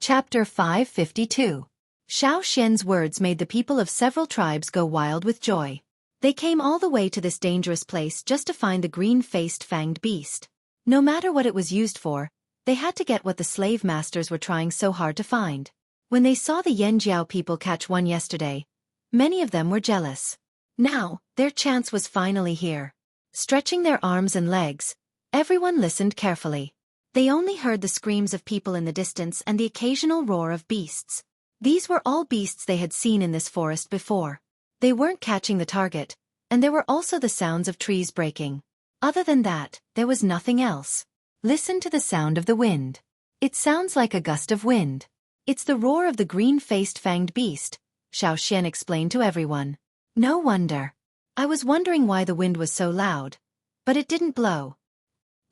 Chapter 552. Xiao Xian's words made the people of several tribes go wild with joy. They came all the way to this dangerous place just to find the green-faced fanged beast. No matter what it was used for, they had to get what the slave masters were trying so hard to find. When they saw the Yanjiao people catch one yesterday, many of them were jealous. Now, their chance was finally here. Stretching their arms and legs, everyone listened carefully. They only heard the screams of people in the distance and the occasional roar of beasts. These were all beasts they had seen in this forest before. They weren't catching the target, and there were also the sounds of trees breaking. Other than that, there was nothing else. Listen to the sound of the wind. It sounds like a gust of wind. It's the roar of the green-faced fanged beast, Xiao Xian explained to everyone. No wonder. I was wondering why the wind was so loud. But it didn't blow.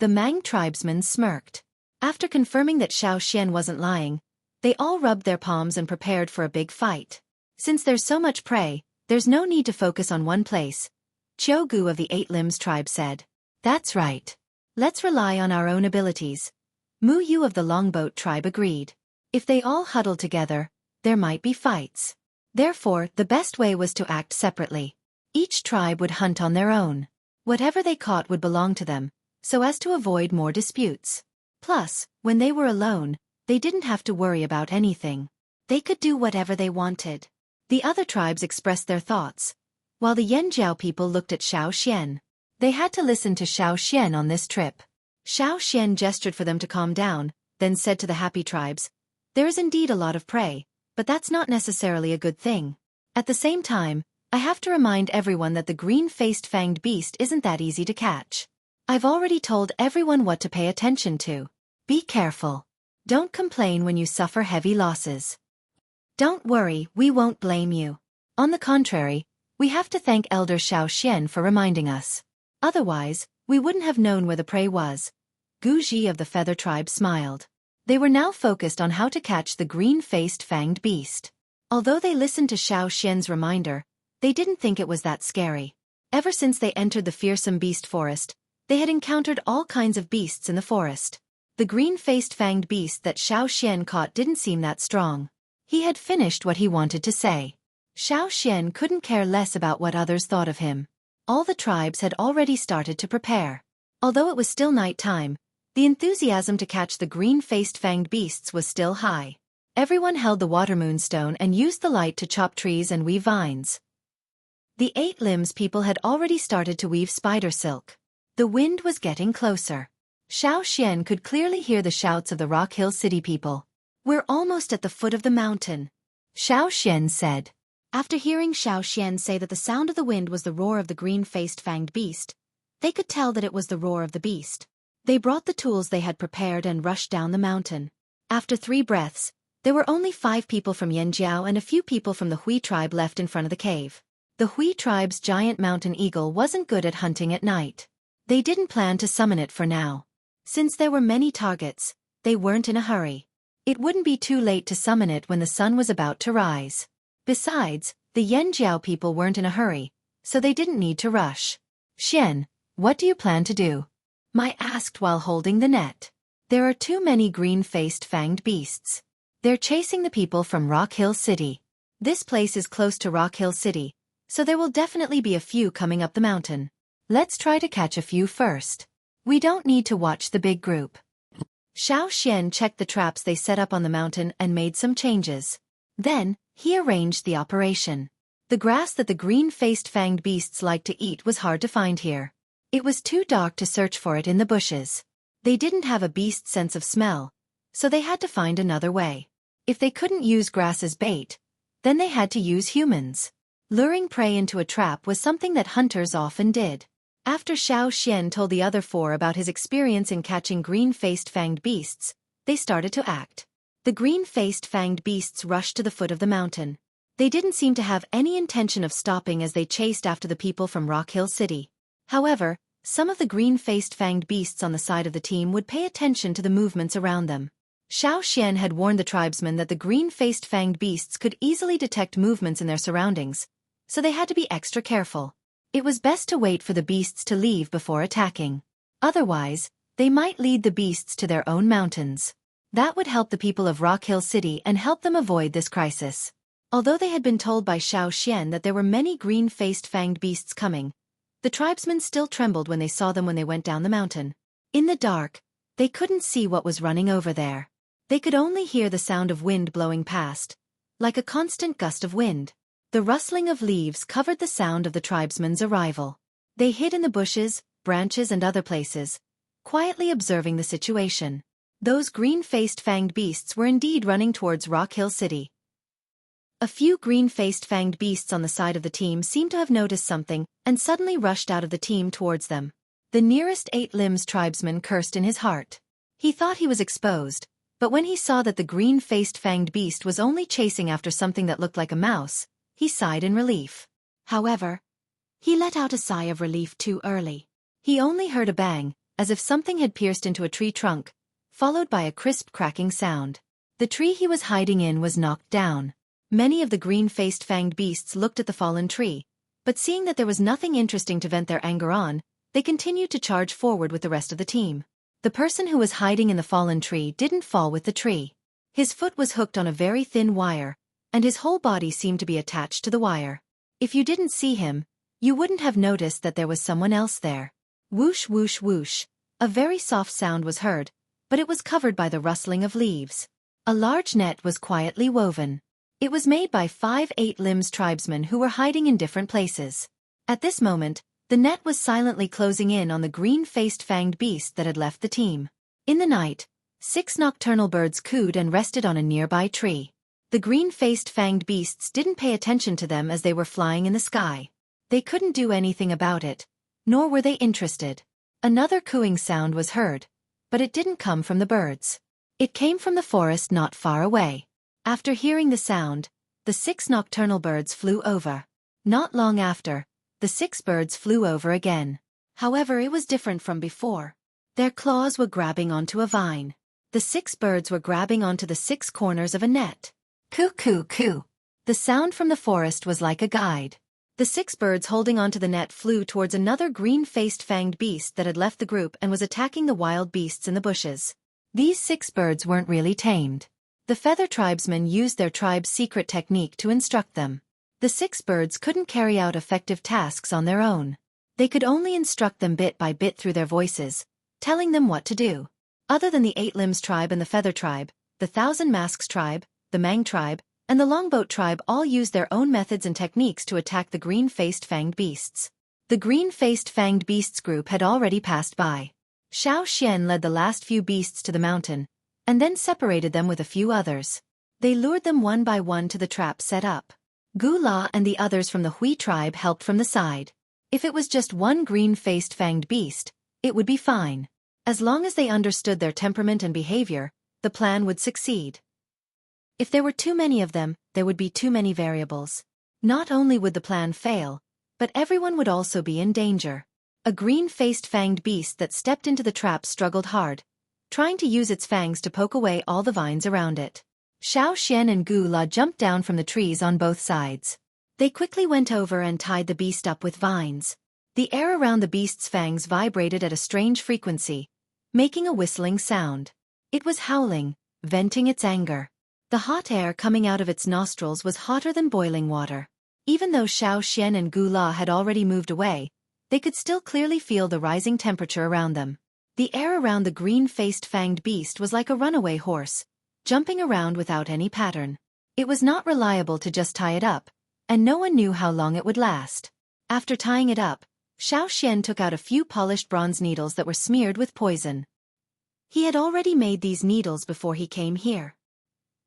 The Mang tribesmen smirked. After confirming that Xiao Xian wasn't lying, they all rubbed their palms and prepared for a big fight. Since there's so much prey, there's no need to focus on one place, Xueqi of the Eight Limbs tribe said. That's right. Let's rely on our own abilities. Mu Yu of the Longboat tribe agreed. If they all huddled together, there might be fights. Therefore, the best way was to act separately. Each tribe would hunt on their own. Whatever they caught would belong to them, so as to avoid more disputes. Plus, when they were alone, they didn't have to worry about anything. They could do whatever they wanted. The other tribes expressed their thoughts, while the Yanjiao people looked at Xiao Xian. They had to listen to Xiao Xian on this trip. Xiao Xian gestured for them to calm down, then said to the happy tribes, "There is indeed a lot of prey, but that's not necessarily a good thing. At the same time, I have to remind everyone that the green-faced fanged beast isn't that easy to catch. I've already told everyone what to pay attention to. Be careful. Don't complain when you suffer heavy losses. Don't worry, we won't blame you. On the contrary, we have to thank Elder Xiao Xian for reminding us. Otherwise, we wouldn't have known where the prey was." Gu Ji of the Feather tribe smiled. They were now focused on how to catch the green-faced fanged beast. Although they listened to Xiao Xian's reminder, they didn't think it was that scary. Ever since they entered the fearsome beast forest, they had encountered all kinds of beasts in the forest. The green-faced fanged beast that Xiao Xian caught didn't seem that strong. He had finished what he wanted to say. Xiao Xian couldn't care less about what others thought of him. All the tribes had already started to prepare. Although it was still night time, the enthusiasm to catch the green-faced fanged beasts was still high. Everyone held the water moonstone and used the light to chop trees and weave vines. The Eight Limbs people had already started to weave spider silk. The wind was getting closer. Xiao Xian could clearly hear the shouts of the Rock Hill City people. "We're almost at the foot of the mountain," Xiao Xian said. After hearing Xiao Xian say that the sound of the wind was the roar of the green-faced fanged beast, they could tell that it was the roar of the beast. They brought the tools they had prepared and rushed down the mountain. After 3 breaths, there were only 5 people from Yanjiao and a few people from the Hui tribe left in front of the cave. The Hui tribe's giant mountain eagle wasn't good at hunting at night. They didn't plan to summon it for now. Since there were many targets, they weren't in a hurry. It wouldn't be too late to summon it when the sun was about to rise. Besides, the Yanjiao people weren't in a hurry, so they didn't need to rush. "Xian, what do you plan to do?" Mai asked while holding the net. "There are too many green-faced fanged beasts. They're chasing the people from Rock Hill City. This place is close to Rock Hill City, so there will definitely be a few coming up the mountain. Let's try to catch a few first. We don't need to watch the big group." Xiao Xian checked the traps they set up on the mountain and made some changes. Then, he arranged the operation. The grass that the green-faced fanged beasts liked to eat was hard to find here. It was too dark to search for it in the bushes. They didn't have a beast's sense of smell, so they had to find another way. If they couldn't use grass as bait, then they had to use humans. Luring prey into a trap was something that hunters often did. After Xiao Xian told the other 4 about his experience in catching green-faced fanged beasts, they started to act. The green-faced fanged beasts rushed to the foot of the mountain. They didn't seem to have any intention of stopping as they chased after the people from Rock Hill City. However, some of the green-faced fanged beasts on the side of the team would pay attention to the movements around them. Xiao Xian had warned the tribesmen that the green-faced fanged beasts could easily detect movements in their surroundings, so they had to be extra careful. It was best to wait for the beasts to leave before attacking. Otherwise, they might lead the beasts to their own mountains. That would help the people of Rock Hill City and help them avoid this crisis. Although they had been told by Xian that there were many green-faced fanged beasts coming, the tribesmen still trembled when they saw them when they went down the mountain. In the dark, they couldn't see what was running over there. They could only hear the sound of wind blowing past, like a constant gust of wind. The rustling of leaves covered the sound of the tribesmen's arrival. They hid in the bushes, branches and other places, quietly observing the situation. Those green-faced fanged beasts were indeed running towards Rock Hill City. A few green-faced fanged beasts on the side of the team seemed to have noticed something and suddenly rushed out of the team towards them. The nearest 8 Limbs tribesman cursed in his heart. He thought he was exposed, but when he saw that the green-faced fanged beast was only chasing after something that looked like a mouse, he sighed in relief. However, he let out a sigh of relief too early. He only heard a bang, as if something had pierced into a tree trunk, followed by a crisp cracking sound. The tree he was hiding in was knocked down. Many of the green-faced fanged beasts looked at the fallen tree, but seeing that there was nothing interesting to vent their anger on, they continued to charge forward with the rest of the team. The person who was hiding in the fallen tree didn't fall with the tree. His foot was hooked on a very thin wire, and his whole body seemed to be attached to the wire. If you didn't see him, you wouldn't have noticed that there was someone else there. Whoosh whoosh whoosh, a very soft sound was heard, but it was covered by the rustling of leaves. A large net was quietly woven. It was made by 5 8 Limbs tribesmen who were hiding in different places. At this moment, the net was silently closing in on the green-faced fanged beast that had left the team. In the night, 6 nocturnal birds cooed and rested on a nearby tree. The green-faced fanged beasts didn't pay attention to them as they were flying in the sky. They couldn't do anything about it, nor were they interested. Another cooing sound was heard, but it didn't come from the birds. It came from the forest not far away. After hearing the sound, the 6 nocturnal birds flew over. Not long after, the 6 birds flew over again. However, it was different from before. Their claws were grabbing onto a vine. The 6 birds were grabbing onto the 6 corners of a net. Coo coo coo. The sound from the forest was like a guide. The 6 birds holding onto the net flew towards another green-faced fanged beast that had left the group and was attacking the wild beasts in the bushes. These 6 birds weren't really tamed. The feather tribesmen used their tribe's secret technique to instruct them. The 6 birds couldn't carry out effective tasks on their own. They could only instruct them bit by bit through their voices, telling them what to do. Other than the 8 Limbs tribe and the feather tribe, the 1,000 Masks tribe, the Mang tribe, and the Longboat tribe all used their own methods and techniques to attack the green-faced fanged beasts. The green-faced fanged beasts group had already passed by. Xueqi led the last few beasts to the mountain, and then separated them with a few others. They lured them one by one to the trap set up. Gu La and the others from the Hui tribe helped from the side. If it was just one green-faced fanged beast, it would be fine. As long as they understood their temperament and behavior, the plan would succeed. If there were too many of them, there would be too many variables. Not only would the plan fail, but everyone would also be in danger. A green-faced fanged beast that stepped into the trap struggled hard, trying to use its fangs to poke away all the vines around it. Xueqi and Gu La jumped down from the trees on both sides. They quickly went over and tied the beast up with vines. The air around the beast's fangs vibrated at a strange frequency, making a whistling sound. It was howling, venting its anger. The hot air coming out of its nostrils was hotter than boiling water. Even though Xueqi and Gu La had already moved away, they could still clearly feel the rising temperature around them. The air around the green-faced fanged beast was like a runaway horse, jumping around without any pattern. It was not reliable to just tie it up, and no one knew how long it would last. After tying it up, Xueqi took out a few polished bronze needles that were smeared with poison. He had already made these needles before he came here.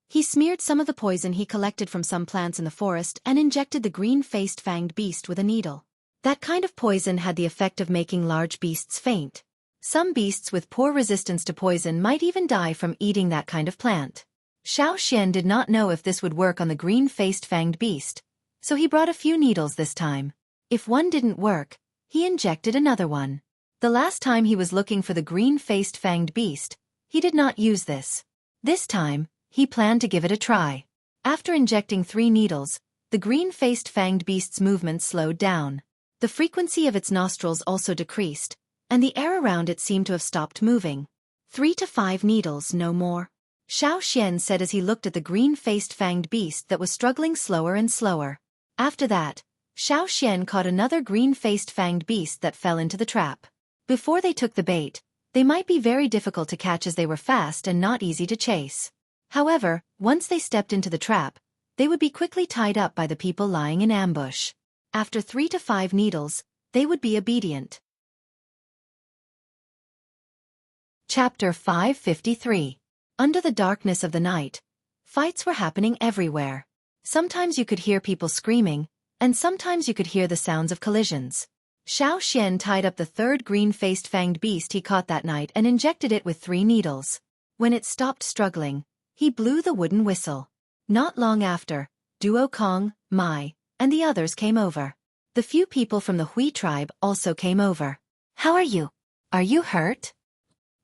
He smeared some of the poison he collected from some plants in the forest and injected the green-faced fanged beast with a needle. That kind of poison had the effect of making large beasts faint. Some beasts with poor resistance to poison might even die from eating that kind of plant. Xueqi did not know if this would work on the green-faced fanged beast, so he brought a few needles this time. If one didn't work, he injected another one. The last time he was looking for the green-faced fanged beast, he did not use this. This time, he planned to give it a try. After injecting 3 needles, the green-faced fanged beast's movements slowed down. The frequency of its nostrils also decreased, and the air around it seemed to have stopped moving. 3 to 5 needles, no more. Xian said as he looked at the green-faced fanged beast that was struggling slower and slower. After that, Xian caught another green-faced fanged beast that fell into the trap. Before they took the bait, they might be very difficult to catch as they were fast and not easy to chase. However, once they stepped into the trap, they would be quickly tied up by the people lying in ambush. After 3 to 5 needles, they would be obedient. Chapter 553. Under the darkness of the night, fights were happening everywhere. Sometimes you could hear people screaming, and sometimes you could hear the sounds of collisions. Xian tied up the third green-faced fanged beast he caught that night and injected it with 3 needles. When it stopped struggling, he blew the wooden whistle. Not long after, Duo Kong, Mai, and the others came over. The few people from the Hui tribe also came over. "How are you? Are you hurt?"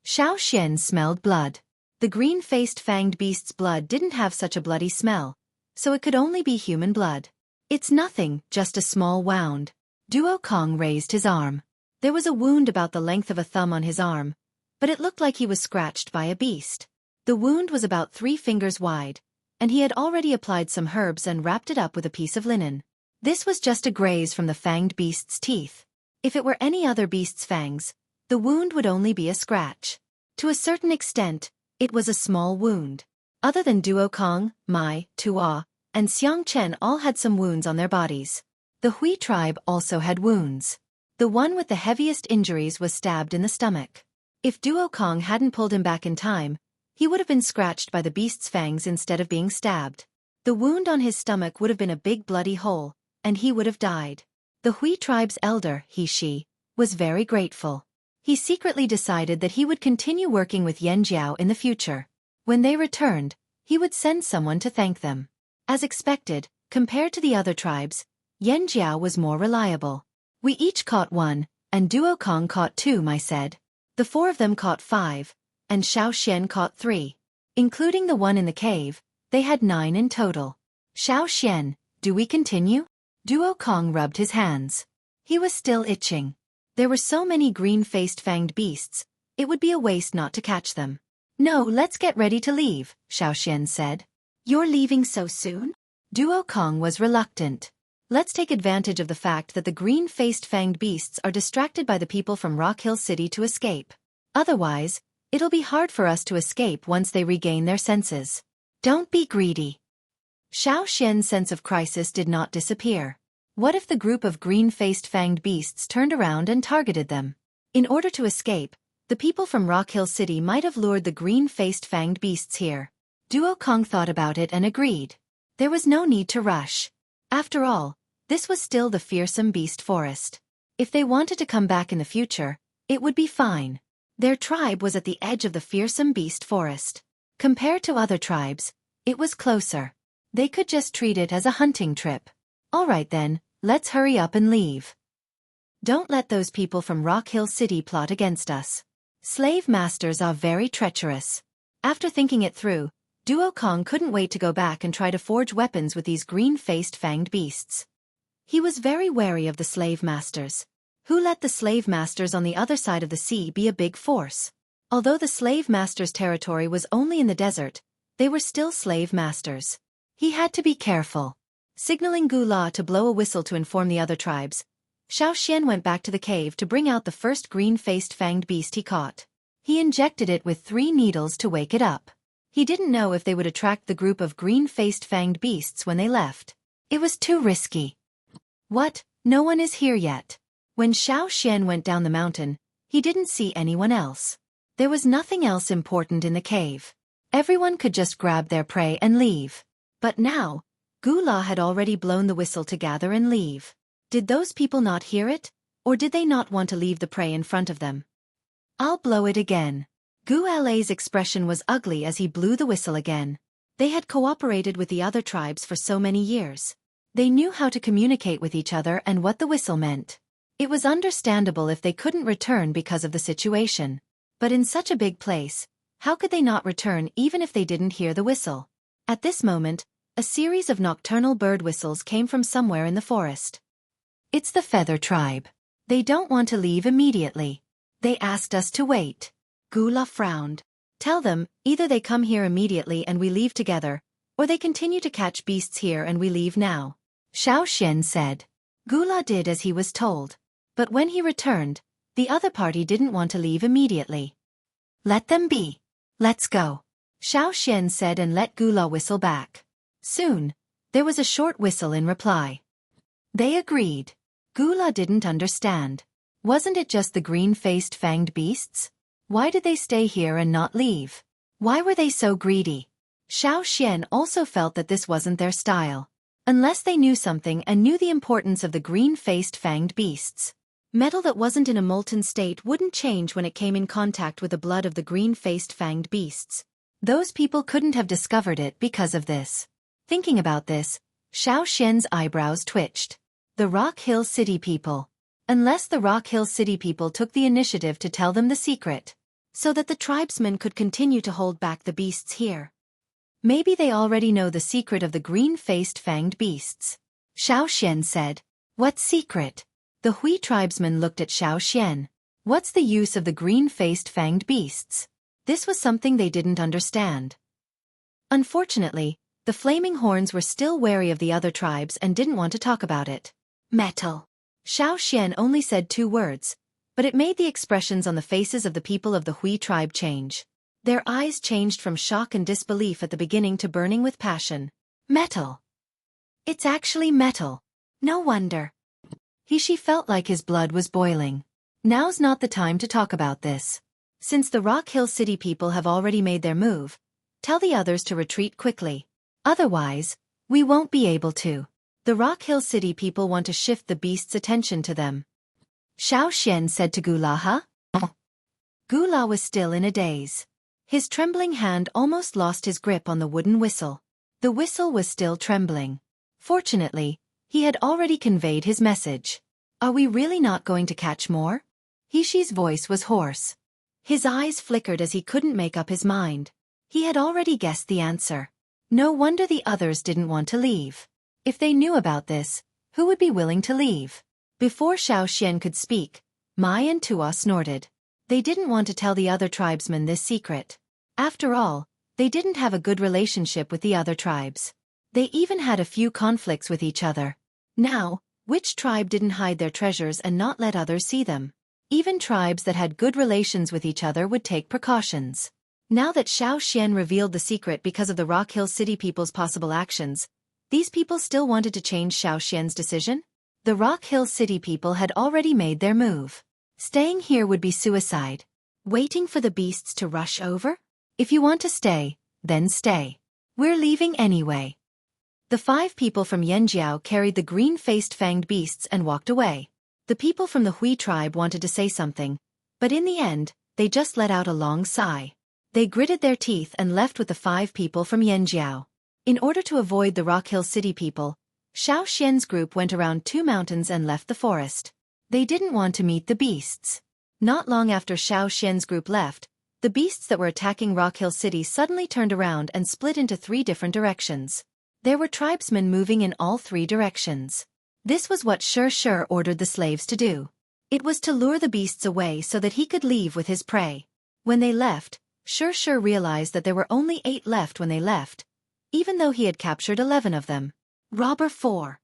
Xian smelled blood. The green-faced fanged beast's blood didn't have such a bloody smell, so it could only be human blood. "It's nothing, just a small wound." Duo Kong raised his arm. There was a wound about the length of a thumb on his arm, but it looked like he was scratched by a beast. The wound was about 3 fingers wide, and he had already applied some herbs and wrapped it up with a piece of linen. This was just a graze from the fanged beast's teeth. If it were any other beast's fangs, the wound would only be a scratch. To a certain extent, it was a small wound. Other than Duo Kong, Mai, Tua, and Xiang Chen all had some wounds on their bodies. The Hui tribe also had wounds. The one with the heaviest injuries was stabbed in the stomach. If Duo Kong hadn't pulled him back in time, he would have been scratched by the beast's fangs instead of being stabbed. The wound on his stomach would have been a big bloody hole, and he would have died. The Hui tribe's elder, He was very grateful. He secretly decided that he would continue working with Yan Jiao in the future. When they returned, he would send someone to thank them. As expected, compared to the other tribes, Yan Jiao was more reliable. "We each caught 1, and Duo Kong caught 2, Mai said. The 4 of them caught 5, and Xian caught 3. Including the one in the cave, they had 9 in total." "Xian, do we continue?" Duo Kong rubbed his hands. He was still itching. There were so many green-faced fanged beasts, it would be a waste not to catch them. "No, let's get ready to leave," Xian said. "You're leaving so soon?" Duo Kong was reluctant. "Let's take advantage of the fact that the green-faced fanged beasts are distracted by the people from Rock Hill City to escape. Otherwise, it'll be hard for us to escape once they regain their senses. Don't be greedy." Xian's sense of crisis did not disappear. What if the group of green-faced fanged beasts turned around and targeted them? In order to escape, the people from Rock Hill City might have lured the green-faced fanged beasts here. Duo Kong thought about it and agreed. There was no need to rush. After all, this was still the fearsome beast forest. If they wanted to come back in the future, it would be fine. Their tribe was at the edge of the fearsome beast forest. Compared to other tribes, it was closer. They could just treat it as a hunting trip. "All right then, let's hurry up and leave. Don't let those people from Rock Hill City plot against us. Slave masters are very treacherous." After thinking it through, Duo Kong couldn't wait to go back and try to forge weapons with these green-faced fanged beasts. He was very wary of the slave masters. Who let the slave masters on the other side of the sea be a big force? Although the slave masters' territory was only in the desert, they were still slave masters. He had to be careful. Signaling Gu La to blow a whistle to inform the other tribes, Xian went back to the cave to bring out the first green-faced fanged beast he caught. He injected it with 3 needles to wake it up. He didn't know if they would attract the group of green-faced fanged beasts when they left. It was too risky. "What? No one is here yet." When Xian went down the mountain, he didn't see anyone else. There was nothing else important in the cave. Everyone could just grab their prey and leave. But now, Gu La had already blown the whistle to gather and leave. Did those people not hear it, or did they not want to leave the prey in front of them? "I'll blow it again." Gu La's expression was ugly as he blew the whistle again. They had cooperated with the other tribes for so many years. They knew how to communicate with each other and what the whistle meant. It was understandable if they couldn't return because of the situation. But in such a big place, how could they not return even if they didn't hear the whistle? At this moment, a series of nocturnal bird whistles came from somewhere in the forest. "It's the Feather Tribe. They don't want to leave immediately. They asked us to wait." Gu La frowned. Tell them, either they come here immediately and we leave together, or they continue to catch beasts here and we leave now. Xian said. Gula did as he was told. But when he returned, the other party didn't want to leave immediately. Let them be. Let's go. Xian said and let Gula whistle back. Soon, there was a short whistle in reply. They agreed. Gula didn't understand. Wasn't it just the green-faced fanged beasts? Why did they stay here and not leave? Why were they so greedy? Xian also felt that this wasn't their style. Unless they knew something and knew the importance of the green-faced fanged beasts. Metal that wasn't in a molten state wouldn't change when it came in contact with the blood of the green-faced fanged beasts. Those people couldn't have discovered it because of this. Thinking about this, Xian's eyebrows twitched. The Rock Hill City people. Unless the Rock Hill City people took the initiative to tell them the secret, so that the tribesmen could continue to hold back the beasts here. Maybe they already know the secret of the green-faced fanged beasts. Xian said. What secret? The Hui tribesmen looked at Xian. What's the use of the green-faced fanged beasts? This was something they didn't understand. Unfortunately, the flaming horns were still wary of the other tribes and didn't want to talk about it. Metal. Xian only said 2 words, but it made the expressions on the faces of the people of the Hui tribe change. Their eyes changed from shock and disbelief at the beginning to burning with passion. Metal. It's actually metal. No wonder. She felt like his blood was boiling. Now's not the time to talk about this. Since the Rock Hill City people have already made their move, tell the others to retreat quickly. Otherwise, we won't be able to. The Rock Hill City people want to shift the beast's attention to them. Xian said to Gula, huh? Gula was still in a daze. His trembling hand almost lost his grip on the wooden whistle. The whistle was still trembling. Fortunately, he had already conveyed his message. Are we really not going to catch more? Hishi's voice was hoarse. His eyes flickered as he couldn't make up his mind. He had already guessed the answer. No wonder the others didn't want to leave. If they knew about this, who would be willing to leave? Before Xian could speak, Mai and Tua snorted. They didn't want to tell the other tribesmen this secret. After all, they didn't have a good relationship with the other tribes. They even had a few conflicts with each other. Now, which tribe didn't hide their treasures and not let others see them? Even tribes that had good relations with each other would take precautions. Now that Xian revealed the secret because of the Rock Hill City people's possible actions, these people still wanted to change Xian's decision? The Rock Hill City people had already made their move. Staying here would be suicide. Waiting for the beasts to rush over? If you want to stay, then stay. We're leaving anyway. The 5 people from Yanjiao carried the green-faced fanged beasts and walked away. The people from the Hui tribe wanted to say something, but in the end, they just let out a long sigh. They gritted their teeth and left with the 5 people from Yanjiao. In order to avoid the Rock Hill City people, Xian's group went around 2 mountains and left the forest. They didn't want to meet the beasts. Not long after Xian's group left, the beasts that were attacking Rock Hill City suddenly turned around and split into 3 different directions. There were tribesmen moving in all 3 directions. This was what Shi ordered the slaves to do. It was to lure the beasts away so that he could leave with his prey. When they left, Shi realized that there were only 8 left when they left, even though he had captured 11 of them. Robber 4.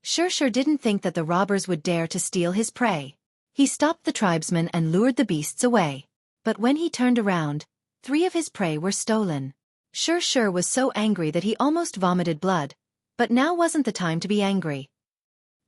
Shi didn't think that the robbers would dare to steal his prey. He stopped the tribesmen and lured the beasts away. But when he turned around, 3 of his prey were stolen. Shi was so angry that he almost vomited blood, but now wasn't the time to be angry.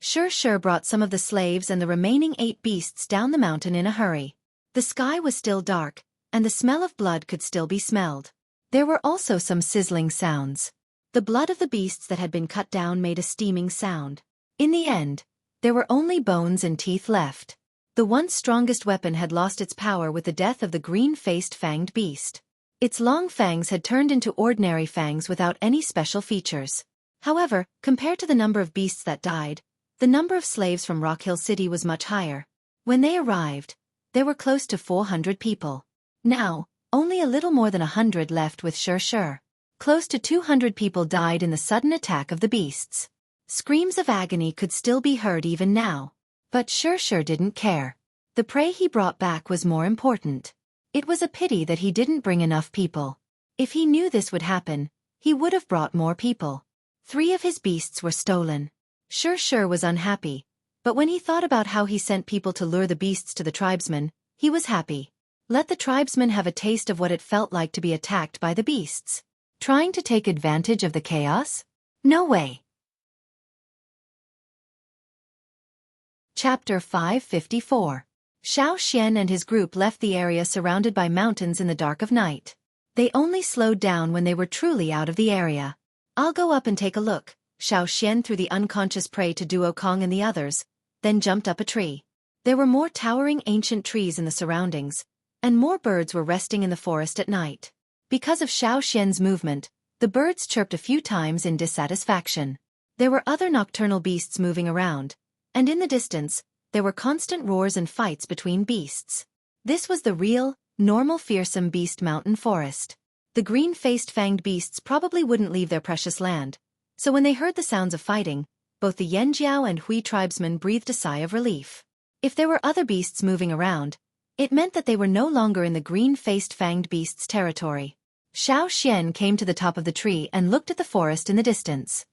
Shi brought some of the slaves and the remaining 8 beasts down the mountain in a hurry. The sky was still dark, and the smell of blood could still be smelled. There were also some sizzling sounds. The blood of the beasts that had been cut down made a steaming sound. In the end, there were only bones and teeth left. The once strongest weapon had lost its power with the death of the green-faced fanged beast. Its long fangs had turned into ordinary fangs without any special features. However, compared to the number of beasts that died, the number of slaves from Rock Hill City was much higher. When they arrived, there were close to 400 people. Now, only a little more than 100 left with Shi. Close to 200 people died in the sudden attack of the beasts. Screams of agony could still be heard even now. But Shi didn't care. The prey he brought back was more important. It was a pity that he didn't bring enough people. If he knew this would happen, he would have brought more people. 3 of his beasts were stolen. Xueqi was unhappy, but when he thought about how he sent people to lure the beasts to the tribesmen, he was happy. Let the tribesmen have a taste of what it felt like to be attacked by the beasts. Trying to take advantage of the chaos? No way. Chapter 554. Xueqi and his group left the area surrounded by mountains in the dark of night. They only slowed down when they were truly out of the area. I'll go up and take a look, Xueqi threw the unconscious prey to Duokong and the others, then jumped up a tree. There were more towering ancient trees in the surroundings, and more birds were resting in the forest at night. Because of Xueqi's movement, the birds chirped a few times in dissatisfaction. There were other nocturnal beasts moving around, and in the distance, there were constant roars and fights between beasts. This was the real, normal fearsome beast mountain forest. The green-faced fanged beasts probably wouldn't leave their precious land, so when they heard the sounds of fighting, both the Yanjiao and Hui tribesmen breathed a sigh of relief. If there were other beasts moving around, it meant that they were no longer in the green-faced fanged beasts' territory. Xueqi came to the top of the tree and looked at the forest in the distance.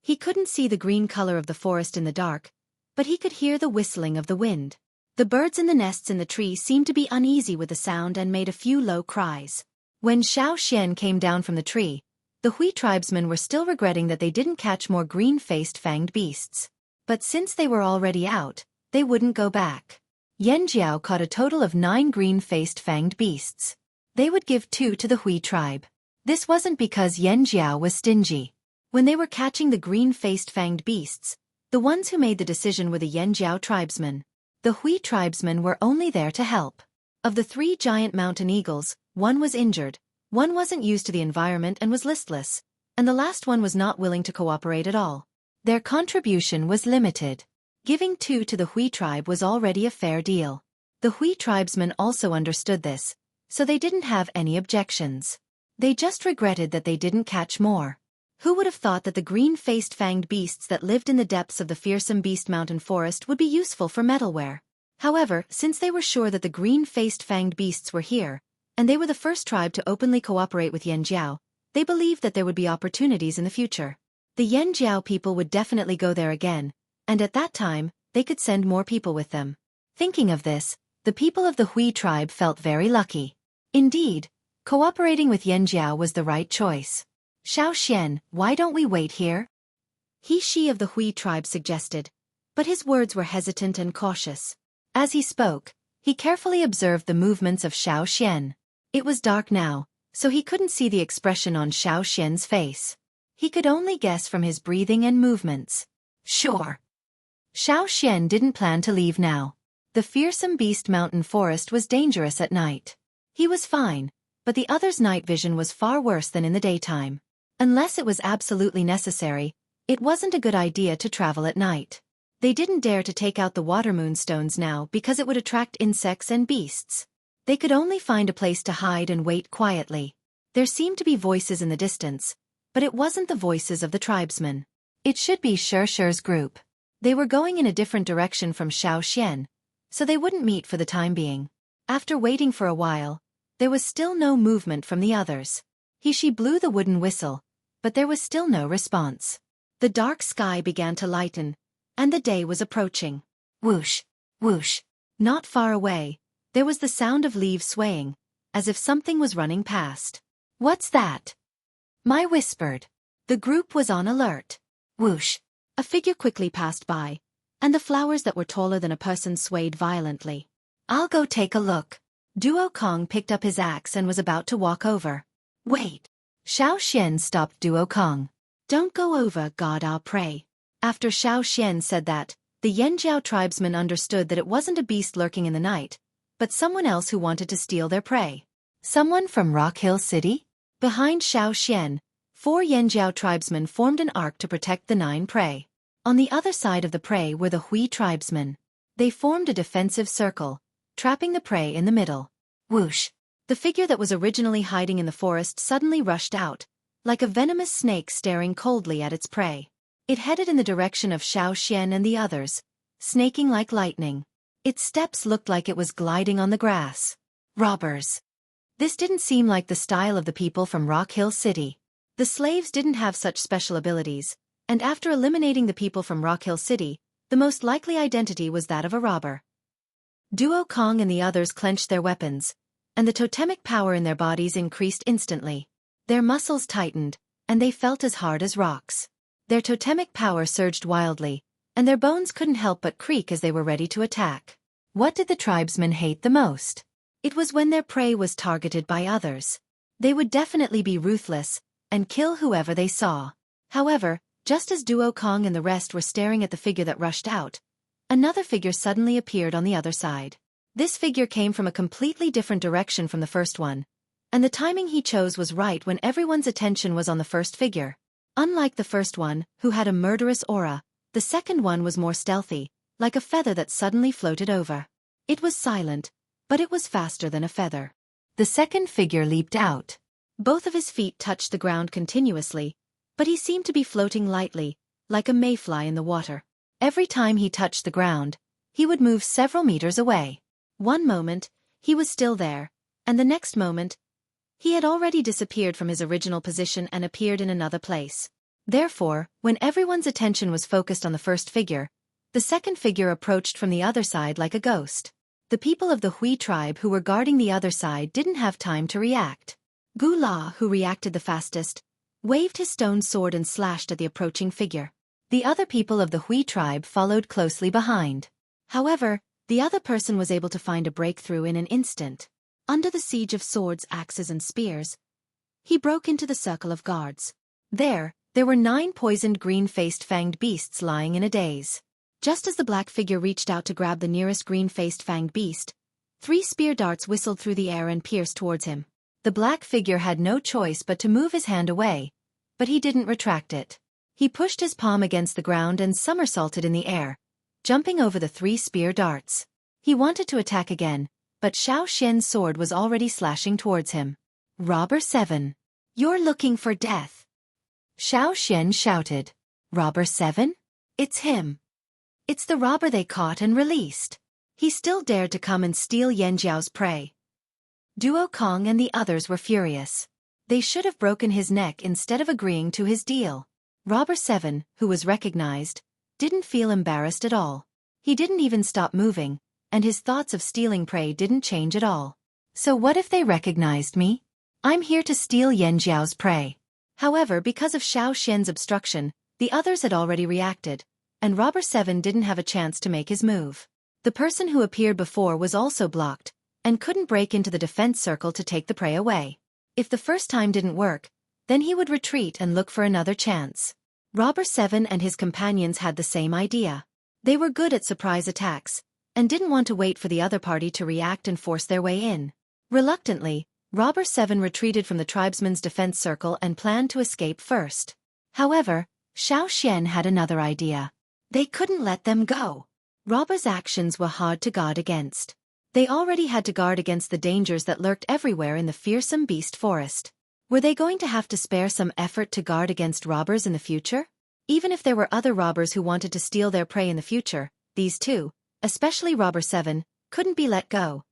He couldn't see the green color of the forest in the dark, but he could hear the whistling of the wind. The birds in the nests in the tree seemed to be uneasy with the sound and made a few low cries. When Xueqi came down from the tree, the Hui tribesmen were still regretting that they didn't catch more green-faced fanged beasts. But since they were already out, they wouldn't go back. Yanjiao caught a total of 9 green-faced fanged beasts. They would give 2 to the Hui tribe. This wasn't because Yanjiao was stingy. When they were catching the green-faced fanged beasts, the ones who made the decision were the Yanjiao tribesmen. The Hui tribesmen were only there to help. Of the 3 giant mountain eagles, 1 was injured, 1 wasn't used to the environment and was listless, and the last one was not willing to cooperate at all. Their contribution was limited. Giving 2 to the Hui tribe was already a fair deal. The Hui tribesmen also understood this, so they didn't have any objections. They just regretted that they didn't catch more. Who would have thought that the green-faced fanged beasts that lived in the depths of the fearsome beast mountain forest would be useful for metalware? However, since they were sure that the green-faced fanged beasts were here, and they were the first tribe to openly cooperate with Yanjiao, they believed that there would be opportunities in the future. The Yanjiao people would definitely go there again, and at that time, they could send more people with them. Thinking of this, the people of the Hui tribe felt very lucky. Indeed, cooperating with Yanjiao was the right choice. Xueqi, why don't we wait here? She of the Hui tribe suggested, but his words were hesitant and cautious. As he spoke, he carefully observed the movements of Xueqi. It was dark now, so he couldn't see the expression on Xueqi's face. He could only guess from his breathing and movements. Sure. Xueqi didn't plan to leave now. The fearsome beast mountain forest was dangerous at night. He was fine, but the others' night vision was far worse than in the daytime. Unless it was absolutely necessary, it wasn't a good idea to travel at night. They didn't dare to take out the water moonstones now because it would attract insects and beasts. They could only find a place to hide and wait quietly. There seemed to be voices in the distance, but it wasn't the voices of the tribesmen. It should be Xueqi's group. They were going in a different direction from Xueqi, so they wouldn't meet for the time being. After waiting for a while, there was still no movement from the others. She blew the wooden whistle, but there was still no response. The dark sky began to lighten, and the day was approaching. Whoosh, whoosh. Not far away, there was the sound of leaves swaying, as if something was running past. What's that? Mai whispered. The group was on alert. Whoosh. A figure quickly passed by, and the flowers that were taller than a person swayed violently. I'll go take a look. Duokong picked up his axe and was about to walk over. Wait. Xueqi stopped Duokong. Don't go over, God, I'll pray. After Xueqi said that, the Yanjiao tribesmen understood that it wasn't a beast lurking in the night, but someone else who wanted to steal their prey. Someone from Rock Hill City? Behind Xueqi, 4 Yanjiao tribesmen formed an arc to protect the 9 prey. On the other side of the prey were the Hui tribesmen. They formed a defensive circle, trapping the prey in the middle. Whoosh! The figure that was originally hiding in the forest suddenly rushed out, like a venomous snake staring coldly at its prey. It headed in the direction of Xueqi and the others, snaking like lightning. Its steps looked like it was gliding on the grass. Robbers. This didn't seem like the style of the people from Rock Hill City. The slaves didn't have such special abilities, and after eliminating the people from Rock Hill City, the most likely identity was that of a robber. Duo Kong and the others clenched their weapons, and the totemic power in their bodies increased instantly. Their muscles tightened, and they felt as hard as rocks. Their totemic power surged wildly, and their bones couldn't help but creak as they were ready to attack. What did the tribesmen hate the most? It was when their prey was targeted by others. They would definitely be ruthless, and kill whoever they saw. However, just as Duo Kong and the rest were staring at the figure that rushed out, another figure suddenly appeared on the other side. This figure came from a completely different direction from the first one, and the timing he chose was right when everyone's attention was on the first figure. Unlike the first one, who had a murderous aura, the second one was more stealthy, like a feather that suddenly floated over. It was silent, but it was faster than a feather. The second figure leaped out. Both of his feet touched the ground continuously, but he seemed to be floating lightly, like a mayfly in the water. Every time he touched the ground, he would move several meters away. One moment, he was still there, and the next moment, he had already disappeared from his original position and appeared in another place. Therefore, when everyone's attention was focused on the first figure, the second figure approached from the other side like a ghost. The people of the Hui tribe who were guarding the other side didn't have time to react. Gu La, who reacted the fastest, waved his stone sword and slashed at the approaching figure. The other people of the Hui tribe followed closely behind. However, the other person was able to find a breakthrough in an instant. Under the siege of swords, axes and spears, he broke into the circle of guards. There were 9 poisoned green-faced fanged beasts lying in a daze. Just as the black figure reached out to grab the nearest green-faced fanged beast, 3 spear darts whistled through the air and pierced towards him. The black figure had no choice but to move his hand away, but he didn't retract it. He pushed his palm against the ground and somersaulted in the air, jumping over the 3 spear darts. He wanted to attack again, but Xiao Xian's sword was already slashing towards him. Robber 7. You're looking for death. Xiao Xian shouted. Robber 7? It's him. It's the robber they caught and released. He still dared to come and steal Yanjiao's prey. Duo Kong and the others were furious. They should have broken his neck instead of agreeing to his deal. Robber 7, who was recognized, didn't feel embarrassed at all. He didn't even stop moving, and his thoughts of stealing prey didn't change at all. So what if they recognized me? I'm here to steal Yanjiao's prey. However, because of Xiao Xian's obstruction, the others had already reacted, and Robber 7 didn't have a chance to make his move. The person who appeared before was also blocked, and couldn't break into the defense circle to take the prey away. If the first time didn't work, then he would retreat and look for another chance. Robber 7 and his companions had the same idea. They were good at surprise attacks, and didn't want to wait for the other party to react and force their way in. Reluctantly, Robber 7 retreated from the tribesmen's defense circle and planned to escape first. However, Xiao Xian had another idea. They couldn't let them go. Robbers' actions were hard to guard against. They already had to guard against the dangers that lurked everywhere in the fearsome beast forest. Were they going to have to spare some effort to guard against robbers in the future? Even if there were other robbers who wanted to steal their prey in the future, these two, especially Robber 7, couldn't be let go.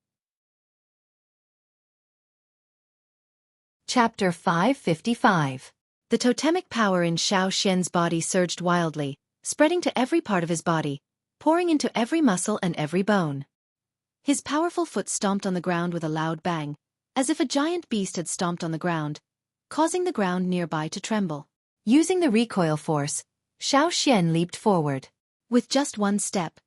Chapter 555. The totemic power in Xiao Xian's body surged wildly, spreading to every part of his body, pouring into every muscle and every bone. His powerful foot stomped on the ground with a loud bang, as if a giant beast had stomped on the ground, causing the ground nearby to tremble. Using the recoil force, Xiao Xian leaped forward. With just one step,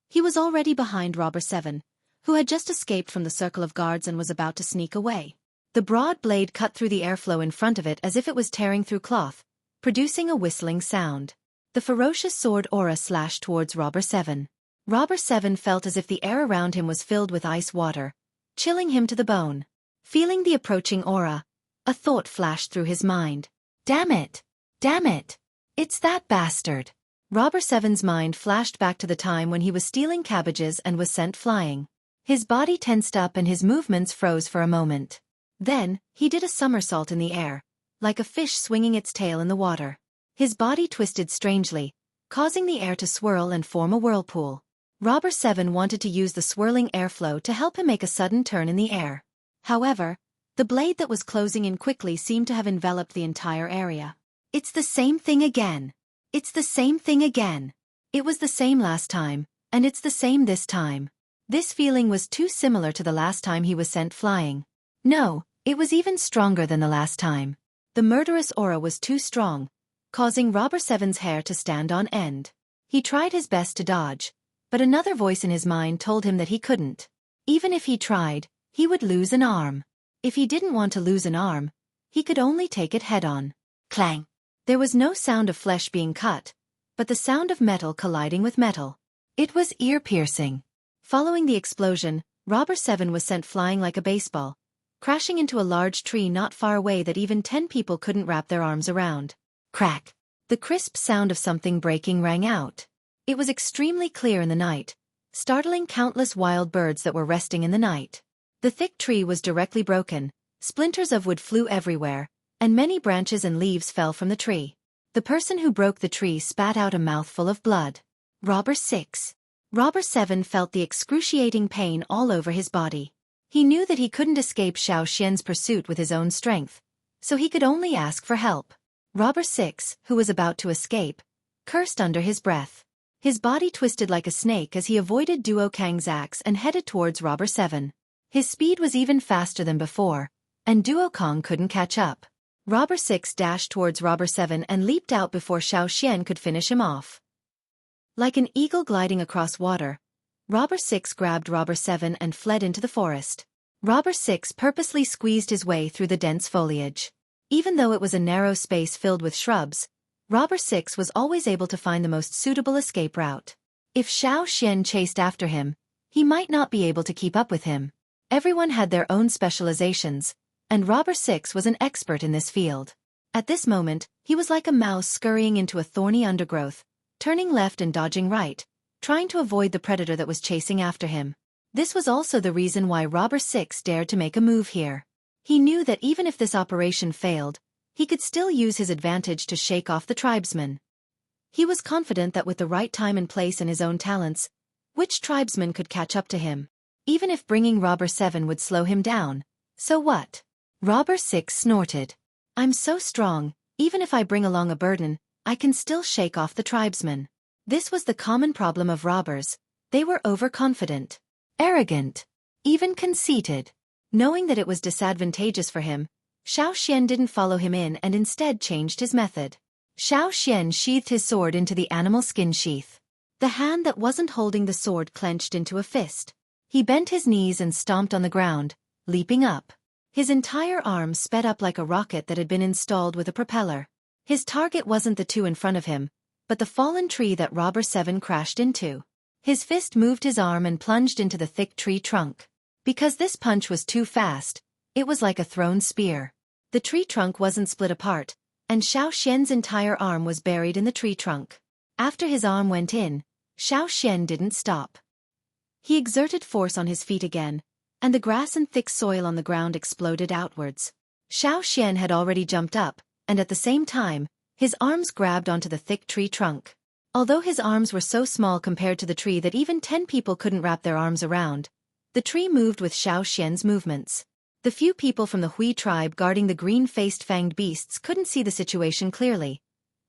he was already behind Robber 7, who had just escaped from the circle of guards and was about to sneak away. The broad blade cut through the airflow in front of it as if it was tearing through cloth, producing a whistling sound. The ferocious sword aura slashed towards Robber 7. Robber 7 felt as if the air around him was filled with ice water, chilling him to the bone. Feeling the approaching aura, a thought flashed through his mind. Damn it! Damn it! It's that bastard! Robber 7's mind flashed back to the time when he was stealing cabbages and was sent flying. His body tensed up and his movements froze for a moment. Then, he did a somersault in the air, like a fish swinging its tail in the water. His body twisted strangely, causing the air to swirl and form a whirlpool. Robber 7 wanted to use the swirling airflow to help him make a sudden turn in the air. However, the blade that was closing in quickly seemed to have enveloped the entire area. It's the same thing again. It's the same thing again. It was the same last time, and it's the same this time. This feeling was too similar to the last time he was sent flying. No, it was even stronger than the last time. The murderous aura was too strong, causing Robber 7's hair to stand on end. He tried his best to dodge, but another voice in his mind told him that he couldn't. Even if he tried, he would lose an arm. If he didn't want to lose an arm, he could only take it head-on. Clang! There was no sound of flesh being cut, but the sound of metal colliding with metal. It was ear-piercing. Following the explosion, Robber 7 was sent flying like a baseball, crashing into a large tree not far away that even 10 people couldn't wrap their arms around. Crack! The crisp sound of something breaking rang out. It was extremely clear in the night, startling countless wild birds that were resting in the night. The thick tree was directly broken, splinters of wood flew everywhere, and many branches and leaves fell from the tree. The person who broke the tree spat out a mouthful of blood. Robber 6. Robber 7 felt the excruciating pain all over his body. He knew that he couldn't escape Xueqi's pursuit with his own strength, so he could only ask for help. Robber 6, who was about to escape, cursed under his breath. His body twisted like a snake as he avoided Duo Kang's axe and headed towards Robber 7. His speed was even faster than before, and Duo Kang couldn't catch up. Robber 6 dashed towards Robber 7 and leaped out before Xueqi could finish him off. Like an eagle gliding across water, Robber 6 grabbed Robber 7 and fled into the forest. Robber 6 purposely squeezed his way through the dense foliage. Even though it was a narrow space filled with shrubs, Robber 6 was always able to find the most suitable escape route. If Xueqi chased after him, he might not be able to keep up with him. Everyone had their own specializations, and Robber 6 was an expert in this field. At this moment, he was like a mouse scurrying into a thorny undergrowth, turning left and dodging right, trying to avoid the predator that was chasing after him. This was also the reason why Robber 6 dared to make a move here. He knew that even if this operation failed, he could still use his advantage to shake off the tribesmen. He was confident that with the right time and place and his own talents, which tribesman could catch up to him? Even if bringing Robber 7 would slow him down, so what? Robber 6 snorted. I'm so strong, even if I bring along a burden, I can still shake off the tribesmen. This was the common problem of robbers. They were overconfident, arrogant, even conceited. Knowing that it was disadvantageous for him, Xueqi didn't follow him in and instead changed his method. Xueqi sheathed his sword into the animal skin sheath. The hand that wasn't holding the sword clenched into a fist. He bent his knees and stomped on the ground, leaping up. His entire arm sped up like a rocket that had been installed with a propeller. His target wasn't the two in front of him, but the fallen tree that Robber 7 crashed into. His fist moved his arm and plunged into the thick tree trunk. Because this punch was too fast, it was like a thrown spear. The tree trunk wasn't split apart, and Xueqi's entire arm was buried in the tree trunk. After his arm went in, Xueqi didn't stop. He exerted force on his feet again, and the grass and thick soil on the ground exploded outwards. Xueqi had already jumped up, and at the same time, his arms grabbed onto the thick tree trunk. Although his arms were so small compared to the tree that even 10 people couldn't wrap their arms around, the tree moved with Xueqi's movements. The few people from the Hui tribe guarding the green-faced fanged beasts couldn't see the situation clearly,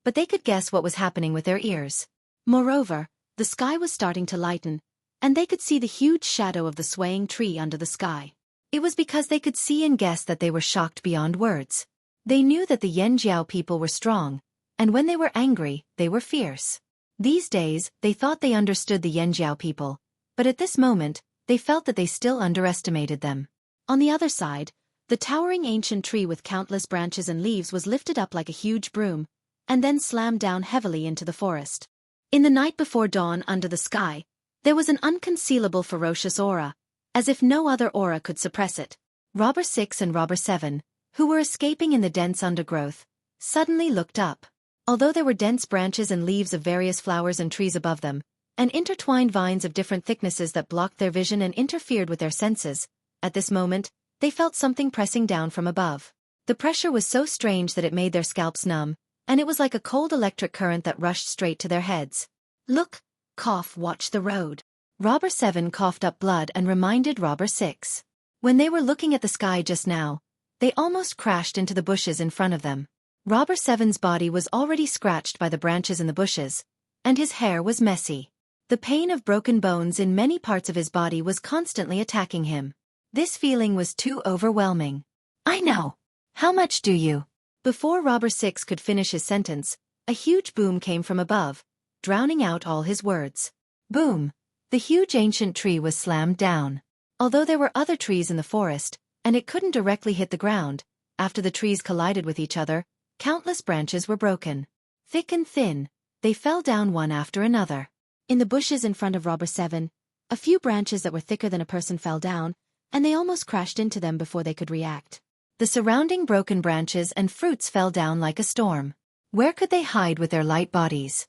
but they could guess what was happening with their ears. Moreover, the sky was starting to lighten, and they could see the huge shadow of the swaying tree under the sky. It was because they could see and guess that they were shocked beyond words. They knew that the Yanjiao people were strong, and when they were angry, they were fierce. These days, they thought they understood the Yanjiao people, but at this moment, they felt that they still underestimated them. On the other side, the towering ancient tree with countless branches and leaves was lifted up like a huge broom, and then slammed down heavily into the forest. In the night before dawn under the sky, there was an unconcealable ferocious aura, as if no other aura could suppress it. Robber 6 and Robber 7, who were escaping in the dense undergrowth, suddenly looked up. Although there were dense branches and leaves of various flowers and trees above them, and intertwined vines of different thicknesses that blocked their vision and interfered with their senses, at this moment, they felt something pressing down from above. The pressure was so strange that it made their scalps numb, and it was like a cold electric current that rushed straight to their heads. Look, cough, watch the road. Robber 7 coughed up blood and reminded Robber 6. When they were looking at the sky just now, they almost crashed into the bushes in front of them. Robber 7's body was already scratched by the branches in the bushes, and his hair was messy. The pain of broken bones in many parts of his body was constantly attacking him. This feeling was too overwhelming. I know. How much do you? Before Robber 6 could finish his sentence, a huge boom came from above, drowning out all his words. Boom! The huge ancient tree was slammed down. Although there were other trees in the forest, and it couldn't directly hit the ground, after the trees collided with each other, countless branches were broken. Thick and thin, they fell down one after another. In the bushes in front of Robber 7, a few branches that were thicker than a person fell down, and they almost crashed into them before they could react. The surrounding broken branches and fruits fell down like a storm. Where could they hide with their light bodies?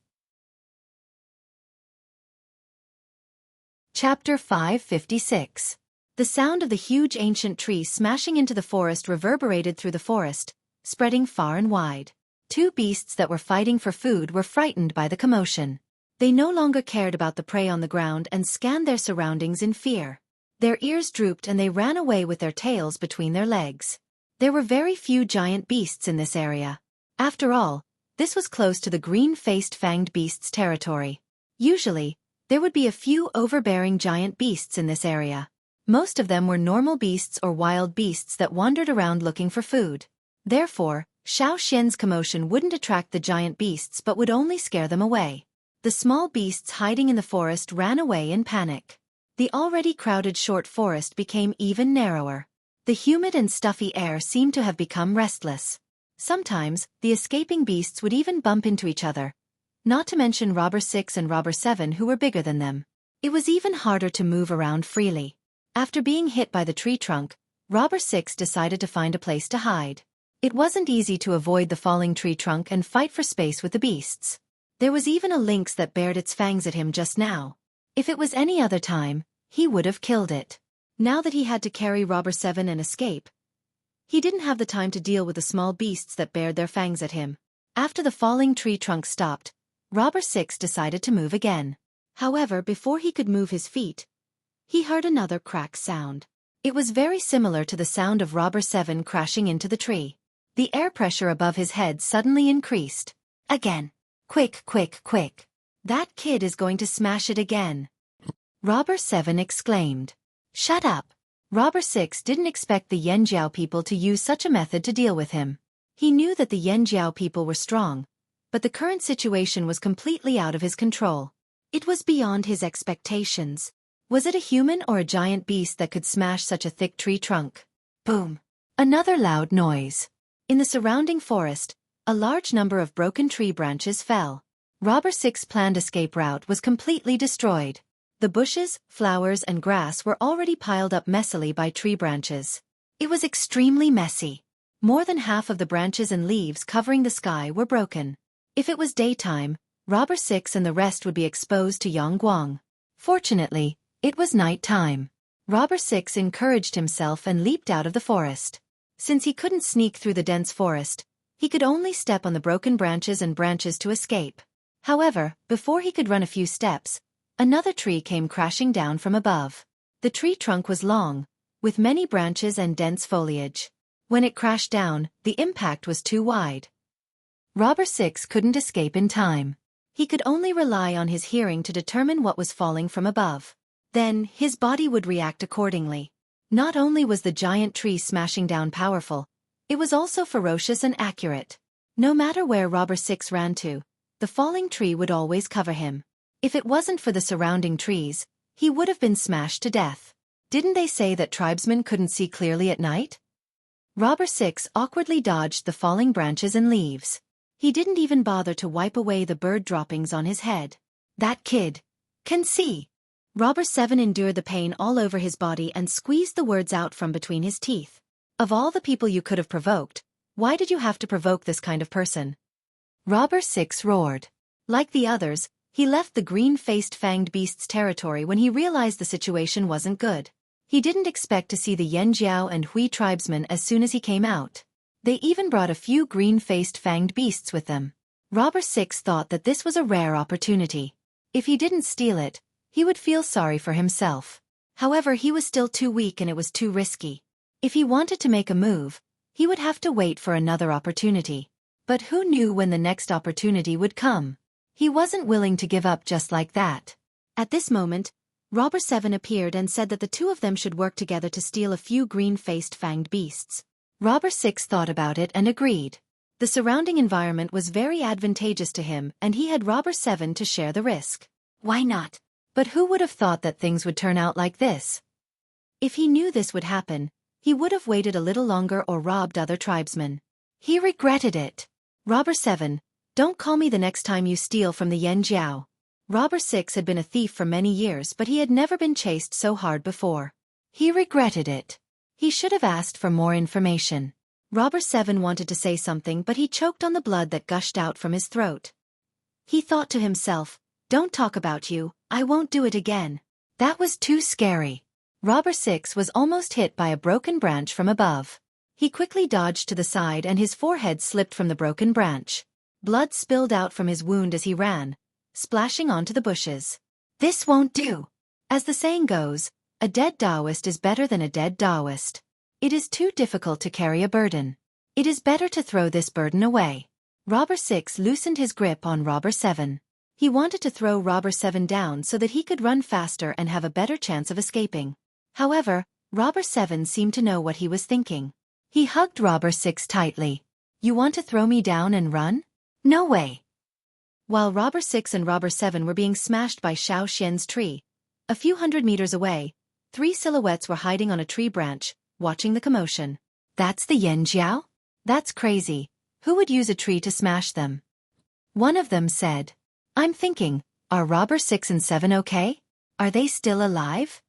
Chapter 556. The sound of the huge ancient tree smashing into the forest reverberated through the forest, spreading far and wide. Two beasts that were fighting for food were frightened by the commotion. They no longer cared about the prey on the ground and scanned their surroundings in fear. Their ears drooped and they ran away with their tails between their legs. There were very few giant beasts in this area. After all, this was close to the green-faced fanged beasts' territory. Usually, there would be a few overbearing giant beasts in this area. Most of them were normal beasts or wild beasts that wandered around looking for food. Therefore, Xueqi's commotion wouldn't attract the giant beasts but would only scare them away. The small beasts hiding in the forest ran away in panic. The already crowded short forest became even narrower. The humid and stuffy air seemed to have become restless. Sometimes, the escaping beasts would even bump into each other, not to mention Robber 6 and Robber 7 who were bigger than them. It was even harder to move around freely. After being hit by the tree trunk, Robber 6 decided to find a place to hide. It wasn't easy to avoid the falling tree trunk and fight for space with the beasts. There was even a lynx that bared its fangs at him just now. If it was any other time, he would have killed it. Now that he had to carry Robber 7 and escape, he didn't have the time to deal with the small beasts that bared their fangs at him. After the falling tree trunk stopped, Robber 6 decided to move again. However, before he could move his feet, he heard another crack sound. It was very similar to the sound of Robber 7 crashing into the tree. The air pressure above his head suddenly increased. Again. Quick, quick, quick. That kid is going to smash it again. Robber 7 exclaimed. Shut up. Robber 6 didn't expect the Yanjiao people to use such a method to deal with him. He knew that the Yanjiao people were strong, but the current situation was completely out of his control. It was beyond his expectations. Was it a human or a giant beast that could smash such a thick tree trunk? Boom! Another loud noise. In the surrounding forest, a large number of broken tree branches fell. Robber 6's planned escape route was completely destroyed. The bushes, flowers and grass were already piled up messily by tree branches. It was extremely messy. More than half of the branches and leaves covering the sky were broken. If it was daytime, Robber 6 and the rest would be exposed to Yangguang. Fortunately, it was night time. Robber 6 encouraged himself and leaped out of the forest. Since he couldn't sneak through the dense forest, he could only step on the broken branches and branches to escape. However, before he could run a few steps, another tree came crashing down from above. The tree trunk was long, with many branches and dense foliage. When it crashed down, the impact was too wide. Robber 6 couldn't escape in time. He could only rely on his hearing to determine what was falling from above. Then, his body would react accordingly. Not only was the giant tree smashing down powerful, it was also ferocious and accurate. No matter where Robber 6 ran to, the falling tree would always cover him. If it wasn't for the surrounding trees, he would have been smashed to death. Didn't they say that tribesmen couldn't see clearly at night? Robber 6 awkwardly dodged the falling branches and leaves. He didn't even bother to wipe away the bird droppings on his head. That kid can see. Robber 7 endured the pain all over his body and squeezed the words out from between his teeth. Of all the people you could have provoked, why did you have to provoke this kind of person? Robber 6 roared. Like the others, he left the green-faced fanged beast's territory when he realized the situation wasn't good. He didn't expect to see the Yanjiao and Hui tribesmen as soon as he came out. They even brought a few green-faced fanged beasts with them. Robber 6 thought that this was a rare opportunity. If he didn't steal it, he would feel sorry for himself. However, he was still too weak and it was too risky. If he wanted to make a move, he would have to wait for another opportunity. But who knew when the next opportunity would come? He wasn't willing to give up just like that. At this moment, Robber 7 appeared and said that the two of them should work together to steal a few green-faced fanged beasts. Robber 6 thought about it and agreed. The surrounding environment was very advantageous to him and he had Robber 7 to share the risk. Why not? But who would have thought that things would turn out like this? If he knew this would happen, he would have waited a little longer or robbed other tribesmen. He regretted it. Robber 7, don't call me the next time you steal from the Yen Jiao. Robber 6 had been a thief for many years but he had never been chased so hard before. He regretted it. He should have asked for more information. Robber 7 wanted to say something but he choked on the blood that gushed out from his throat. He thought to himself, don't talk about you, I won't do it again. That was too scary. Robber 6 was almost hit by a broken branch from above. He quickly dodged to the side and his forehead slipped from the broken branch. Blood spilled out from his wound as he ran, splashing onto the bushes. This won't do. As the saying goes, a dead Taoist is better than a dead Taoist. It is too difficult to carry a burden. It is better to throw this burden away. Robber 6 loosened his grip on Robber 7. He wanted to throw Robber 7 down so that he could run faster and have a better chance of escaping. However, Robber 7 seemed to know what he was thinking. He hugged Robber 6 tightly. You want to throw me down and run? No way. While Robber 6 and Robber 7 were being smashed by Xueqi's tree, a few hundred meters away, 3 silhouettes were hiding on a tree branch, watching the commotion. That's the Yen Jiao? That's crazy. Who would use a tree to smash them? One of them said. I'm thinking, are Robber 6 and 7 okay? Are they still alive?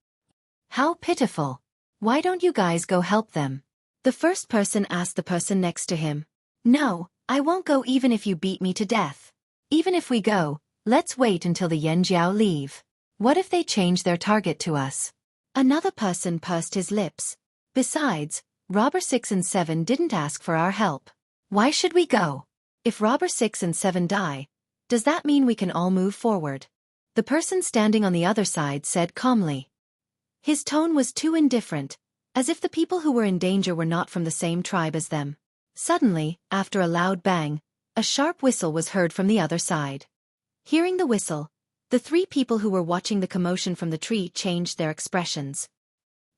How pitiful. Why don't you guys go help them? The first person asked the person next to him. No, I won't go even if you beat me to death. Even if we go, let's wait until the Yen Jiao leave. What if they change their target to us? Another person pursed his lips. Besides, Robber 6 and 7 didn't ask for our help. Why should we go? If Robber 6 and 7 die, does that mean we can all move forward? The person standing on the other side said calmly. His tone was too indifferent, as if the people who were in danger were not from the same tribe as them. Suddenly, after a loud bang, a sharp whistle was heard from the other side. Hearing the whistle, the 3 people who were watching the commotion from the tree changed their expressions.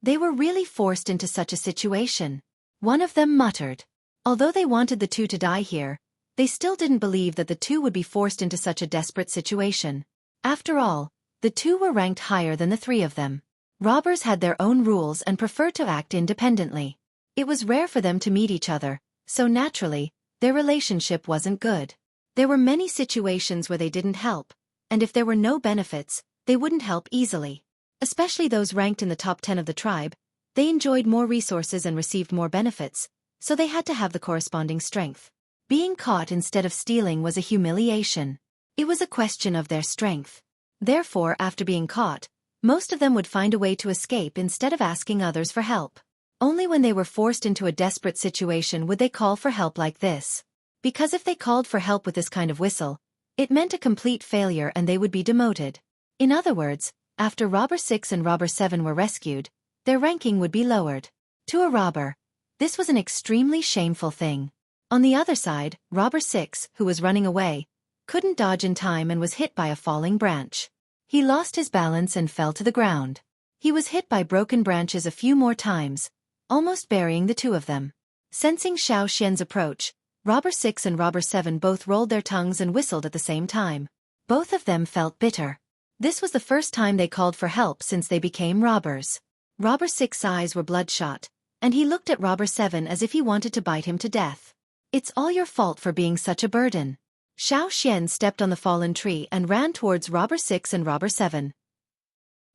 They were really forced into such a situation. One of them muttered. Although they wanted the 2 to die here, they still didn't believe that the 2 would be forced into such a desperate situation. After all, the 2 were ranked higher than the 3 of them. Robbers had their own rules and preferred to act independently. It was rare for them to meet each other, so naturally, their relationship wasn't good. There were many situations where they didn't help, and if there were no benefits, they wouldn't help easily. Especially those ranked in the top 10 of the tribe, they enjoyed more resources and received more benefits, so they had to have the corresponding strength. Being caught instead of stealing was a humiliation. It was a question of their strength. Therefore, after being caught, most of them would find a way to escape instead of asking others for help. Only when they were forced into a desperate situation would they call for help like this. Because if they called for help with this kind of whistle, it meant a complete failure and they would be demoted. In other words, after Robber 6 and Robber 7 were rescued, their ranking would be lowered. To a robber, this was an extremely shameful thing. On the other side, Robber 6, who was running away, couldn't dodge in time and was hit by a falling branch. He lost his balance and fell to the ground. He was hit by broken branches a few more times, almost burying the 2 of them. Sensing Xueqi's approach, Robber 6 and Robber 7 both rolled their tongues and whistled at the same time. Both of them felt bitter. This was the first time they called for help since they became robbers. Robber 6's eyes were bloodshot, and he looked at Robber 7 as if he wanted to bite him to death. It's all your fault for being such a burden. Xueqi stepped on the fallen tree and ran towards Robber 6 and Robber 7.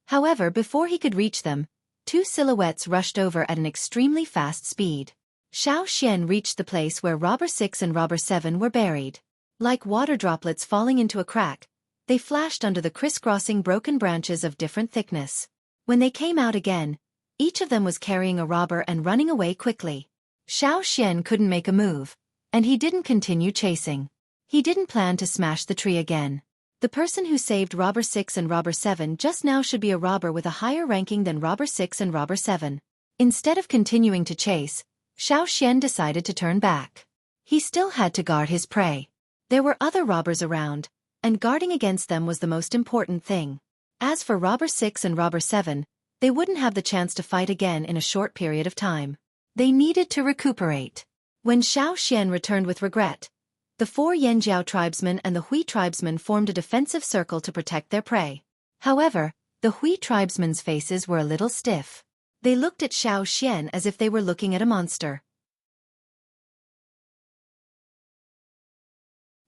However, before he could reach them, 2 silhouettes rushed over at an extremely fast speed. Xueqi reached the place where Robber 6 and Robber 7 were buried. Like water droplets falling into a crack, they flashed under the crisscrossing broken branches of different thickness. When they came out again, each of them was carrying a robber and running away quickly. Xueqi couldn't make a move, and he didn't continue chasing. He didn't plan to smash the tree again. The person who saved Robber 6 and Robber 7 just now should be a robber with a higher ranking than Robber 6 and Robber 7. Instead of continuing to chase, Xian decided to turn back. He still had to guard his prey. There were other robbers around, and guarding against them was the most important thing. As for Robber 6 and Robber 7, they wouldn't have the chance to fight again in a short period of time. They needed to recuperate. When Xian returned with regret, the 4 Yanjiao tribesmen and the Hui tribesmen formed a defensive circle to protect their prey. However, the Hui tribesmen's faces were a little stiff. They looked at Xian as if they were looking at a monster.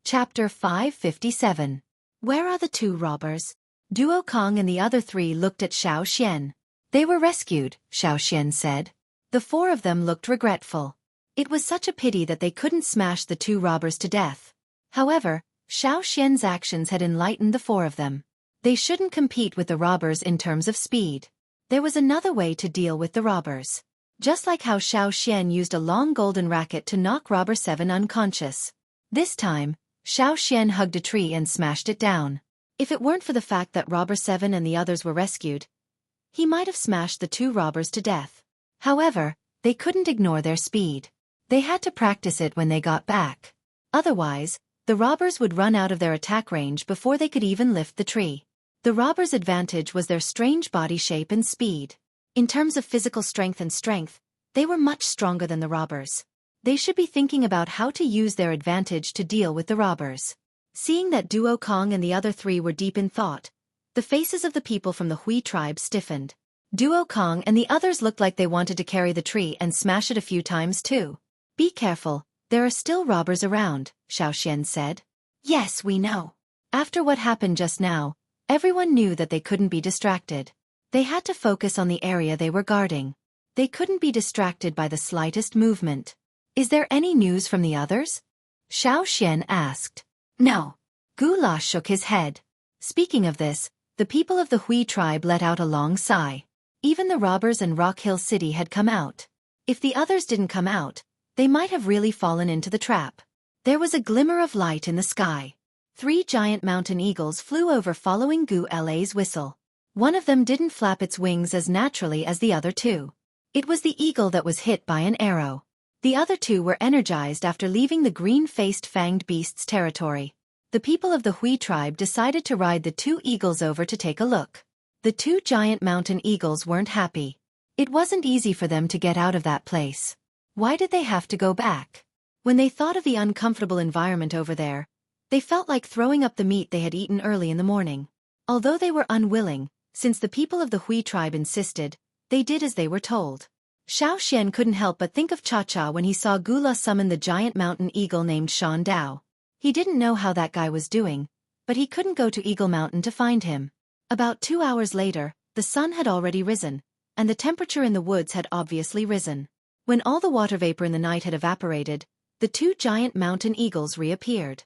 Chapter 557. Where are the 2 robbers? Duo Kong and the other 3 looked at Xian. They were rescued, Xian said. The 4 of them looked regretful. It was such a pity that they couldn't smash the 2 robbers to death. However, Xian's actions had enlightened the 4 of them. They shouldn't compete with the robbers in terms of speed. There was another way to deal with the robbers. Just like how Xian used a long golden racket to knock Robber 7 unconscious. This time, Xian hugged a tree and smashed it down. If it weren't for the fact that Robber 7 and the others were rescued, he might have smashed the 2 robbers to death. However, they couldn't ignore their speed. They had to practice it when they got back. Otherwise, the robbers would run out of their attack range before they could even lift the tree. The robbers' advantage was their strange body shape and speed. In terms of physical strength and strength, they were much stronger than the robbers. They should be thinking about how to use their advantage to deal with the robbers. Seeing that Duo Kong and the other 3 were deep in thought, the faces of the people from the Hui tribe stiffened. Duo Kong and the others looked like they wanted to carry the tree and smash it a few times too. Be careful, there are still robbers around, Xian said. Yes, we know. After what happened just now, everyone knew that they couldn't be distracted. They had to focus on the area they were guarding. They couldn't be distracted by the slightest movement. Is there any news from the others? Xian asked. No. Gula shook his head. Speaking of this, the people of the Hui tribe let out a long sigh. Even the robbers in Rock Hill City had come out. If the others didn't come out, they might have really fallen into the trap. There was a glimmer of light in the sky. 3 giant mountain eagles flew over following Gu La's whistle. One of them didn't flap its wings as naturally as the other 2. It was the eagle that was hit by an arrow. The other 2 were energized after leaving the green-faced fanged beast's territory. The people of the Hui tribe decided to ride the 2 eagles over to take a look. The 2 giant mountain eagles weren't happy. It wasn't easy for them to get out of that place. Why did they have to go back? When they thought of the uncomfortable environment over there, they felt like throwing up the meat they had eaten early in the morning. Although they were unwilling, since the people of the Hui tribe insisted, they did as they were told. Xian couldn't help but think of Cha-Cha when he saw Gula summon the giant mountain eagle named Shan Dao. He didn't know how that guy was doing, but he couldn't go to Eagle Mountain to find him. About 2 hours later, the sun had already risen, and the temperature in the woods had obviously risen. When all the water vapor in the night had evaporated, the 2 giant mountain eagles reappeared.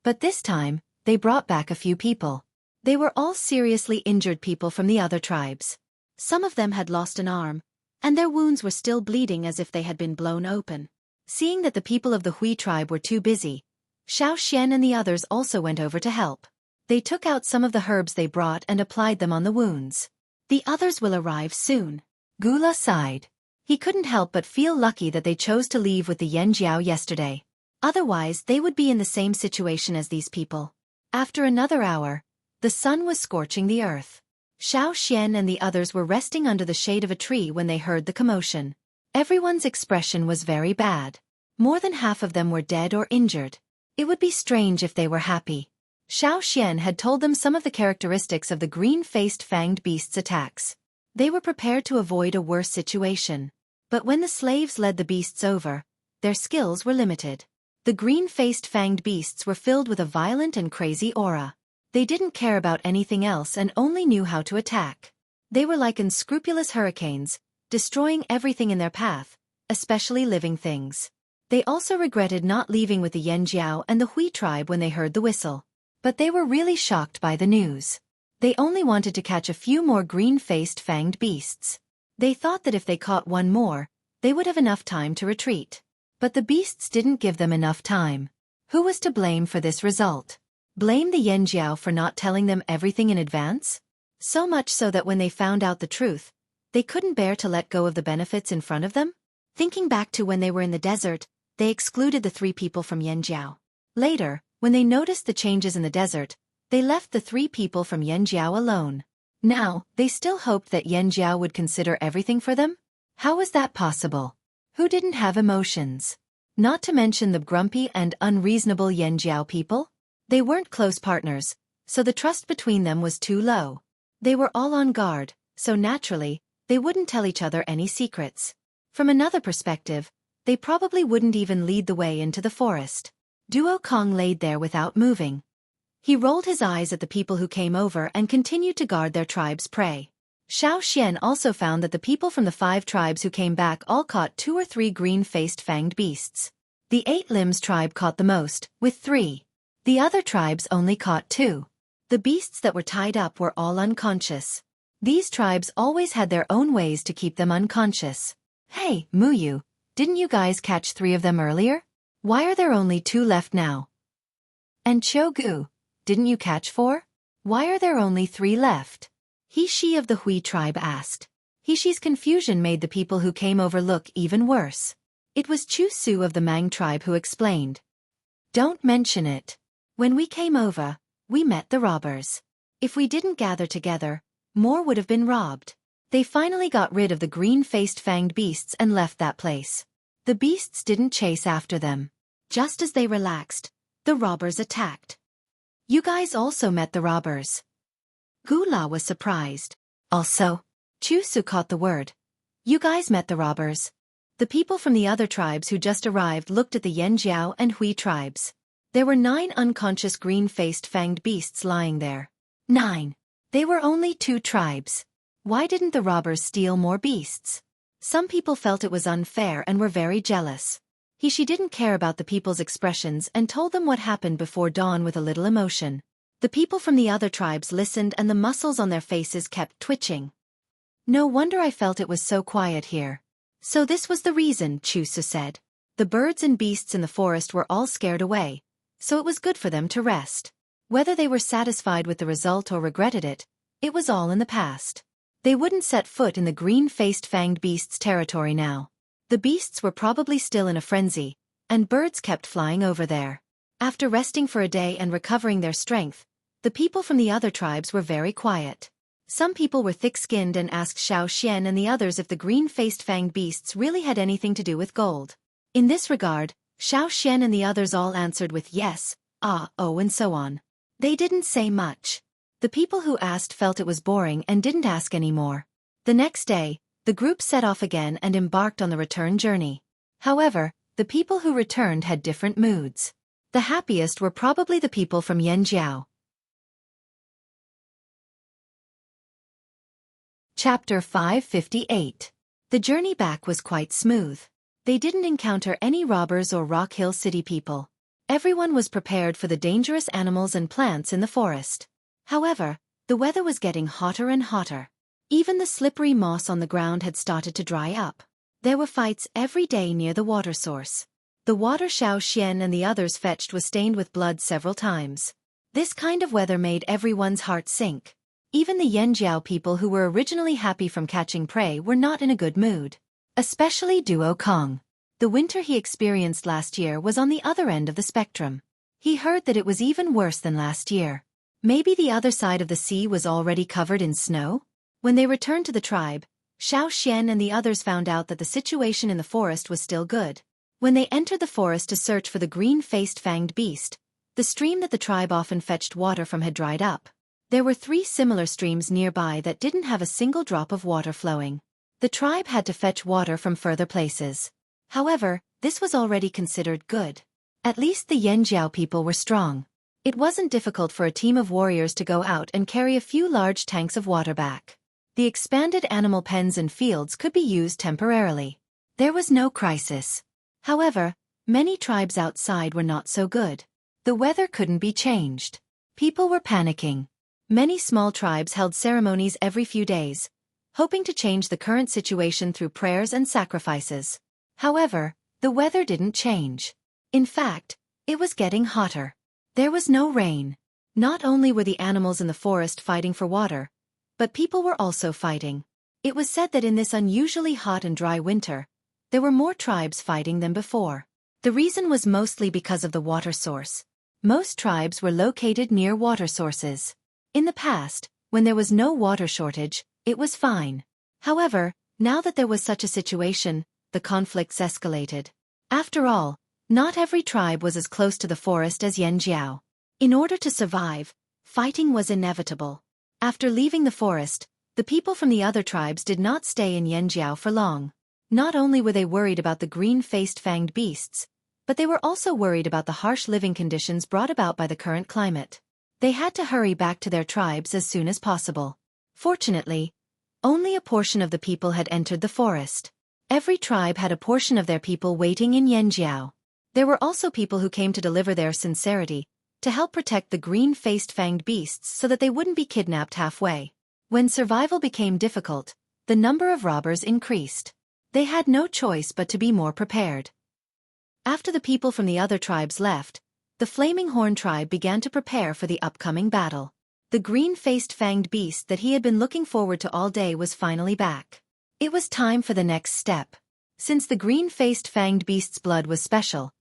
But this time, they brought back a few people. They were all seriously injured people from the other tribes. Some of them had lost an arm, and their wounds were still bleeding as if they had been blown open. Seeing that the people of the Hui tribe were too busy, Xian and the others also went over to help. They took out some of the herbs they brought and applied them on the wounds. The others will arrive soon. Gula sighed. He couldn't help but feel lucky that they chose to leave with the Yanjiao yesterday. Otherwise, they would be in the same situation as these people. After another hour, the sun was scorching the earth. Xian and the others were resting under the shade of a tree when they heard the commotion. Everyone's expression was very bad. More than half of them were dead or injured. It would be strange if they were happy. Xian had told them some of the characteristics of the green-faced fanged beast's attacks. They were prepared to avoid a worse situation. But when the slaves led the beasts over, their skills were limited. The green-faced fanged beasts were filled with a violent and crazy aura. They didn't care about anything else and only knew how to attack. They were like unscrupulous hurricanes, destroying everything in their path, especially living things. They also regretted not leaving with the Yanjiao and the Hui tribe when they heard the whistle. But they were really shocked by the news. They only wanted to catch a few more green-faced fanged beasts. They thought that if they caught one more, they would have enough time to retreat. But the beasts didn't give them enough time. Who was to blame for this result? Blame the Yanjiao for not telling them everything in advance? So much so that when they found out the truth, they couldn't bear to let go of the benefits in front of them? Thinking back to when they were in the desert, they excluded the 3 people from Yanjiao. Later, when they noticed the changes in the desert, they left the 3 people from Yanjiao alone. Now, they still hoped that Yanjiao would consider everything for them? How was that possible? Who didn't have emotions? Not to mention the grumpy and unreasonable Yanjiao people? They weren't close partners, so the trust between them was too low. They were all on guard, so naturally, they wouldn't tell each other any secrets. From another perspective, they probably wouldn't even lead the way into the forest. Duo Kong laid there without moving. He rolled his eyes at the people who came over and continued to guard their tribe's prey. Xiao Xian also found that the people from the 5 tribes who came back all caught 2 or 3 green-faced fanged beasts. The 8 Limbs tribe caught the most, with 3. The other tribes only caught 2. The beasts that were tied up were all unconscious. These tribes always had their own ways to keep them unconscious. Hey, Muyu, didn't you guys catch 3 of them earlier? Why are there only 2 left now? And Gu, didn't you catch 4? Why are there only 3 left? He-She of the Hui tribe asked. He-She's confusion made the people who came over look even worse. It was Chu-Su of the Mang tribe who explained. Don't mention it. When we came over, we met the robbers. If we didn't gather together, more would have been robbed. They finally got rid of the green-faced fanged beasts and left that place. The beasts didn't chase after them. Just as they relaxed, the robbers attacked. You guys also met the robbers. Gula was surprised. Also, Chu-Su caught the word. You guys met the robbers. The people from the other tribes who just arrived looked at the Yanjiao and Hui tribes. There were 9 unconscious green-faced fanged beasts lying there. 9. They were only 2 tribes. Why didn't the robbers steal more beasts? Some people felt it was unfair and were very jealous. He-She didn't care about the people's expressions and told them what happened before dawn with a little emotion. The people from the other tribes listened and the muscles on their faces kept twitching. No wonder I felt it was so quiet here. So this was the reason, Chu-Su said. The birds and beasts in the forest were all scared away, so it was good for them to rest. Whether they were satisfied with the result or regretted it, it was all in the past. They wouldn't set foot in the green-faced fanged beasts' territory now. The beasts were probably still in a frenzy, and birds kept flying over there. After resting for a day and recovering their strength, the people from the other tribes were very quiet. Some people were thick-skinned and asked Xiao Xian and the others if the green-faced fanged beasts really had anything to do with gold. In this regard, Xiao Xian and the others all answered with yes, ah, oh and so on. They didn't say much. The people who asked felt it was boring and didn't ask any more. The next day, the group set off again and embarked on the return journey. However, the people who returned had different moods. The happiest were probably the people from Yanjiao. Chapter 558. The journey back was quite smooth. They didn't encounter any robbers or Rock Hill City people. Everyone was prepared for the dangerous animals and plants in the forest. However, the weather was getting hotter and hotter. Even the slippery moss on the ground had started to dry up. There were fights every day near the water source. The water Xiao Xian and the others fetched was stained with blood several times. This kind of weather made everyone's heart sink. Even the Yanjiao people who were originally happy from catching prey were not in a good mood. Especially Duo Kong. The winter he experienced last year was on the other end of the spectrum. He heard that it was even worse than last year. Maybe the other side of the sea was already covered in snow? When they returned to the tribe, Xiao Xian and the others found out that the situation in the forest was still good. When they entered the forest to search for the green-faced fanged beast, the stream that the tribe often fetched water from had dried up. There were 3 similar streams nearby that didn't have a single drop of water flowing. The tribe had to fetch water from further places. However, this was already considered good. At least the Yanjiao people were strong. It wasn't difficult for a team of warriors to go out and carry a few large tanks of water back. The expanded animal pens and fields could be used temporarily. There was no crisis. However, many tribes outside were not so good. The weather couldn't be changed. People were panicking. Many small tribes held ceremonies every few days, hoping to change the current situation through prayers and sacrifices. However, the weather didn't change. In fact, it was getting hotter. There was no rain. Not only were the animals in the forest fighting for water, but people were also fighting. It was said that in this unusually hot and dry winter, there were more tribes fighting than before. The reason was mostly because of the water source. Most tribes were located near water sources. In the past, when there was no water shortage, it was fine. However, now that there was such a situation, the conflicts escalated. After all, not every tribe was as close to the forest as Yanjiao. In order to survive, fighting was inevitable. After leaving the forest, the people from the other tribes did not stay in Yanjiao for long. Not only were they worried about the green-faced fanged beasts, but they were also worried about the harsh living conditions brought about by the current climate. They had to hurry back to their tribes as soon as possible. Fortunately, only a portion of the people had entered the forest. Every tribe had a portion of their people waiting in Yanjiao. There were also people who came to deliver their sincerity, to help protect the green-faced fanged beasts so that they wouldn't be kidnapped halfway. When survival became difficult, the number of robbers increased. They had no choice but to be more prepared. After the people from the other tribes left, the Flaming Horn tribe began to prepare for the upcoming battle. The green-faced fanged beast that he had been looking forward to all day was finally back. It was time for the next step. Since the green-faced fanged beast's blood was special,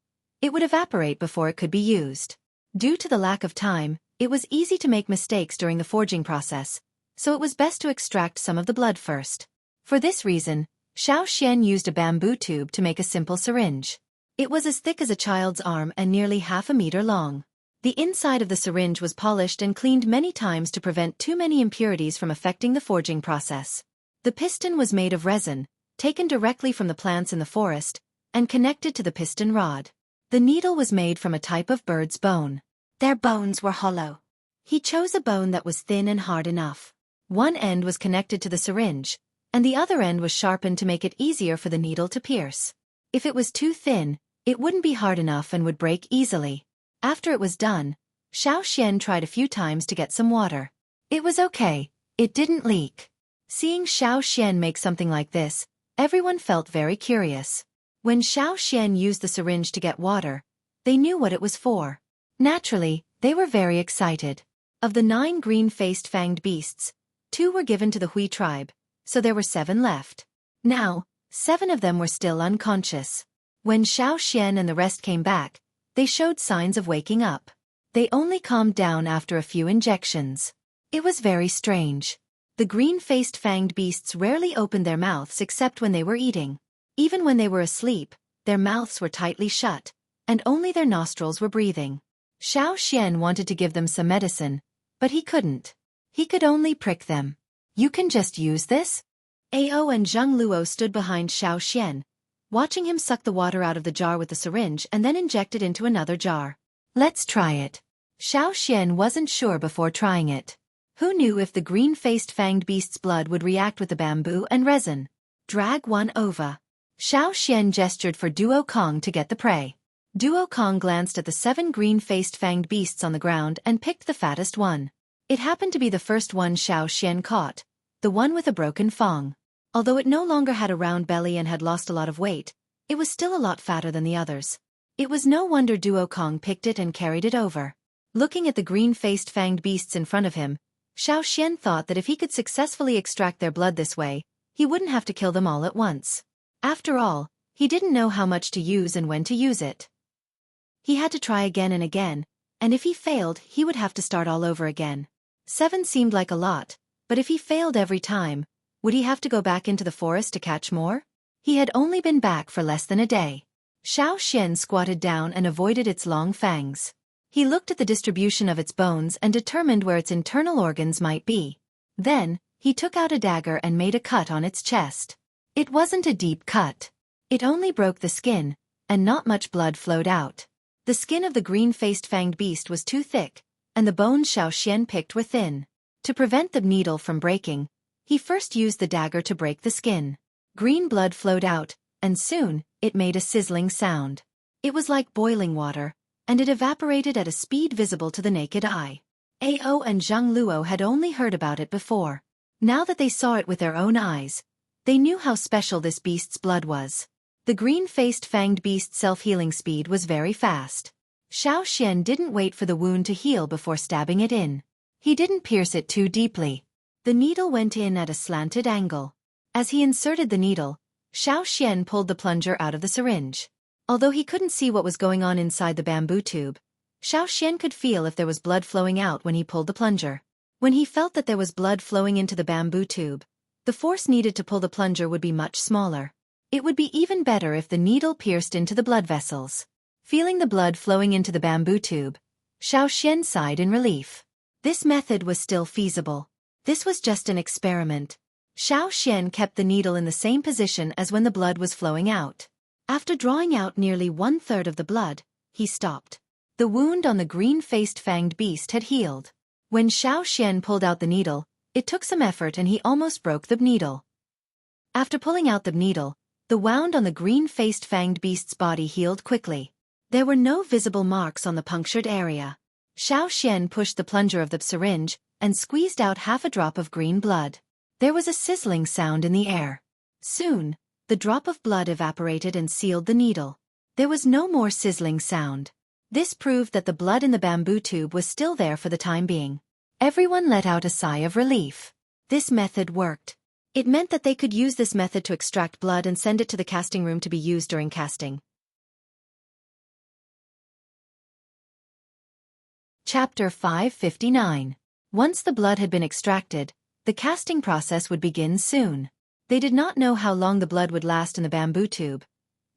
it would evaporate before it could be used. Due to the lack of time, it was easy to make mistakes during the forging process, so it was best to extract some of the blood first. For this reason, Xian used a bamboo tube to make a simple syringe. It was as thick as a child's arm and nearly half a meter long. The inside of the syringe was polished and cleaned many times to prevent too many impurities from affecting the forging process. The piston was made of resin, taken directly from the plants in the forest, and connected to the piston rod. The needle was made from a type of bird's bone. Their bones were hollow. He chose a bone that was thin and hard enough. One end was connected to the syringe, and the other end was sharpened to make it easier for the needle to pierce. If it was too thin, it wouldn't be hard enough and would break easily. After it was done, Xian tried a few times to get some water. It was okay, it didn't leak. Seeing Xian make something like this, everyone felt very curious. When Xian used the syringe to get water, they knew what it was for. Naturally, they were very excited. Of the 9 green-faced fanged beasts, 2 were given to the Hui tribe, so there were 7 left. Now, 7 of them were still unconscious. When Xian and the rest came back, they showed signs of waking up. They only calmed down after a few injections. It was very strange. The green-faced fanged beasts rarely opened their mouths except when they were eating. Even when they were asleep, their mouths were tightly shut, and only their nostrils were breathing. Xian wanted to give them some medicine, but he couldn't. He could only prick them. "You can just use this?" Ao and Zheng Luo stood behind Xian, watching him suck the water out of the jar with the syringe and then inject it into another jar. "Let's try it." Xian wasn't sure before trying it. Who knew if the green-faced fanged beast's blood would react with the bamboo and resin? "Drag one over." Xian gestured for Duo Kong to get the prey. Duo Kong glanced at the 7 green-faced fanged beasts on the ground and picked the fattest one. It happened to be the first one Xian caught, the one with a broken fang. Although it no longer had a round belly and had lost a lot of weight, it was still a lot fatter than the others. It was no wonder Duo Kong picked it and carried it over. Looking at the green-faced fanged beasts in front of him, Xian thought that if he could successfully extract their blood this way, he wouldn't have to kill them all at once. After all, he didn't know how much to use and when to use it. He had to try again and again, and if he failed, he would have to start all over again. 7 seemed like a lot, but if he failed every time, would he have to go back into the forest to catch more? He had only been back for less than a day. Xian squatted down and avoided its long fangs. He looked at the distribution of its bones and determined where its internal organs might be. Then, he took out a dagger and made a cut on its chest. It wasn't a deep cut. It only broke the skin, and not much blood flowed out. The skin of the green-faced fanged beast was too thick, and the bones Xian picked were thin. To prevent the needle from breaking, he first used the dagger to break the skin. Green blood flowed out, and soon, it made a sizzling sound. It was like boiling water, and it evaporated at a speed visible to the naked eye. Ao and Zheng Luo had only heard about it before. Now that they saw it with their own eyes, they knew how special this beast's blood was. The green-faced fanged beast's self-healing speed was very fast. Xian didn't wait for the wound to heal before stabbing it in. He didn't pierce it too deeply. The needle went in at a slanted angle. As he inserted the needle, Xian pulled the plunger out of the syringe. Although he couldn't see what was going on inside the bamboo tube, Xian could feel if there was blood flowing out when he pulled the plunger. When he felt that there was blood flowing into the bamboo tube, the force needed to pull the plunger would be much smaller. It would be even better if the needle pierced into the blood vessels. Feeling the blood flowing into the bamboo tube, Xian sighed in relief. This method was still feasible. This was just an experiment. Xian kept the needle in the same position as when the blood was flowing out. After drawing out nearly 1/3 of the blood, he stopped. The wound on the green-faced fanged beast had healed. When Xian pulled out the needle, it took some effort and he almost broke the needle. After pulling out the needle, the wound on the green-faced fanged beast's body healed quickly. There were no visible marks on the punctured area. Xian pushed the plunger of the syringe and squeezed out half a drop of green blood. There was a sizzling sound in the air. Soon, the drop of blood evaporated and sealed the needle. There was no more sizzling sound. This proved that the blood in the bamboo tube was still there for the time being. Everyone let out a sigh of relief. This method worked. It meant that they could use this method to extract blood and send it to the casting room to be used during casting. Chapter 559. Once the blood had been extracted, the casting process would begin soon. They did not know how long the blood would last in the bamboo tube,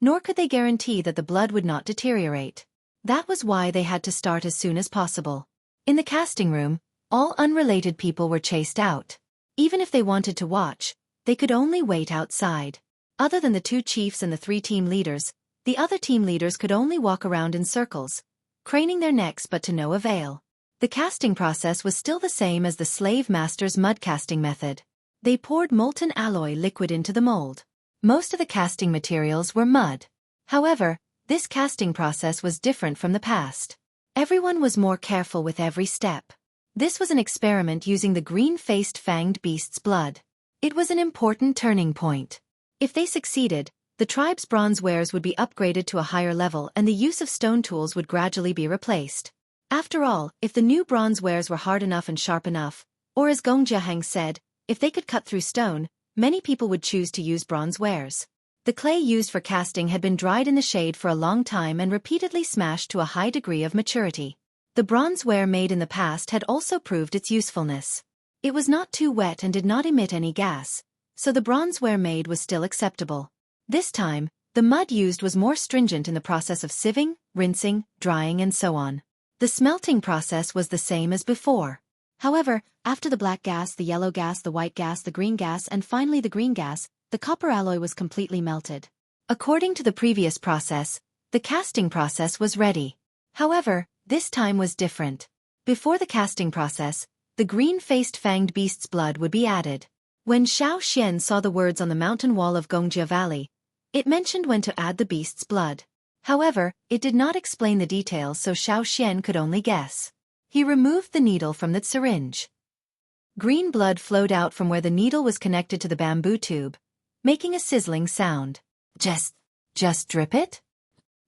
nor could they guarantee that the blood would not deteriorate. That was why they had to start as soon as possible. In the casting room, all unrelated people were chased out. Even if they wanted to watch, they could only wait outside. Other than the 2 chiefs and the 3 team leaders, the other team leaders could only walk around in circles, craning their necks but to no avail. The casting process was still the same as the slave master's mud casting method. They poured molten alloy liquid into the mold. Most of the casting materials were mud. However, this casting process was different from the past. Everyone was more careful with every step. This was an experiment using the green-faced fanged beast's blood. It was an important turning point. If they succeeded, the tribe's bronze wares would be upgraded to a higher level and the use of stone tools would gradually be replaced. After all, if the new bronze wares were hard enough and sharp enough, or as Gong Jiahang said, if they could cut through stone, many people would choose to use bronze wares. The clay used for casting had been dried in the shade for a long time and repeatedly smashed to a high degree of maturity. The bronze ware made in the past had also proved its usefulness. It was not too wet and did not emit any gas, so the bronze ware made was still acceptable. This time, the mud used was more stringent in the process of sieving, rinsing, drying and so on. The smelting process was the same as before. However, after the black gas, the yellow gas, the white gas, the green gas and finally the green gas, the copper alloy was completely melted. According to the previous process, the casting process was ready. However, this time was different. Before the casting process, the green-faced fanged beast's blood would be added. When Xian saw the words on the mountain wall of Gongjia Valley, it mentioned when to add the beast's blood. However, it did not explain the details so Xian could only guess. He removed the needle from the syringe. Green blood flowed out from where the needle was connected to the bamboo tube, making a sizzling sound. Just drip it?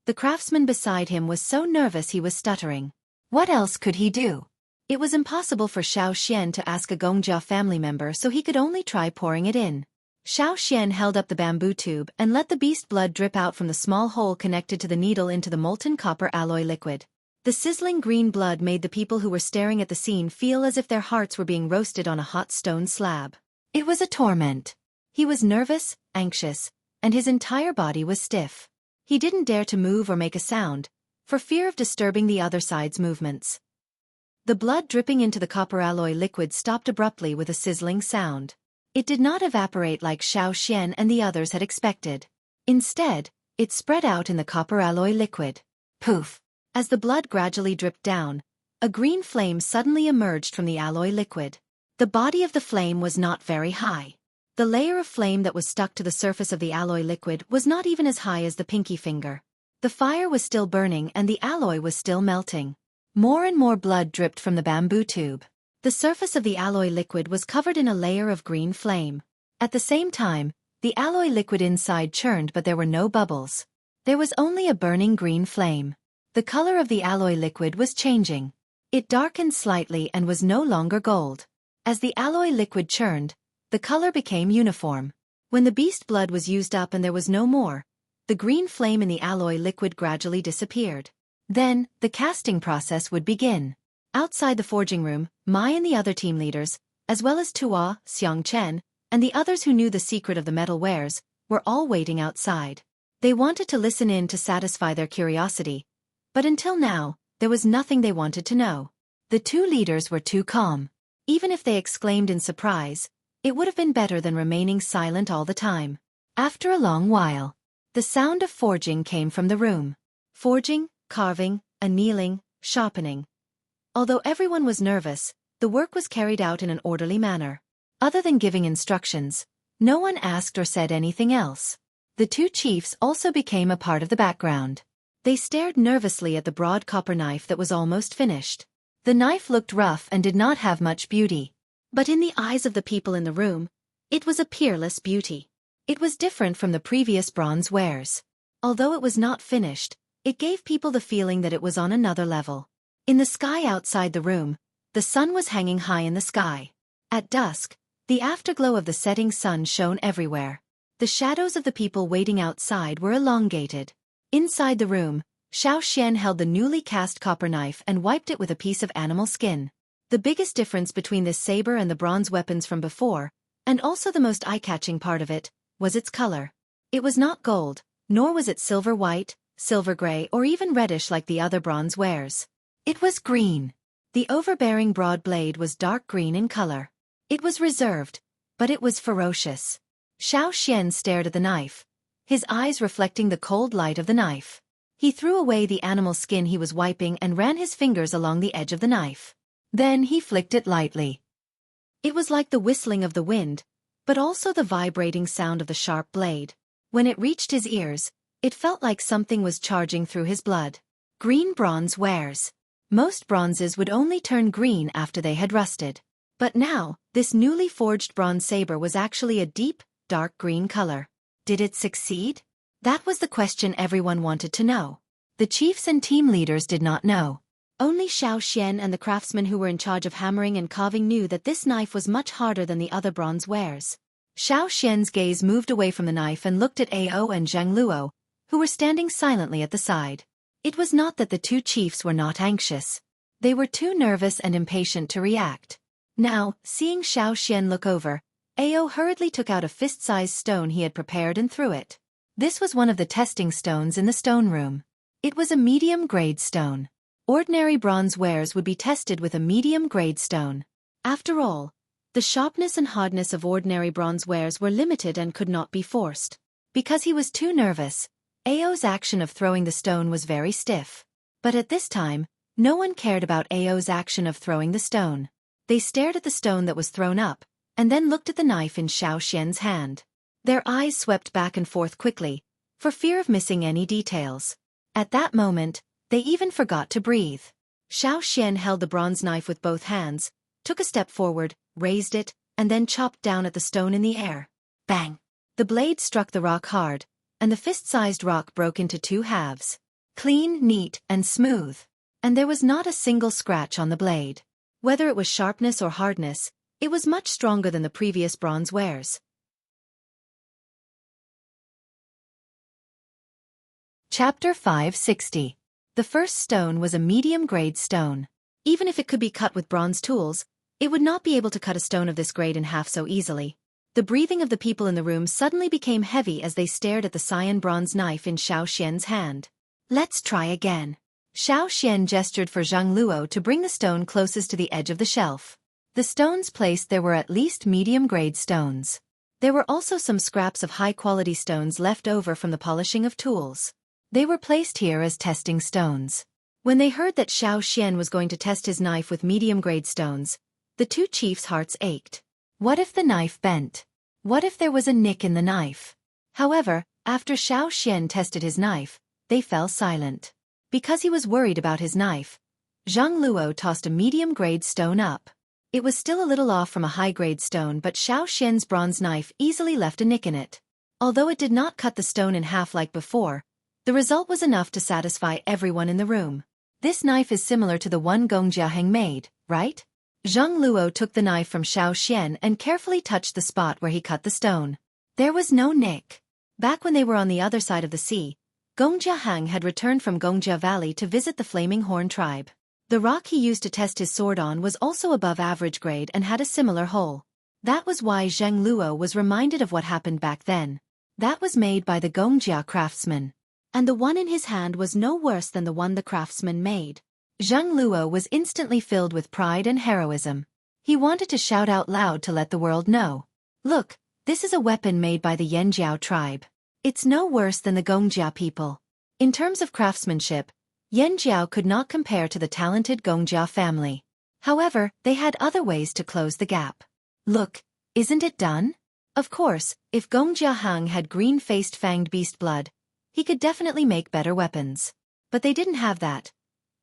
The craftsman beside him was so nervous he was stuttering. What else could he do? It was impossible for Xian to ask a Gongjia family member so he could only try pouring it in. Xian held up the bamboo tube and let the beast blood drip out from the small hole connected to the needle into the molten copper alloy liquid. The sizzling green blood made the people who were staring at the scene feel as if their hearts were being roasted on a hot stone slab. It was a torment. He was nervous, anxious, and his entire body was stiff. He didn't dare to move or make a sound, for fear of disturbing the other side's movements. The blood dripping into the copper alloy liquid stopped abruptly with a sizzling sound. It did not evaporate like Xian and the others had expected. Instead, it spread out in the copper alloy liquid. Poof! As the blood gradually dripped down, a green flame suddenly emerged from the alloy liquid. The body of the flame was not very high. The layer of flame that was stuck to the surface of the alloy liquid was not even as high as the pinky finger. The fire was still burning and the alloy was still melting. More and more blood dripped from the bamboo tube. The surface of the alloy liquid was covered in a layer of green flame. At the same time, the alloy liquid inside churned but there were no bubbles. There was only a burning green flame. The color of the alloy liquid was changing. It darkened slightly and was no longer gold. As the alloy liquid churned, the color became uniform. When the beast blood was used up and there was no more, the green flame in the alloy liquid gradually disappeared. Then, the casting process would begin. Outside the forging room, Mai and the other team leaders, as well as Tuo, Xiang Chen, and the others who knew the secret of the metal wares, were all waiting outside. They wanted to listen in to satisfy their curiosity, but until now, there was nothing they wanted to know. The two leaders were too calm. Even if they exclaimed in surprise, it would have been better than remaining silent all the time. After a long while, the sound of forging came from the room. Forging, carving, annealing, sharpening. Although everyone was nervous, the work was carried out in an orderly manner. Other than giving instructions, no one asked or said anything else. The two chiefs also became a part of the background. They stared nervously at the broad copper knife that was almost finished. The knife looked rough and did not have much beauty. But in the eyes of the people in the room, it was a peerless beauty. It was different from the previous bronze wares. Although it was not finished, it gave people the feeling that it was on another level. In the sky outside the room, the sun was hanging high in the sky. At dusk, the afterglow of the setting sun shone everywhere. The shadows of the people waiting outside were elongated. Inside the room, Xueqi held the newly cast copper knife and wiped it with a piece of animal skin. The biggest difference between this saber and the bronze weapons from before, and also the most eye-catching part of it, was its color. It was not gold, nor was it silver white, silver gray, or even reddish like the other bronze wares. It was green. The overbearing broad blade was dark green in color. It was reserved, but it was ferocious. Xueqi stared at the knife, his eyes reflecting the cold light of the knife. He threw away the animal skin he was wiping and ran his fingers along the edge of the knife. Then he flicked it lightly. It was like the whistling of the wind, but also the vibrating sound of the sharp blade. When it reached his ears, it felt like something was charging through his blood. Green bronze wares. Most bronzes would only turn green after they had rusted. But now, this newly forged bronze saber was actually a deep, dark green color. Did it succeed? That was the question everyone wanted to know. The chiefs and team leaders did not know. Only Xueqi and the craftsmen who were in charge of hammering and carving knew that this knife was much harder than the other bronze wares. Xueqi's gaze moved away from the knife and looked at Ao and Zhang Luo, who were standing silently at the side. It was not that the two chiefs were not anxious. They were too nervous and impatient to react. Now, seeing Xueqi look over, Ao hurriedly took out a fist-sized stone he had prepared and threw it. This was one of the testing stones in the stone room. It was a medium-grade stone. Ordinary bronze wares would be tested with a medium-grade stone. After all, the sharpness and hardness of ordinary bronze wares were limited and could not be forced. Because he was too nervous, Ao's action of throwing the stone was very stiff. But at this time, no one cared about Ao's action of throwing the stone. They stared at the stone that was thrown up, and then looked at the knife in Xueqi's hand. Their eyes swept back and forth quickly, for fear of missing any details. At that moment, they even forgot to breathe. Xueqi held the bronze knife with both hands, took a step forward, raised it, and then chopped down at the stone in the air. Bang! The blade struck the rock hard, and the fist-sized rock broke into two halves. Clean, neat, and smooth. And there was not a single scratch on the blade. Whether it was sharpness or hardness, it was much stronger than the previous bronze wares. Chapter 560. The first stone was a medium-grade stone. Even if it could be cut with bronze tools, it would not be able to cut a stone of this grade in half so easily. The breathing of the people in the room suddenly became heavy as they stared at the cyan bronze knife in Xueqi's hand. Let's try again. Xueqi gestured for Zhang Luo to bring the stone closest to the edge of the shelf. The stones placed there were at least medium-grade stones. There were also some scraps of high-quality stones left over from the polishing of tools. They were placed here as testing stones. When they heard that Xueqi was going to test his knife with medium-grade stones, the two chiefs' hearts ached. What if the knife bent? What if there was a nick in the knife? However, after Xueqi tested his knife, they fell silent. Because he was worried about his knife, Zhang Luo tossed a medium-grade stone up. It was still a little off from a high-grade stone, but Xueqi's bronze knife easily left a nick in it. Although it did not cut the stone in half like before, The result was enough to satisfy everyone in the room. This knife is similar to the one Gong Jiaheng made, right? Zhang Luo took the knife from Xiao Xian and carefully touched the spot where he cut the stone. There was no nick. Back when they were on the other side of the sea, Gong Jiaheng had returned from Gongjia Valley to visit the Flaming Horn tribe. The rock he used to test his sword on was also above average grade and had a similar hole. That was why Zhang Luo was reminded of what happened back then. That was made by the Gongjia craftsman. And the one in his hand was no worse than the one the craftsman made. Zhang Luo was instantly filled with pride and heroism. He wanted to shout out loud to let the world know. Look, this is a weapon made by the Yanjiao tribe. It's no worse than the Gongjia people. In terms of craftsmanship, Yanjiao could not compare to the talented Gongjia family. However, they had other ways to close the gap. Look, isn't it done? Of course, if Gong Jiaheng had green-faced fanged beast blood, he could definitely make better weapons. But they didn't have that.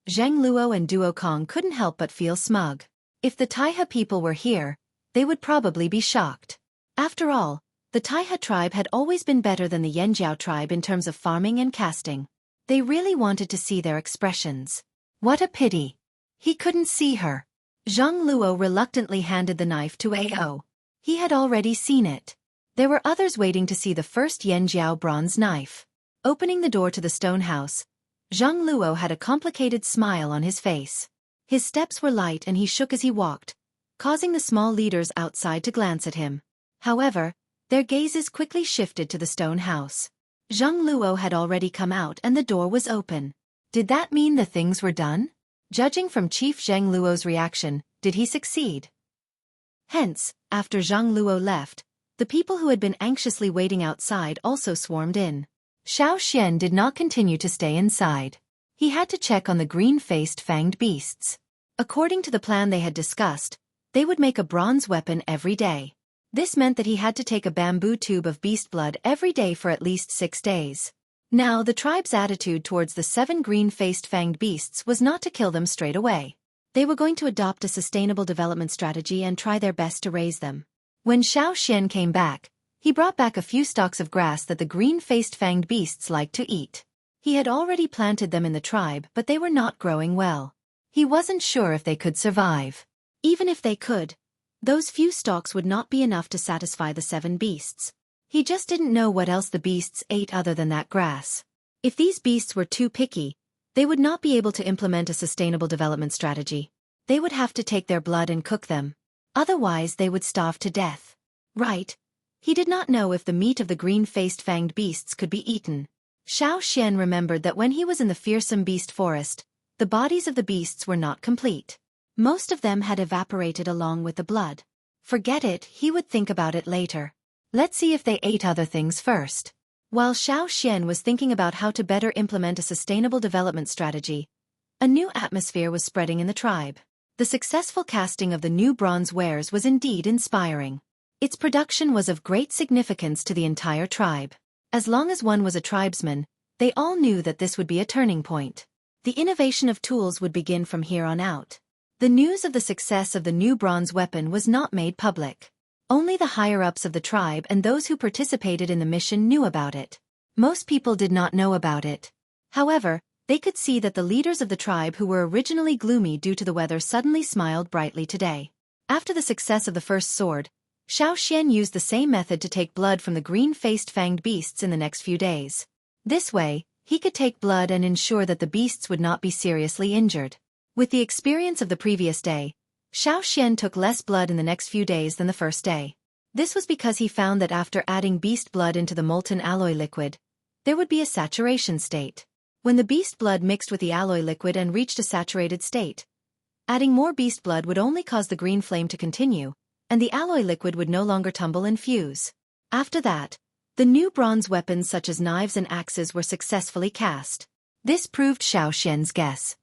Zhang Luo and Duo Kong couldn't help but feel smug. If the Taiha people were here, they would probably be shocked. After all, the Taiha tribe had always been better than the Yanjiao tribe in terms of farming and casting. They really wanted to see their expressions. What a pity. He couldn't see her. Zhang Luo reluctantly handed the knife to Ao. He had already seen it. There were others waiting to see the first Yanjiao bronze knife. Opening the door to the stone house, Zhang Luo had a complicated smile on his face. His steps were light and he shook as he walked, causing the small leaders outside to glance at him. However, their gazes quickly shifted to the stone house. Zhang Luo had already come out and the door was open. Did that mean the things were done? Judging from Chief Zhang Luo's reaction, did he succeed? Hence, after Zhang Luo left, the people who had been anxiously waiting outside also swarmed in. Xiao Xian did not continue to stay inside. He had to check on the green-faced fanged beasts. According to the plan they had discussed, they would make a bronze weapon every day. This meant that he had to take a bamboo tube of beast blood every day for at least 6 days. Now, the tribe's attitude towards the 7 green-faced fanged beasts was not to kill them straight away. They were going to adopt a sustainable development strategy and try their best to raise them. When Xiao Xian came back, he brought back a few stalks of grass that the green-faced fanged beasts liked to eat. He had already planted them in the tribe, but they were not growing well. He wasn't sure if they could survive. Even if they could, those few stalks would not be enough to satisfy the 7 beasts. He just didn't know what else the beasts ate other than that grass. If these beasts were too picky, they would not be able to implement a sustainable development strategy. They would have to take their blood and cook them. Otherwise, they would starve to death. Right? He did not know if the meat of the green-faced fanged beasts could be eaten. Xiao Xian remembered that when he was in the fearsome beast forest, the bodies of the beasts were not complete. Most of them had evaporated along with the blood. Forget it, he would think about it later. Let's see if they ate other things first. While Xiao Xian was thinking about how to better implement a sustainable development strategy, a new atmosphere was spreading in the tribe. The successful casting of the new bronze wares was indeed inspiring. Its production was of great significance to the entire tribe. As long as one was a tribesman, they all knew that this would be a turning point. The innovation of tools would begin from here on out. The news of the success of the new bronze weapon was not made public. Only the higher-ups of the tribe and those who participated in the mission knew about it. Most people did not know about it. However, they could see that the leaders of the tribe who were originally gloomy due to the weather suddenly smiled brightly today. After the success of the first sword, Xiao Xian used the same method to take blood from the green-faced fanged beasts in the next few days. This way, he could take blood and ensure that the beasts would not be seriously injured. With the experience of the previous day, Xiao Xian took less blood in the next few days than the first day. This was because he found that after adding beast blood into the molten alloy liquid, there would be a saturation state. When the beast blood mixed with the alloy liquid and reached a saturated state, adding more beast blood would only cause the green flame to continue, and the alloy liquid would no longer tumble and fuse. After that, the new bronze weapons such as knives and axes were successfully cast. This proved Xiao Xian's guess.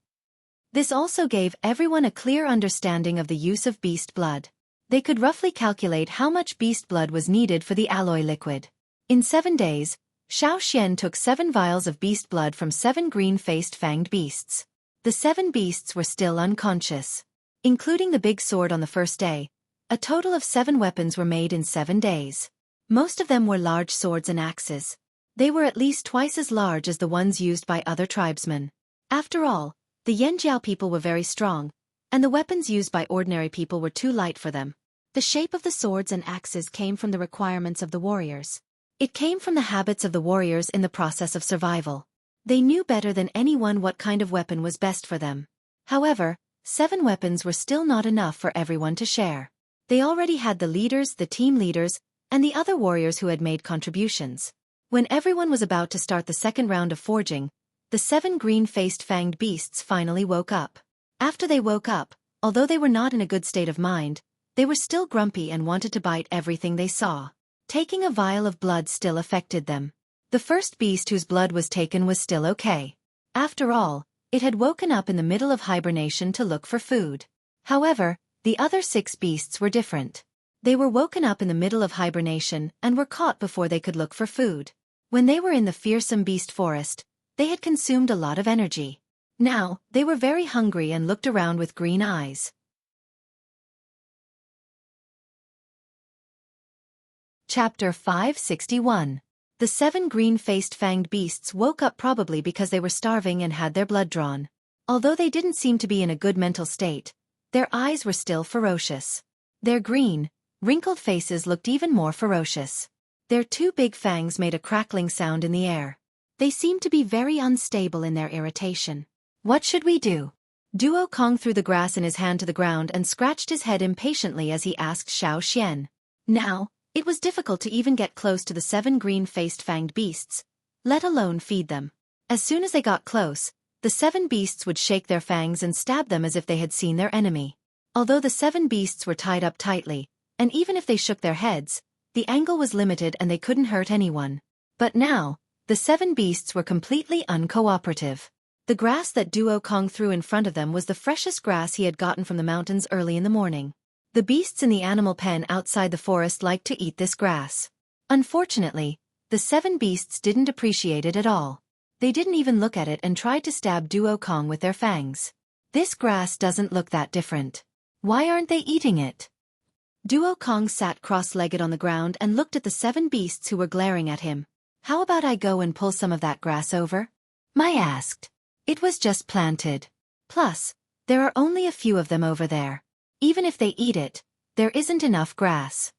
This also gave everyone a clear understanding of the use of beast blood. They could roughly calculate how much beast blood was needed for the alloy liquid. In 7 days, Xiao Xian took 7 vials of beast blood from 7 green-faced fanged beasts. The 7 beasts were still unconscious. Including the big sword on the first day, a total of 7 weapons were made in 7 days. Most of them were large swords and axes. They were at least twice as large as the ones used by other tribesmen. After all, the Yanjiao people were very strong, and the weapons used by ordinary people were too light for them. The shape of the swords and axes came from the requirements of the warriors. It came from the habits of the warriors in the process of survival. They knew better than anyone what kind of weapon was best for them. However, 7 weapons were still not enough for everyone to share. They already had the leaders, the team leaders, and the other warriors who had made contributions. When everyone was about to start the second round of forging, the 7 green-faced fanged beasts finally woke up. After they woke up, although they were not in a good state of mind, they were still grumpy and wanted to bite everything they saw. Taking a vial of blood still affected them. The first beast whose blood was taken was still okay. After all, it had woken up in the middle of hibernation to look for food. However, the other 6 beasts were different. They were woken up in the middle of hibernation and were caught before they could look for food. When they were in the fearsome beast forest, they had consumed a lot of energy. Now, they were very hungry and looked around with green eyes. Chapter 561. The 7 green-faced fanged beasts woke up probably because they were starving and had their blood drawn. Although they didn't seem to be in a good mental state, their eyes were still ferocious. Their green, wrinkled faces looked even more ferocious. Their 2 big fangs made a crackling sound in the air. They seemed to be very unstable in their irritation. What should we do? Duo Kong threw the grass in his hand to the ground and scratched his head impatiently as he asked Xiao. Now, it was difficult to even get close to the 7 green-faced fanged beasts, let alone feed them. As soon as they got close, the 7 beasts would shake their fangs and stab them as if they had seen their enemy. Although the 7 beasts were tied up tightly, and even if they shook their heads, the angle was limited and they couldn't hurt anyone. But now, the 7 beasts were completely uncooperative. The grass that Duo Kong threw in front of them was the freshest grass he had gotten from the mountains early in the morning. The beasts in the animal pen outside the forest liked to eat this grass. Unfortunately, the 7 beasts didn't appreciate it at all. They didn't even look at it and tried to stab Duo Kong with their fangs. This grass doesn't look that different. Why aren't they eating it? Duo Kong sat cross-legged on the ground and looked at the 7 beasts who were glaring at him. How about I go and pull some of that grass over? Mai asked. It was just planted. Plus, there are only a few of them over there. Even if they eat it, there isn't enough grass.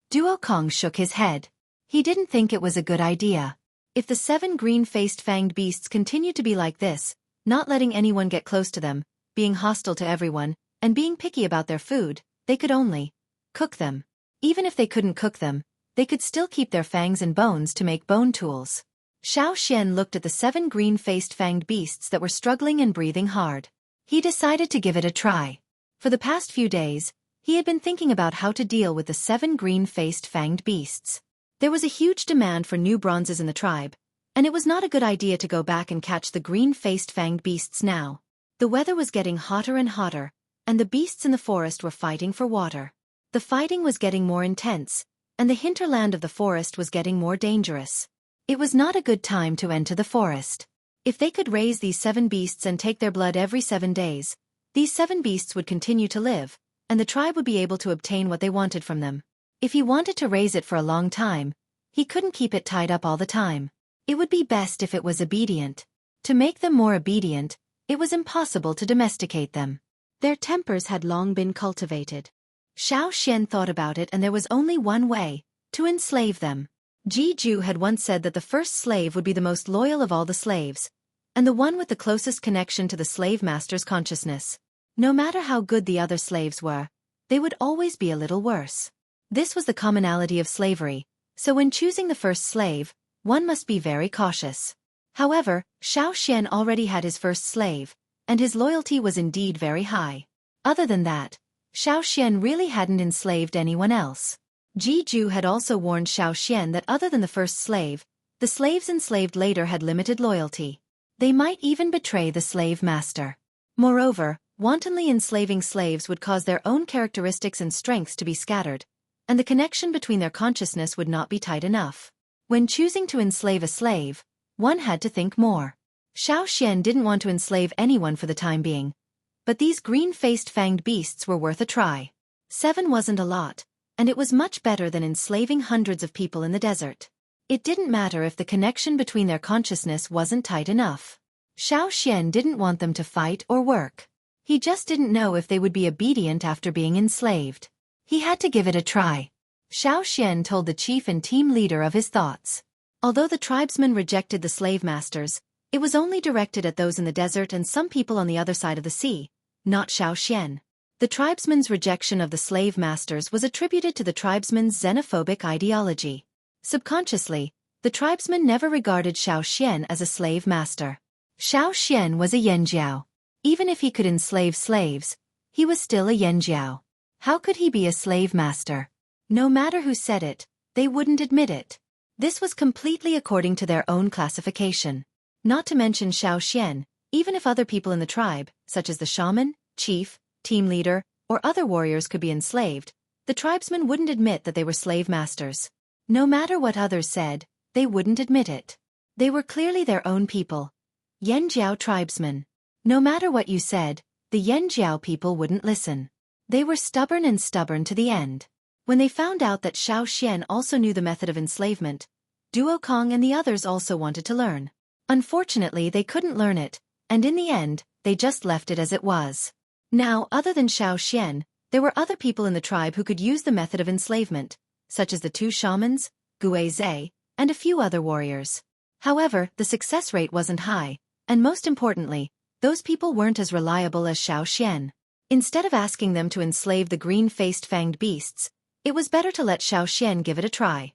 Duo Kong shook his head. He didn't think it was a good idea. If the 7 green-faced fanged beasts continued to be like this, not letting anyone get close to them, being hostile to everyone, and being picky about their food, they could only cook them. Even if they couldn't cook them, they could still keep their fangs and bones to make bone tools. Xiao looked at the 7 green-faced fanged beasts that were struggling and breathing hard. He decided to give it a try. For the past few days, he had been thinking about how to deal with the 7 green-faced fanged beasts. There was a huge demand for new bronzes in the tribe, and it was not a good idea to go back and catch the green-faced fanged beasts now. The weather was getting hotter and hotter, and the beasts in the forest were fighting for water. The fighting was getting more intense, and the hinterland of the forest was getting more dangerous. It was not a good time to enter the forest. If they could raise these 7 beasts and take their blood every 7 days, these 7 beasts would continue to live, and the tribe would be able to obtain what they wanted from them. If he wanted to raise it for a long time, he couldn't keep it tied up all the time. It would be best if it was obedient. To make them more obedient, it was impossible to domesticate them. Their tempers had long been cultivated. Xiao thought about it and there was only one way, to enslave them. Ji had once said that the first slave would be the most loyal of all the slaves, and the one with the closest connection to the slave master's consciousness. No matter how good the other slaves were, they would always be a little worse. This was the commonality of slavery, so when choosing the first slave, one must be very cautious. However, Xiao already had his first slave, and his loyalty was indeed very high. Other than that, Xiao really hadn't enslaved anyone else. Ji had also warned Xiao that other than the first slave, the slaves enslaved later had limited loyalty. They might even betray the slave master. Moreover, wantonly enslaving slaves would cause their own characteristics and strengths to be scattered, and the connection between their consciousness would not be tight enough. When choosing to enslave a slave, one had to think more. Xiao didn't want to enslave anyone for the time being, but these green-faced fanged beasts were worth a try. 7 wasn't a lot, and it was much better than enslaving hundreds of people in the desert. It didn't matter if the connection between their consciousness wasn't tight enough. Xian didn't want them to fight or work. He just didn't know if they would be obedient after being enslaved. He had to give it a try. Xian told the chief and team leader of his thoughts. Although the tribesmen rejected the slave masters, it was only directed at those in the desert and some people on the other side of the sea, not Xian. The tribesmen's rejection of the slave masters was attributed to the tribesmen's xenophobic ideology. Subconsciously, the tribesmen never regarded Xian as a slave master. Xian was a yanjiao. Even if he could enslave slaves, he was still a yanjiao. How could he be a slave master? No matter who said it, they wouldn't admit it. This was completely according to their own classification. Not to mention Xian, even if other people in the tribe, such as the shaman, chief, team leader, or other warriors could be enslaved, the tribesmen wouldn't admit that they were slave masters. No matter what others said, they wouldn't admit it. They were clearly their own people. Yanjiao tribesmen. No matter what you said, the Yanjiao people wouldn't listen. They were stubborn to the end. When they found out that Xian also knew the method of enslavement, Duokong and the others also wanted to learn. Unfortunately, they couldn't learn it, and in the end, they just left it as it was. Now, other than Xian, there were other people in the tribe who could use the method of enslavement, such as the two shamans, Guizhe, and a few other warriors. However, the success rate wasn't high, and most importantly, those people weren't as reliable as Xian. Instead of asking them to enslave the green-faced fanged beasts, it was better to let Xian give it a try.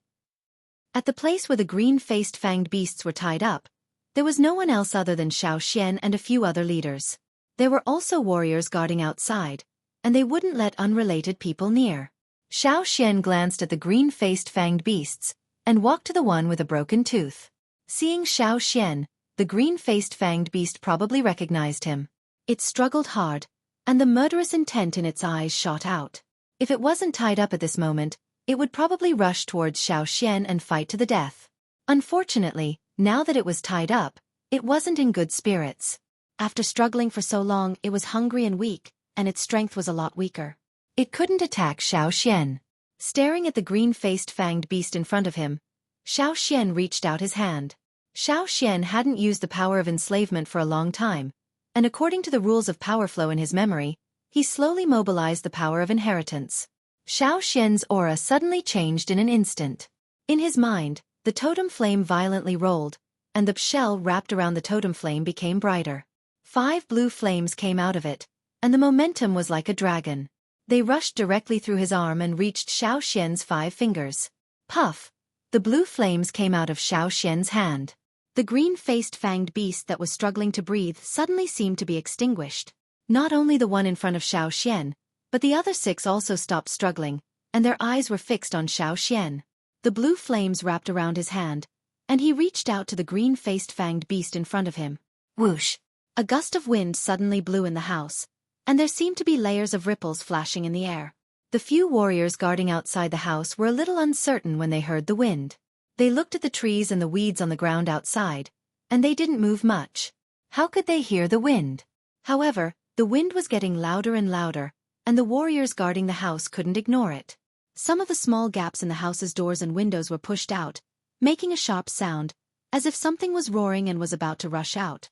At the place where the green-faced fanged beasts were tied up, there was no one else other than Xian and a few other leaders. There were also warriors guarding outside, and they wouldn't let unrelated people near. Xian glanced at the green-faced fanged beasts, and walked to the one with a broken tooth. Seeing Xian, the green-faced fanged beast probably recognized him. It struggled hard, and the murderous intent in its eyes shot out. If it wasn't tied up at this moment, it would probably rush towards Xian and fight to the death. Unfortunately, now that it was tied up, it wasn't in good spirits. After struggling for so long, it was hungry and weak, and its strength was a lot weaker. It couldn't attack Xian. Staring at the green-faced fanged beast in front of him, Xian reached out his hand. Xian hadn't used the power of enslavement for a long time, and according to the rules of power flow in his memory, he slowly mobilized the power of inheritance. Xian's aura suddenly changed in an instant. In his mind, the totem flame violently rolled, and the shell wrapped around the totem flame became brighter. 5 blue flames came out of it, and the momentum was like a dragon. They rushed directly through his arm and reached Xian's 5 fingers. Puff! The blue flames came out of Xian's hand. The green-faced fanged beast that was struggling to breathe suddenly seemed to be extinguished. Not only the one in front of Xian, but the other 6 also stopped struggling, and their eyes were fixed on Xian. The blue flames wrapped around his hand, and he reached out to the green-faced fanged beast in front of him. Whoosh! A gust of wind suddenly blew in the house, and there seemed to be layers of ripples flashing in the air. The few warriors guarding outside the house were a little uncertain when they heard the wind. They looked at the trees and the weeds on the ground outside, and they didn't move much. How could they hear the wind? However, the wind was getting louder and louder, and the warriors guarding the house couldn't ignore it. Some of the small gaps in the house's doors and windows were pushed out, making a sharp sound, as if something was roaring and was about to rush out.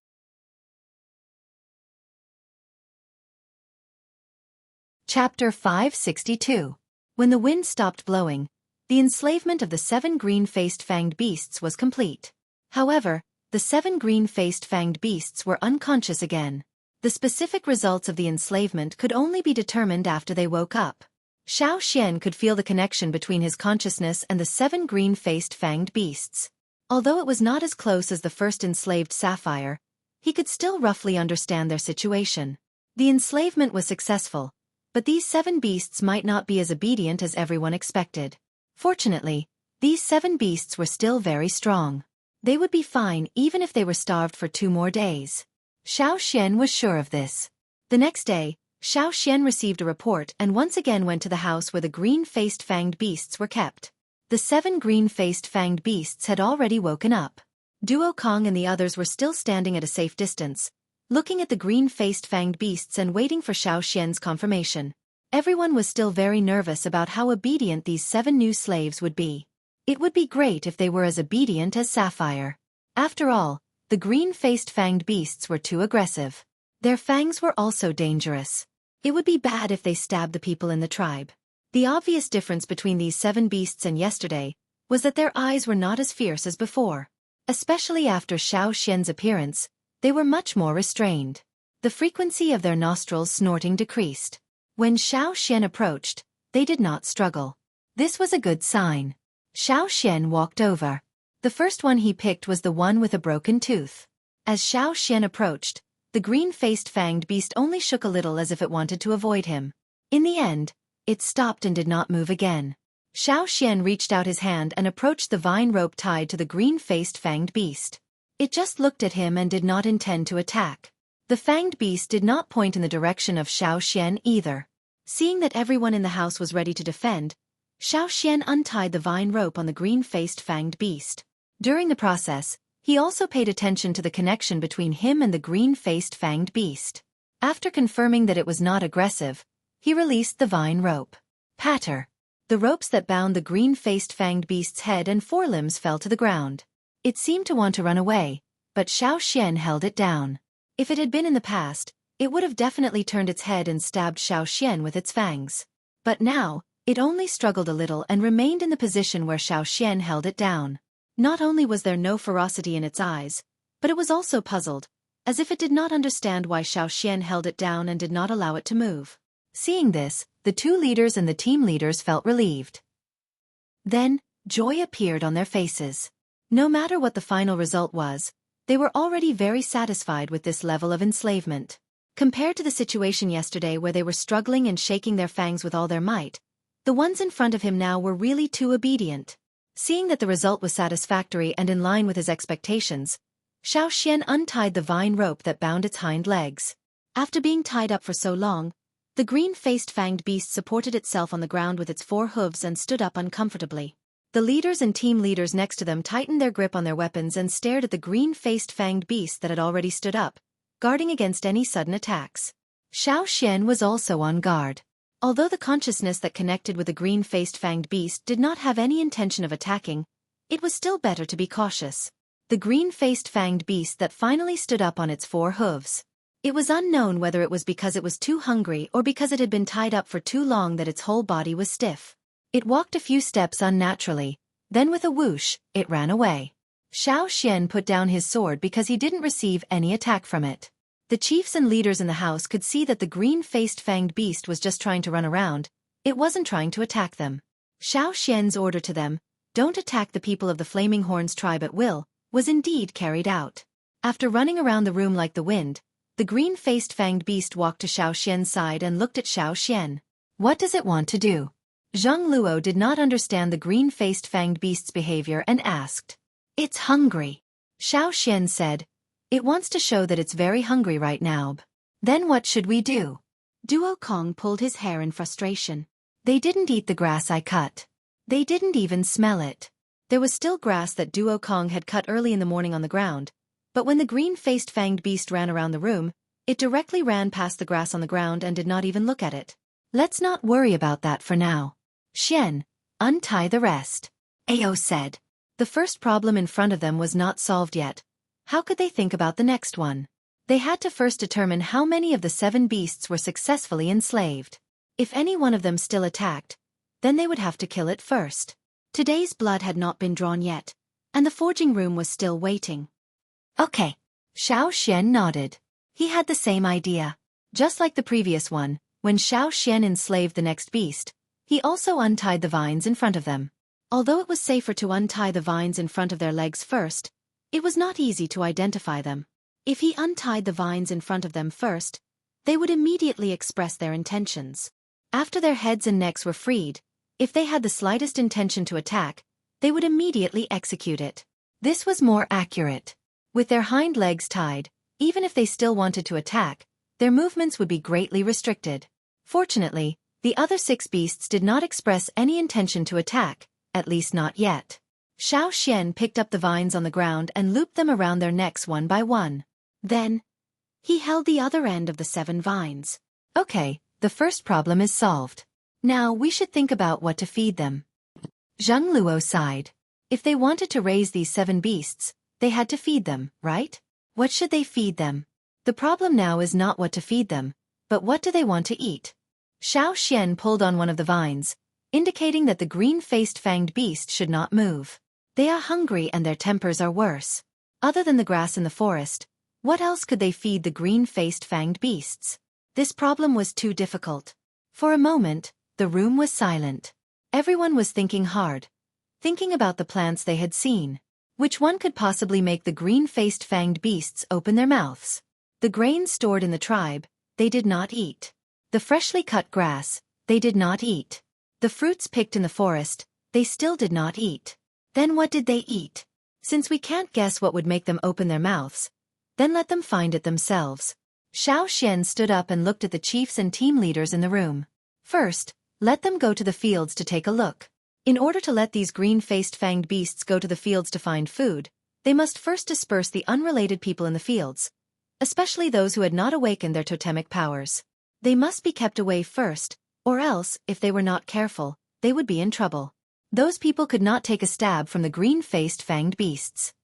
Chapter 562. When the wind stopped blowing, the enslavement of the 7 green-faced fanged beasts was complete. However, the 7 green-faced fanged beasts were unconscious again. The specific results of the enslavement could only be determined after they woke up. Xian could feel the connection between his consciousness and the 7 green-faced fanged beasts. Although it was not as close as the first enslaved sapphire, he could still roughly understand their situation. The enslavement was successful, but these 7 beasts might not be as obedient as everyone expected. Fortunately, these 7 beasts were still very strong. They would be fine even if they were starved for 2 more days. Xian was sure of this. The next day, Xian received a report and once again went to the house where the green-faced fanged beasts were kept. The 7 green-faced fanged beasts had already woken up. Duokong and the others were still standing at a safe distance, looking at the green-faced fanged beasts and waiting for Xian's confirmation. Everyone was still very nervous about how obedient these 7 new slaves would be. It would be great if they were as obedient as Sapphire. After all, the green-faced fanged beasts were too aggressive. Their fangs were also dangerous. It would be bad if they stabbed the people in the tribe. The obvious difference between these 7 beasts and yesterday was that their eyes were not as fierce as before. Especially after Xueqi's appearance, they were much more restrained. The frequency of their nostrils snorting decreased. When Xueqi approached, they did not struggle. This was a good sign. Xueqi walked over. The first one he picked was the one with a broken tooth. As Xueqi approached, the green-faced fanged beast only shook a little as if it wanted to avoid him. In the end, it stopped and did not move again. Xueqi reached out his hand and approached the vine rope tied to the green-faced fanged beast. It just looked at him and did not intend to attack. The fanged beast did not point in the direction of Xueqi either. Seeing that everyone in the house was ready to defend, Xueqi untied the vine rope on the green-faced fanged beast. During the process, he also paid attention to the connection between him and the green-faced fanged beast. After confirming that it was not aggressive, he released the vine rope. Patter. The ropes that bound the green-faced fanged beast's head and forelimbs fell to the ground. It seemed to want to run away, but Xueqi held it down. If it had been in the past, it would have definitely turned its head and stabbed Xueqi with its fangs. But now, it only struggled a little and remained in the position where Xueqi held it down. Not only was there no ferocity in its eyes, but it was also puzzled, as if it did not understand why Xueqi held it down and did not allow it to move. Seeing this, the 2 leaders and the team leaders felt relieved. Then, joy appeared on their faces. No matter what the final result was, they were already very satisfied with this level of enslavement. Compared to the situation yesterday where they were struggling and shaking their fangs with all their might, the ones in front of him now were really too obedient. Seeing that the result was satisfactory and in line with his expectations, Xueqi untied the vine rope that bound its hind legs. After being tied up for so long, the green-faced fanged beast supported itself on the ground with its 4 hooves and stood up uncomfortably. The leaders and team leaders next to them tightened their grip on their weapons and stared at the green-faced fanged beast that had already stood up, guarding against any sudden attacks. Xueqi was also on guard. Although the consciousness that connected with the green-faced fanged beast did not have any intention of attacking, it was still better to be cautious. The green-faced fanged beast that finally stood up on its 4 hooves. It was unknown whether it was because it was too hungry or because it had been tied up for too long that its whole body was stiff. It walked a few steps unnaturally, then with a whoosh, it ran away. Xueqi put down his sword because he didn't receive any attack from it. The chiefs and leaders in the house could see that the green-faced fanged beast was just trying to run around. It wasn't trying to attack them. Xueqi's order to them, "Don't attack the people of the Flaming Horns tribe at will," was indeed carried out. After running around the room like the wind, the green-faced fanged beast walked to Xueqi's side and looked at Xueqi. What does it want to do? Zheng Luo did not understand the green-faced fanged beast's behavior and asked. "It's hungry," Xueqi said. "It wants to show that it's very hungry right now." "Then what should we do?" Duo Kong pulled his hair in frustration. "They didn't eat the grass I cut. They didn't even smell it." There was still grass that Duo Kong had cut early in the morning on the ground, but when the green-faced fanged beast ran around the room, it directly ran past the grass on the ground and did not even look at it. "Let's not worry about that for now. Xian, untie the rest," Ao said. The first problem in front of them was not solved yet. How could they think about the next one? They had to first determine how many of the 7 beasts were successfully enslaved. If any one of them still attacked, then they would have to kill it first. Today's blood had not been drawn yet, and the forging room was still waiting. "Okay." Xueqi nodded. He had the same idea. Just like the previous one, when Xueqi enslaved the next beast, he also untied the vines in front of them. Although it was safer to untie the vines in front of their legs first, it was not easy to identify them. If he untied the vines in front of them first, they would immediately express their intentions. After their heads and necks were freed, if they had the slightest intention to attack, they would immediately execute it. This was more accurate. With their hind legs tied, even if they still wanted to attack, their movements would be greatly restricted. Fortunately, the other 6 beasts did not express any intention to attack, at least not yet. Xueqi picked up the vines on the ground and looped them around their necks one by one. Then, he held the other end of the 7 vines. "Okay, the first problem is solved. Now we should think about what to feed them." Zheng Luo sighed. If they wanted to raise these 7 beasts, they had to feed them, right? What should they feed them? The problem now is not what to feed them, but what do they want to eat? Xiao Xian pulled on one of the vines, indicating that the green-faced fanged beast should not move. They are hungry and their tempers are worse. Other than the grass in the forest, what else could they feed the green-faced fanged beasts? This problem was too difficult. For a moment, the room was silent. Everyone was thinking hard, thinking about the plants they had seen. Which one could possibly make the green-faced fanged beasts open their mouths? The grains stored in the tribe, they did not eat. The freshly cut grass, they did not eat. The fruits picked in the forest, they still did not eat. Then what did they eat? Since we can't guess what would make them open their mouths, then let them find it themselves. Xiao Xian stood up and looked at the chiefs and team leaders in the room. First, let them go to the fields to take a look. In order to let these green-faced fanged beasts go to the fields to find food, they must first disperse the unrelated people in the fields, especially those who had not awakened their totemic powers. They must be kept away first, or else, if they were not careful, they would be in trouble. Those people could not take a stab from the green-faced fanged beasts.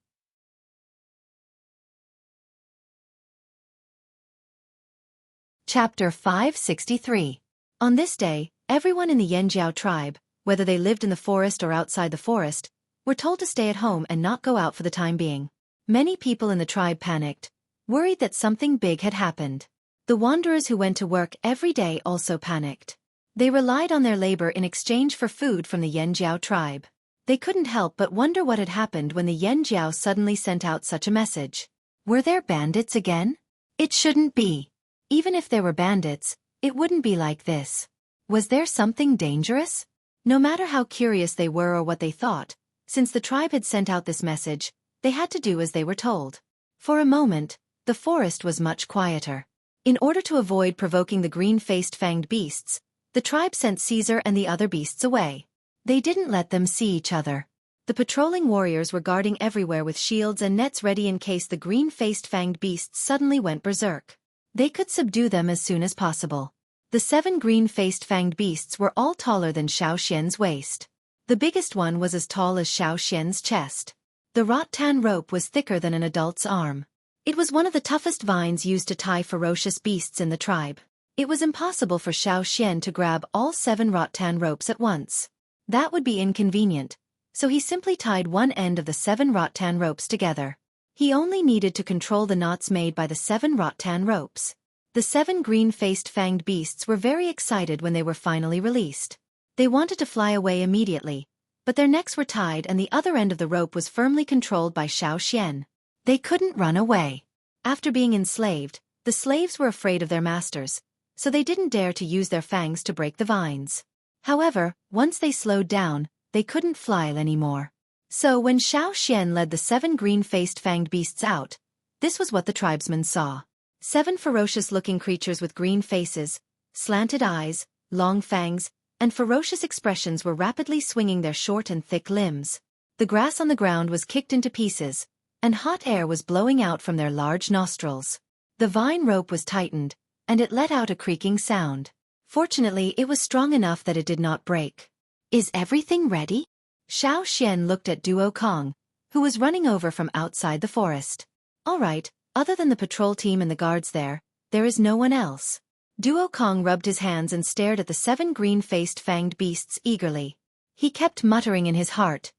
Chapter 563. On this day, everyone in the Yanjiao tribe, whether they lived in the forest or outside the forest, were told to stay at home and not go out for the time being. Many people in the tribe panicked, worried that something big had happened. The wanderers who went to work every day also panicked. They relied on their labor in exchange for food from the Yanjiao tribe. They couldn't help but wonder what had happened when the Yanjiao suddenly sent out such a message. Were there bandits again? It shouldn't be. Even if there were bandits, it wouldn't be like this. Was there something dangerous? No matter how curious they were or what they thought, since the tribe had sent out this message, they had to do as they were told. For a moment, the forest was much quieter. In order to avoid provoking the green-faced fanged beasts, the tribe sent Caesar and the other beasts away. They didn't let them see each other. The patrolling warriors were guarding everywhere with shields and nets ready in case the green-faced fanged beasts suddenly went berserk. They could subdue them as soon as possible. The 7 green-faced fanged beasts were all taller than Xiao Xian's waist. The biggest one was as tall as Xiao Xian's chest. The rattan rope was thicker than an adult's arm. It was one of the toughest vines used to tie ferocious beasts in the tribe. It was impossible for Xiao Xian to grab all 7 rattan ropes at once. That would be inconvenient, so he simply tied one end of the 7 rattan ropes together. He only needed to control the knots made by the 7 rattan ropes. The 7 green-faced fanged beasts were very excited when they were finally released. They wanted to fly away immediately, but their necks were tied and the other end of the rope was firmly controlled by Xiao Xian. They couldn't run away. After being enslaved, the slaves were afraid of their masters, so they didn't dare to use their fangs to break the vines. However, once they slowed down, they couldn't fly anymore. So when Xiao Xian led the 7 green-faced fanged beasts out, this was what the tribesmen saw. 7 ferocious-looking creatures with green faces, slanted eyes, long fangs, and ferocious expressions were rapidly swinging their short and thick limbs. The grass on the ground was kicked into pieces, and hot air was blowing out from their large nostrils. The vine rope was tightened, and it let out a creaking sound. Fortunately, it was strong enough that it did not break. Is everything ready? Xiao Xian looked at Duo Kong, who was running over from outside the forest. All right, other than the patrol team and the guards there is no one else. Duo Kong rubbed his hands and stared at the 7 green-faced fanged beasts eagerly. He kept muttering in his heart,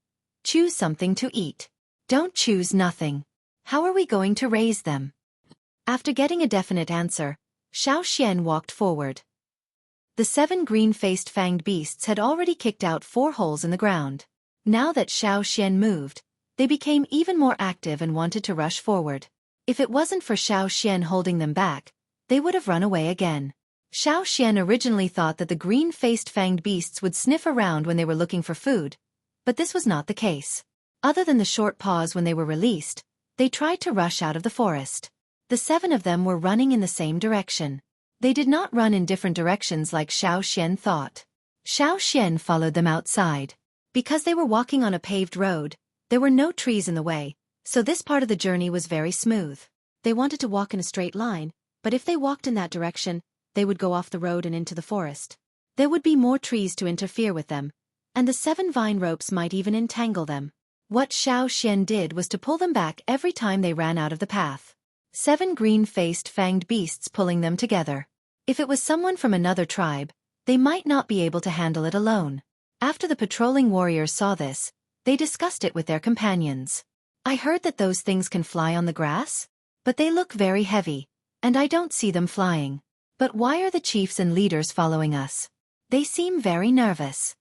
"Choose something to eat. Don't choose nothing. How are we going to raise them?" After getting a definite answer, Xiao Xian walked forward. The 7 green-faced fanged beasts had already kicked out 4 holes in the ground. Now that Xiao Xian moved, they became even more active and wanted to rush forward. If it wasn't for Xiao Xian holding them back, they would have run away again. Xiao Xian originally thought that the green-faced fanged beasts would sniff around when they were looking for food, but this was not the case. Other than the short pause when they were released, they tried to rush out of the forest. The 7 of them were running in the same direction. They did not run in different directions like Xiao Xian thought. Xiao Xian followed them outside. Because they were walking on a paved road, there were no trees in the way, so this part of the journey was very smooth. They wanted to walk in a straight line, but if they walked in that direction, they would go off the road and into the forest. There would be more trees to interfere with them, and the 7 vine ropes might even entangle them. What Xueqi did was to pull them back every time they ran out of the path. 7 green-faced fanged beasts pulling them together. If it was someone from another tribe, they might not be able to handle it alone. After the patrolling warriors saw this, they discussed it with their companions. I heard that those things can fly on the grass? But they look very heavy, and I don't see them flying. But why are the chiefs and leaders following us? They seem very nervous.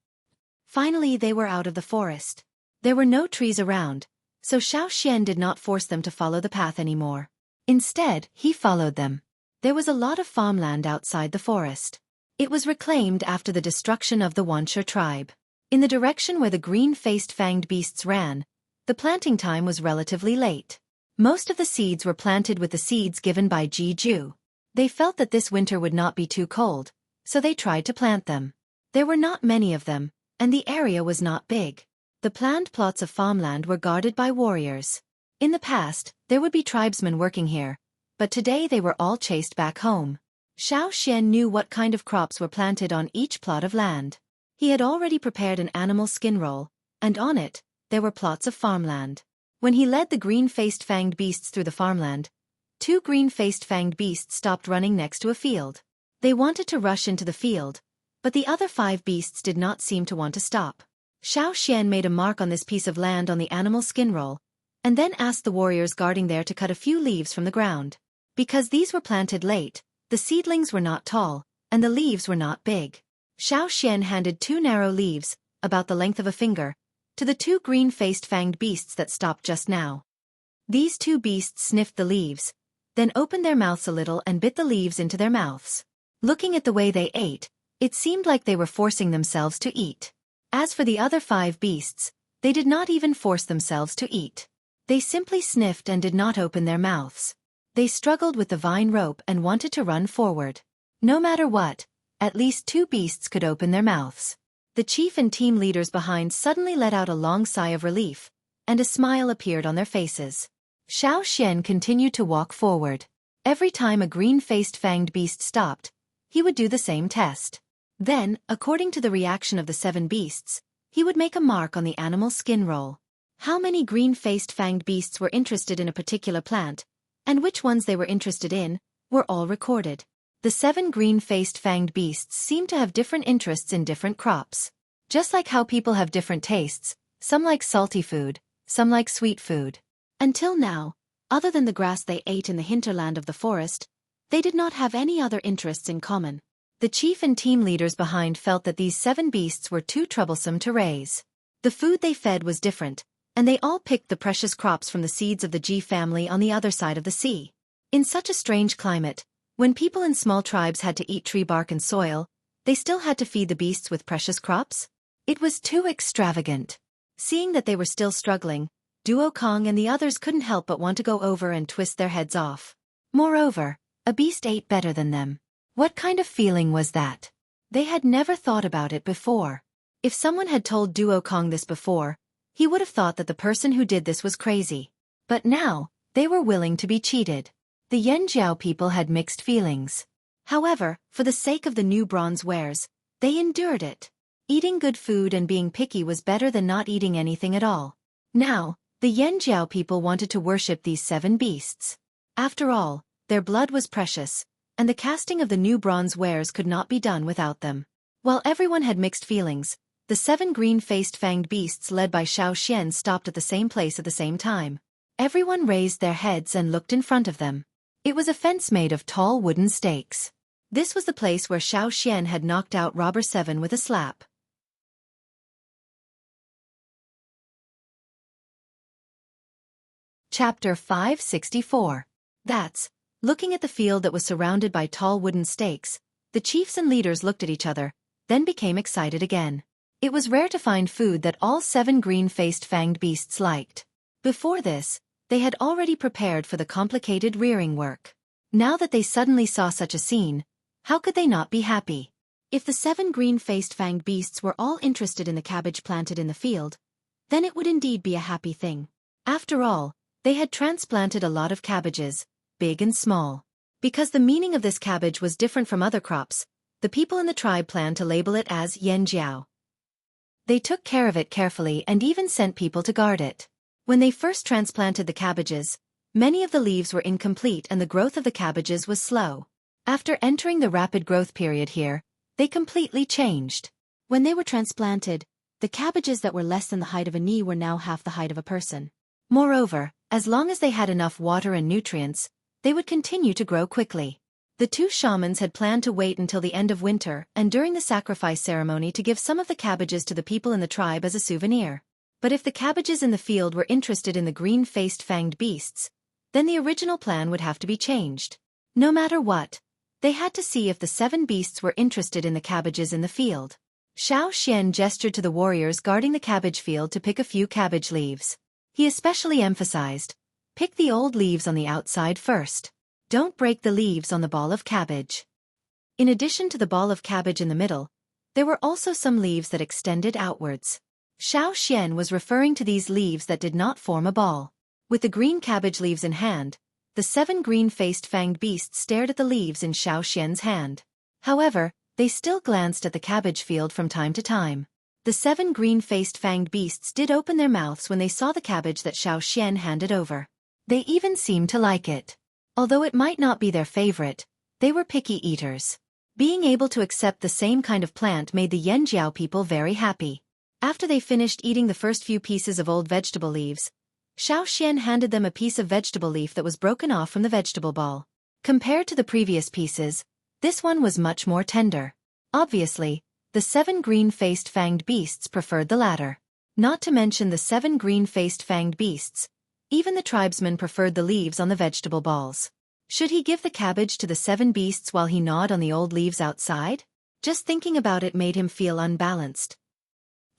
Finally they were out of the forest. There were no trees around, so Xueqi did not force them to follow the path anymore. Instead, he followed them. There was a lot of farmland outside the forest. It was reclaimed after the destruction of the Xueqi tribe. In the direction where the green-faced fanged beasts ran, the planting time was relatively late. Most of the seeds were planted with the seeds given by Jiju. They felt that this winter would not be too cold, so they tried to plant them. There were not many of them, and the area was not big. The planned plots of farmland were guarded by warriors. In the past, there would be tribesmen working here, but today they were all chased back home. Xueqi knew what kind of crops were planted on each plot of land. He had already prepared an animal skin roll, and on it, there were plots of farmland. When he led the green-faced fanged beasts through the farmland, 2 green-faced fanged beasts stopped running next to a field. They wanted to rush into the field, but the other 5 beasts did not seem to want to stop. Xueqi made a mark on this piece of land on the animal skin roll, and then asked the warriors guarding there to cut a few leaves from the ground. Because these were planted late, the seedlings were not tall, and the leaves were not big. Xueqi handed 2 narrow leaves, about the length of a finger, to the 2 green-faced fanged beasts that stopped just now. These 2 beasts sniffed the leaves, then opened their mouths a little and bit the leaves into their mouths. Looking at the way they ate, it seemed like they were forcing themselves to eat. As for the other 5 beasts, they did not even force themselves to eat. They simply sniffed and did not open their mouths. They struggled with the vine rope and wanted to run forward. No matter what, at least 2 beasts could open their mouths. The chief and team leaders behind suddenly let out a long sigh of relief, and a smile appeared on their faces. Xueqi continued to walk forward. Every time a green-faced fanged beast stopped, he would do the same test. Then, according to the reaction of the 7 beasts, he would make a mark on the animal skin roll. How many green-faced fanged beasts were interested in a particular plant, and which ones they were interested in, were all recorded. The 7 green-faced fanged beasts seemed to have different interests in different crops. Just like how people have different tastes, some like salty food, some like sweet food. Until now, other than the grass they ate in the hinterland of the forest, they did not have any other interests in common. The chief and team leaders behind felt that these 7 beasts were too troublesome to raise. The food they fed was different, and they all picked the precious crops from the seeds of the G family on the other side of the sea. In such a strange climate, when people in small tribes had to eat tree bark and soil, they still had to feed the beasts with precious crops? It was too extravagant. Seeing that they were still struggling, Duokong and the others couldn't help but want to go over and twist their heads off. Moreover, a beast ate better than them. What kind of feeling was that? They had never thought about it before. If someone had told Duokong this before, he would have thought that the person who did this was crazy. But now, they were willing to be cheated. The Yanjiao people had mixed feelings. However, for the sake of the new bronze wares, they endured it. Eating good food and being picky was better than not eating anything at all. Now, the Yanjiao people wanted to worship these 7 beasts. After all, their blood was precious, and the casting of the new bronze wares could not be done without them. While everyone had mixed feelings, the 7 green-faced fanged beasts led by Xueqi stopped at the same place at the same time. Everyone raised their heads and looked in front of them. It was a fence made of tall wooden stakes. This was the place where Xueqi had knocked out Robber 7 with a slap. Chapter 564. Looking at the field that was surrounded by tall wooden stakes, the chiefs and leaders looked at each other, then became excited again. It was rare to find food that all 7 green-faced fanged beasts liked. Before this, they had already prepared for the complicated rearing work. Now that they suddenly saw such a scene, how could they not be happy? If the 7 green-faced fanged beasts were all interested in the cabbage planted in the field, then it would indeed be a happy thing. After all, they had transplanted a lot of cabbages, big and small. Because the meaning of this cabbage was different from other crops, the people in the tribe planned to label it as Yanjiao. They took care of it carefully and even sent people to guard it. When they first transplanted the cabbages, many of the leaves were incomplete and the growth of the cabbages was slow. After entering the rapid growth period here, they completely changed. When they were transplanted, the cabbages that were less than the height of a knee were now half the height of a person. Moreover, as long as they had enough water and nutrients, they would continue to grow quickly. The two shamans had planned to wait until the end of winter and during the sacrifice ceremony to give some of the cabbages to the people in the tribe as a souvenir. But if the cabbages in the field were interested in the green-faced fanged beasts, then the original plan would have to be changed. No matter what, they had to see if the 7 beasts were interested in the cabbages in the field. Xueqi gestured to the warriors guarding the cabbage field to pick a few cabbage leaves. He especially emphasized, pick the old leaves on the outside first. Don't break the leaves on the ball of cabbage. In addition to the ball of cabbage in the middle, there were also some leaves that extended outwards. Xueqi was referring to these leaves that did not form a ball. With the green cabbage leaves in hand, the 7 green-faced fanged beasts stared at the leaves in Xueqi's hand. However, they still glanced at the cabbage field from time to time. The 7 green-faced fanged beasts did open their mouths when they saw the cabbage that Xueqi handed over. They even seemed to like it. Although it might not be their favorite, they were picky eaters. Being able to accept the same kind of plant made the Yanjiao people very happy. After they finished eating the first few pieces of old vegetable leaves, Xueqi handed them a piece of vegetable leaf that was broken off from the vegetable ball. Compared to the previous pieces, this one was much more tender. Obviously, the 7 green-faced fanged beasts preferred the latter. Not to mention the 7 green-faced fanged beasts, even the tribesman preferred the leaves on the vegetable balls. Should he give the cabbage to the 7 beasts while he gnawed on the old leaves outside? Just thinking about it made him feel unbalanced.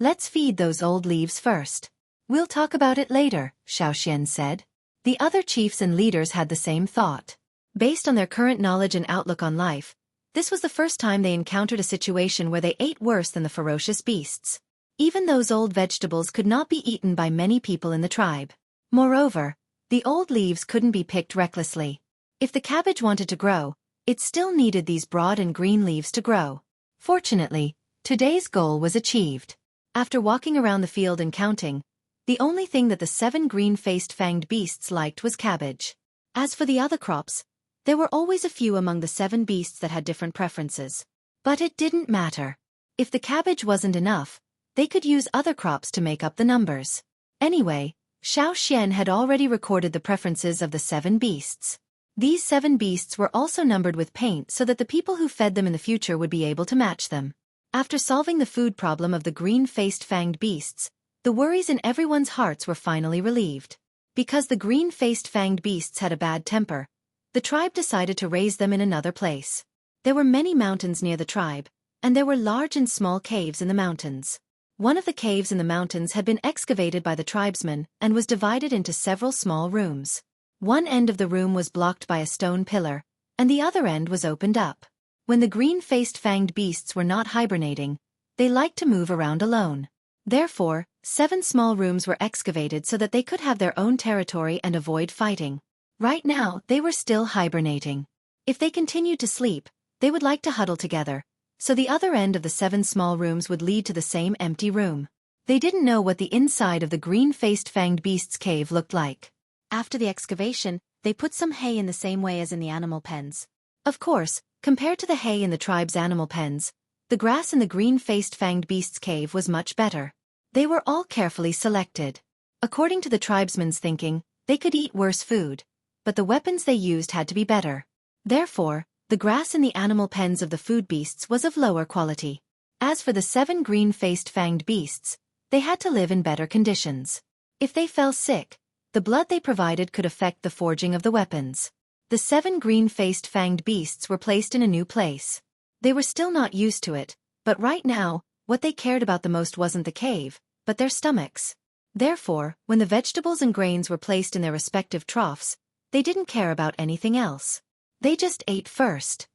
Let's feed those old leaves first. We'll talk about it later, Xueqi said. The other chiefs and leaders had the same thought. Based on their current knowledge and outlook on life, this was the first time they encountered a situation where they ate worse than the ferocious beasts. Even those old vegetables could not be eaten by many people in the tribe. Moreover, the old leaves couldn't be picked recklessly. If the cabbage wanted to grow, it still needed these broad and green leaves to grow. Fortunately, today's goal was achieved. After walking around the field and counting, the only thing that the 7 green-faced fanged beasts liked was cabbage. As for the other crops, there were always a few among the 7 beasts that had different preferences. But it didn't matter. If the cabbage wasn't enough, they could use other crops to make up the numbers. Anyway, Xueqi had already recorded the preferences of the 7 beasts. These 7 beasts were also numbered with paint so that the people who fed them in the future would be able to match them. After solving the food problem of the green-faced fanged beasts, the worries in everyone's hearts were finally relieved. Because the green-faced fanged beasts had a bad temper, the tribe decided to raise them in another place. There were many mountains near the tribe, and there were large and small caves in the mountains. One of the caves in the mountains had been excavated by the tribesmen and was divided into several small rooms. One end of the room was blocked by a stone pillar, and the other end was opened up. When the green-faced fanged beasts were not hibernating, they liked to move around alone. Therefore, 7 small rooms were excavated so that they could have their own territory and avoid fighting. Right now, they were still hibernating. If they continued to sleep, they would like to huddle together, so the other end of the 7 small rooms would lead to the same empty room. They didn't know what the inside of the green-faced fanged beast's cave looked like. After the excavation, they put some hay in the same way as in the animal pens. Of course, compared to the hay in the tribe's animal pens, the grass in the green-faced fanged beast's cave was much better. They were all carefully selected. According to the tribesmen's thinking, they could eat worse food, but the weapons they used had to be better. Therefore, the grass in the animal pens of the food beasts was of lower quality. As for the 7 green-faced fanged beasts, they had to live in better conditions. If they fell sick, the blood they provided could affect the forging of the weapons. The 7 green-faced fanged beasts were placed in a new place. They were still not used to it, but right now, what they cared about the most wasn't the cave, but their stomachs. Therefore, when the vegetables and grains were placed in their respective troughs, they didn't care about anything else. They just ate first.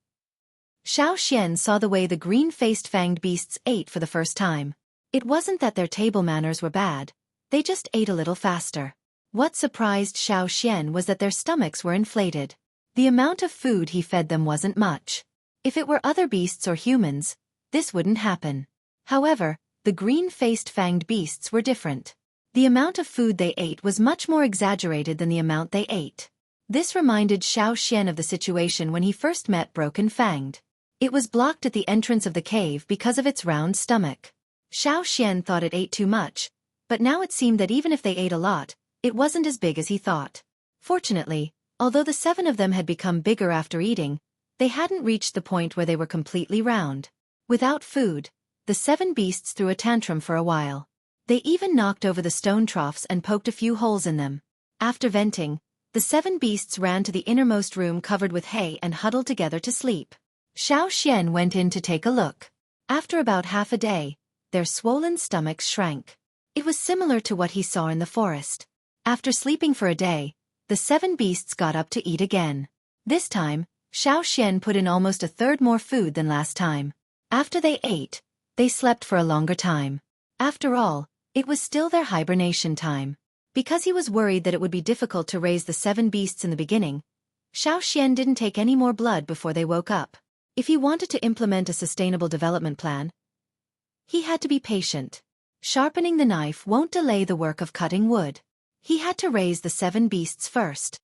Xueqi saw the way the green-faced fanged beasts ate for the first time. It wasn't that their table manners were bad, they just ate a little faster. What surprised Xueqi was that their stomachs were inflated. The amount of food he fed them wasn't much. If it were other beasts or humans, this wouldn't happen. However, the green-faced fanged beasts were different. The amount of food they ate was much more exaggerated than the amount they ate. This reminded Xueqi of the situation when he first met Broken Fanged. It was blocked at the entrance of the cave because of its round stomach. Xueqi thought it ate too much, but now it seemed that even if they ate a lot, it wasn't as big as he thought. Fortunately, although the 7 of them had become bigger after eating, they hadn't reached the point where they were completely round. Without food, the 7 beasts threw a tantrum for a while. They even knocked over the stone troughs and poked a few holes in them. After venting, the 7 beasts ran to the innermost room covered with hay and huddled together to sleep. Xueqi went in to take a look. After about half a day, their swollen stomachs shrank. It was similar to what he saw in the forest. After sleeping for a day, the 7 beasts got up to eat again. This time, Xueqi put in almost a third more food than last time. After they ate, they slept for a longer time. After all, it was still their hibernation time. Because he was worried that it would be difficult to raise the 7 beasts in the beginning, Xueqi didn't take any more blood before they woke up. If he wanted to implement a sustainable development plan, he had to be patient. Sharpening the knife won't delay the work of cutting wood. He had to raise the 7 beasts first.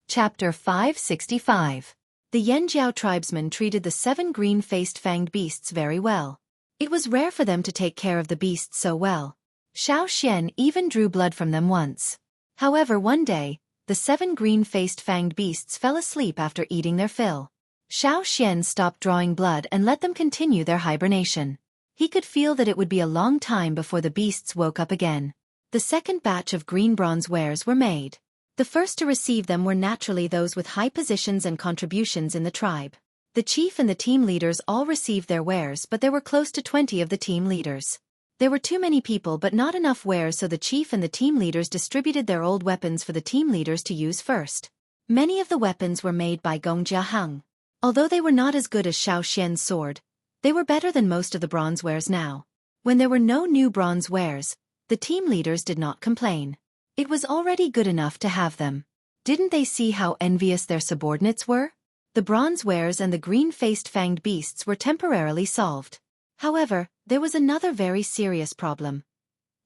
Chapter 565. The Yanjiao tribesmen treated the 7 green-faced fanged beasts very well. It was rare for them to take care of the beasts so well. Xueqi even drew blood from them once. However, one day, the 7 green-faced fanged beasts fell asleep after eating their fill. Xueqi stopped drawing blood and let them continue their hibernation. He could feel that it would be a long time before the beasts woke up again. The second batch of green bronze wares were made. The first to receive them were naturally those with high positions and contributions in the tribe. The chief and the team leaders all received their wares, but there were close to 20 of the team leaders. There were too many people but not enough wares, so the chief and the team leaders distributed their old weapons for the team leaders to use first. Many of the weapons were made by Gong Jiaheng. Although they were not as good as Xueqi's sword, they were better than most of the bronze wares now. When there were no new bronze wares, the team leaders did not complain. It was already good enough to have them. Didn't they see how envious their subordinates were? The bronze wares and the green-faced fanged beasts were temporarily solved. However, there was another very serious problem.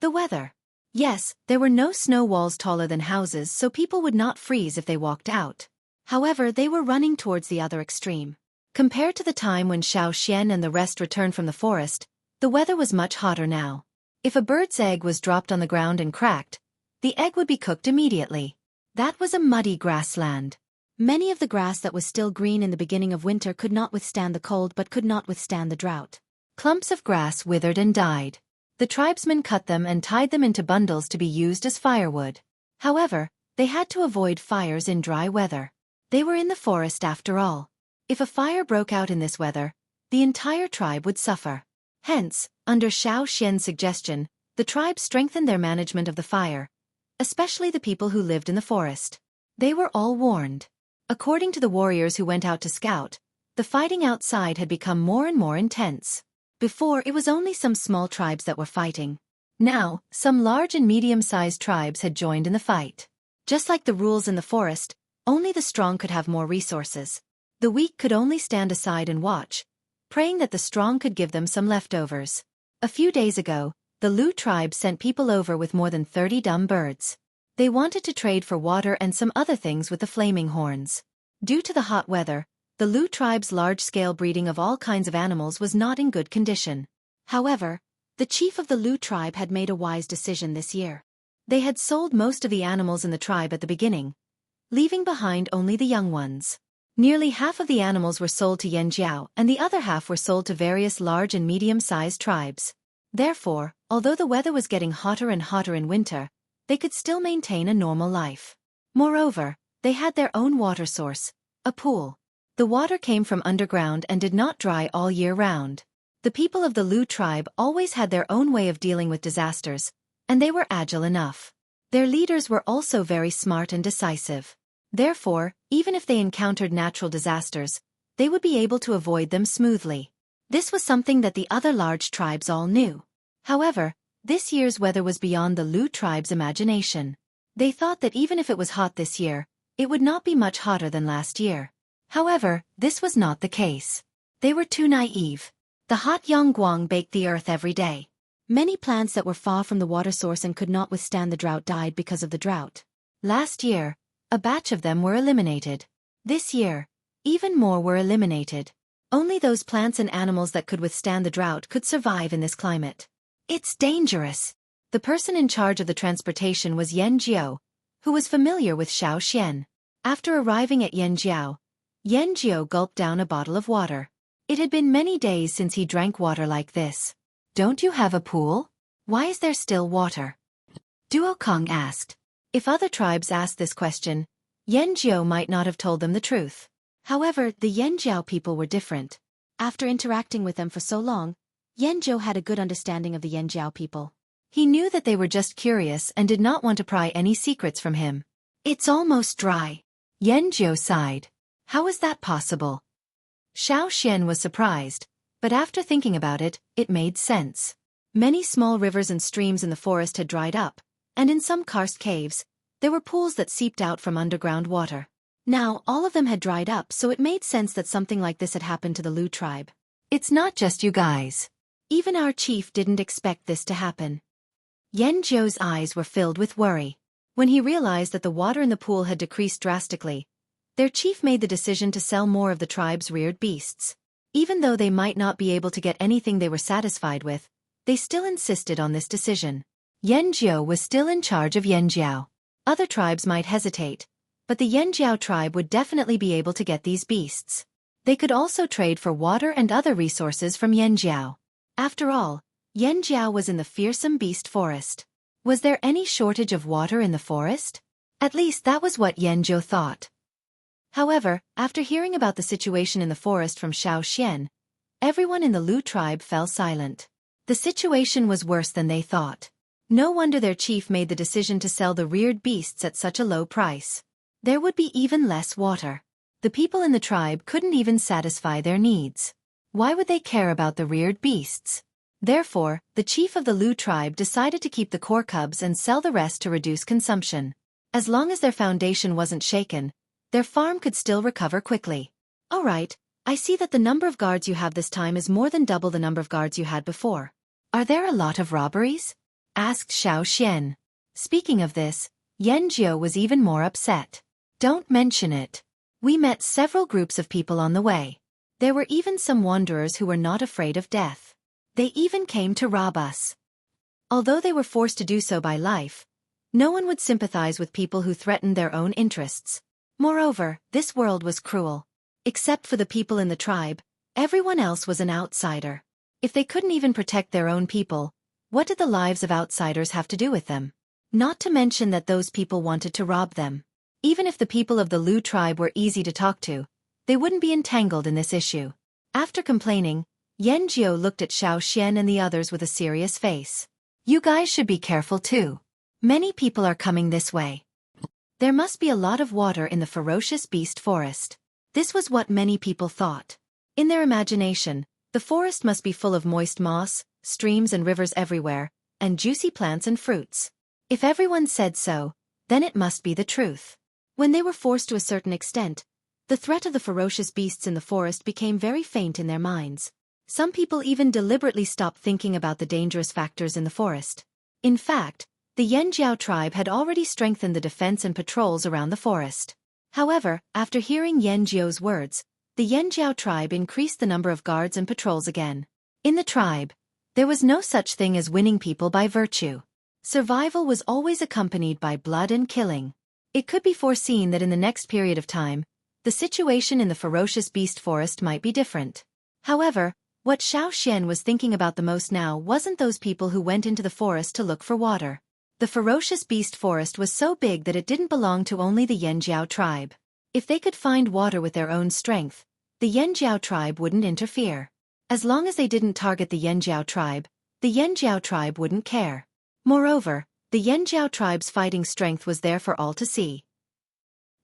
The weather. Yes, there were no snow walls taller than houses, so people would not freeze if they walked out. However, they were running towards the other extreme. Compared to the time when Xueqi and the rest returned from the forest, the weather was much hotter now. If a bird's egg was dropped on the ground and cracked, the egg would be cooked immediately. That was a muddy grassland. Many of the grass that was still green in the beginning of winter could not withstand the cold but could not withstand the drought. Clumps of grass withered and died. The tribesmen cut them and tied them into bundles to be used as firewood. However, they had to avoid fires in dry weather. They were in the forest after all. If a fire broke out in this weather, the entire tribe would suffer. Hence, under Xueqi's suggestion, the tribe strengthened their management of the fire, especially the people who lived in the forest. They were all warned. According to the warriors who went out to scout, the fighting outside had become more and more intense. Before, it was only some small tribes that were fighting. Now, some large and medium-sized tribes had joined in the fight. Just like the rules in the forest, only the strong could have more resources. The weak could only stand aside and watch, praying that the strong could give them some leftovers. A few days ago, the Lu tribe sent people over with more than 30 dumb birds. They wanted to trade for water and some other things with the flaming horns. Due to the hot weather, the Lu tribe's large-scale breeding of all kinds of animals was not in good condition. However, the chief of the Lu tribe had made a wise decision this year. They had sold most of the animals in the tribe at the beginning, leaving behind only the young ones. Nearly half of the animals were sold to Yanjiao and the other half were sold to various large and medium-sized tribes. Therefore, although the weather was getting hotter and hotter in winter, they could still maintain a normal life. Moreover, they had their own water source, a pool. The water came from underground and did not dry all year round. The people of the Lu tribe always had their own way of dealing with disasters, and they were agile enough. Their leaders were also very smart and decisive. Therefore, even if they encountered natural disasters, they would be able to avoid them smoothly. This was something that the other large tribes all knew. However, this year's weather was beyond the Lu tribe's imagination. They thought that even if it was hot this year, it would not be much hotter than last year. However, this was not the case. They were too naive. The hot Yongguang baked the earth every day. Many plants that were far from the water source and could not withstand the drought died because of the drought. Last year, a batch of them were eliminated. This year, even more were eliminated. Only those plants and animals that could withstand the drought could survive in this climate. It's dangerous. The person in charge of the transportation was Yanjiao, who was familiar with Xian. After arriving at Yanjiao, Yanjiao gulped down a bottle of water. It had been many days since he drank water like this. Don't you have a pool? Why is there still water? Duo Kong asked. If other tribes asked this question, Yanjiao might not have told them the truth. However, the Yanjiao people were different. After interacting with them for so long, Yanjiao had a good understanding of the Yanjiao people. He knew that they were just curious and did not want to pry any secrets from him. It's almost dry. Yanjiao sighed. How is that possible? Xian was surprised, but after thinking about it, it made sense. Many small rivers and streams in the forest had dried up, and in some karst caves, there were pools that seeped out from underground water. Now, all of them had dried up, so it made sense that something like this had happened to the Lu tribe. It's not just you guys. Even our chief didn't expect this to happen. Yanjiao's eyes were filled with worry. When he realized that the water in the pool had decreased drastically, their chief made the decision to sell more of the tribe's reared beasts. Even though they might not be able to get anything they were satisfied with, they still insisted on this decision. Yanjiao was still in charge of Yanjiao. Other tribes might hesitate, but the Yanjiao tribe would definitely be able to get these beasts. They could also trade for water and other resources from Yanjiao. After all, Yanjiao was in the fearsome beast forest. Was there any shortage of water in the forest? At least that was what Yanjiao thought. However, after hearing about the situation in the forest from Xian, everyone in the Lu tribe fell silent. The situation was worse than they thought. No wonder their chief made the decision to sell the reared beasts at such a low price. There would be even less water. The people in the tribe couldn't even satisfy their needs. Why would they care about the reared beasts? Therefore, the chief of the Lu tribe decided to keep the core cubs and sell the rest to reduce consumption. As long as their foundation wasn't shaken, their farm could still recover quickly. Alright, I see that the number of guards you have this time is more than double the number of guards you had before. Are there a lot of robberies? Asked Xian. Speaking of this, Yanjiao was even more upset. Don't mention it. We met several groups of people on the way. There were even some wanderers who were not afraid of death. They even came to rob us. Although they were forced to do so by life, no one would sympathize with people who threatened their own interests. Moreover, this world was cruel. Except for the people in the tribe, everyone else was an outsider. If they couldn't even protect their own people, what did the lives of outsiders have to do with them? Not to mention that those people wanted to rob them. Even if the people of the Lu tribe were easy to talk to, they wouldn't be entangled in this issue. After complaining, Yanjiao looked at Xian and the others with a serious face. You guys should be careful too. Many people are coming this way. There must be a lot of water in the ferocious beast forest. This was what many people thought. In their imagination, the forest must be full of moist moss, streams and rivers everywhere, and juicy plants and fruits. If everyone said so, then it must be the truth. When they were forced to a certain extent, the threat of the ferocious beasts in the forest became very faint in their minds. Some people even deliberately stopped thinking about the dangerous factors in the forest. In fact, the Yanjiao tribe had already strengthened the defense and patrols around the forest. However, after hearing Yanjiao's words, the Yanjiao tribe increased the number of guards and patrols again. In the tribe, there was no such thing as winning people by virtue. Survival was always accompanied by blood and killing. It could be foreseen that in the next period of time, the situation in the ferocious beast forest might be different. However, what Xian was thinking about the most now wasn't those people who went into the forest to look for water. The ferocious beast forest was so big that it didn't belong to only the Yanjiao tribe. If they could find water with their own strength, the Yanjiao tribe wouldn't interfere. As long as they didn't target the Yanjiao tribe wouldn't care. Moreover, the Yanjiao tribe's fighting strength was there for all to see.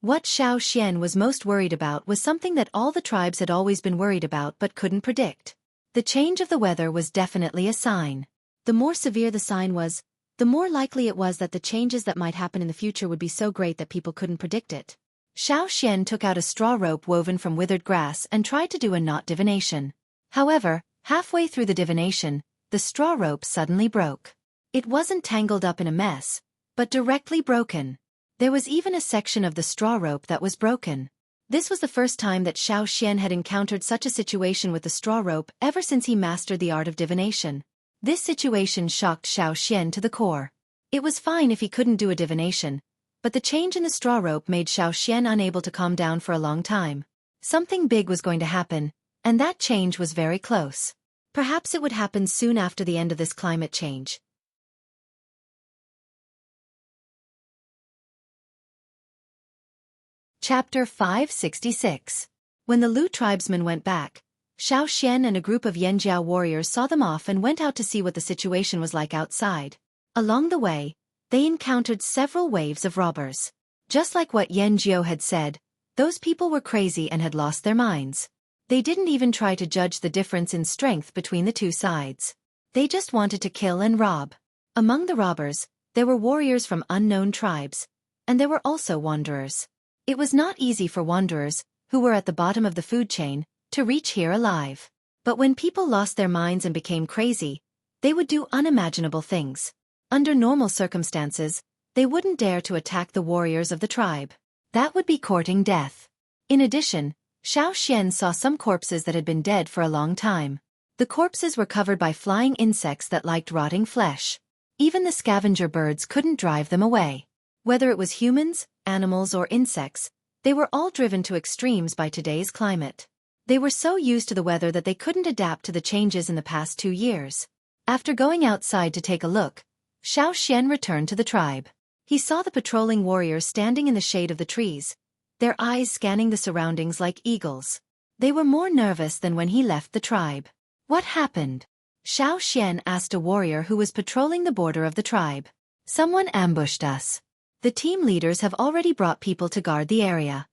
What Xian was most worried about was something that all the tribes had always been worried about but couldn't predict. The change of the weather was definitely a sign. The more severe the sign was, the more likely it was that the changes that might happen in the future would be so great that people couldn't predict it. Xian took out a straw rope woven from withered grass and tried to do a knot divination. However, halfway through the divination, the straw rope suddenly broke. It wasn't tangled up in a mess, but directly broken. There was even a section of the straw rope that was broken. This was the first time that Xian had encountered such a situation with the straw rope ever since he mastered the art of divination. This situation shocked Xian to the core. It was fine if he couldn't do a divination, but the change in the straw rope made Xian unable to calm down for a long time. Something big was going to happen, and that change was very close. Perhaps it would happen soon after the end of this climate change. Chapter 566. When the Lu tribesmen went back, Xian and a group of Yanjiao warriors saw them off and went out to see what the situation was like outside. Along the way, they encountered several waves of robbers. Just like what Yanjiao had said, those people were crazy and had lost their minds. They didn't even try to judge the difference in strength between the two sides. They just wanted to kill and rob. Among the robbers, there were warriors from unknown tribes, and there were also wanderers. It was not easy for wanderers, who were at the bottom of the food chain, to reach here alive. But when people lost their minds and became crazy, they would do unimaginable things. Under normal circumstances, they wouldn't dare to attack the warriors of the tribe. That would be courting death. In addition, Xian saw some corpses that had been dead for a long time. The corpses were covered by flying insects that liked rotting flesh. Even the scavenger birds couldn't drive them away. Whether it was humans, animals or insects, they were all driven to extremes by today's climate. They were so used to the weather that they couldn't adapt to the changes in the past 2 years. After going outside to take a look, Xian returned to the tribe. He saw the patrolling warriors standing in the shade of the trees, their eyes scanning the surroundings like eagles. They were more nervous than when he left the tribe. What happened? Xian asked a warrior who was patrolling the border of the tribe. Someone ambushed us. The team leaders have already brought people to guard the area.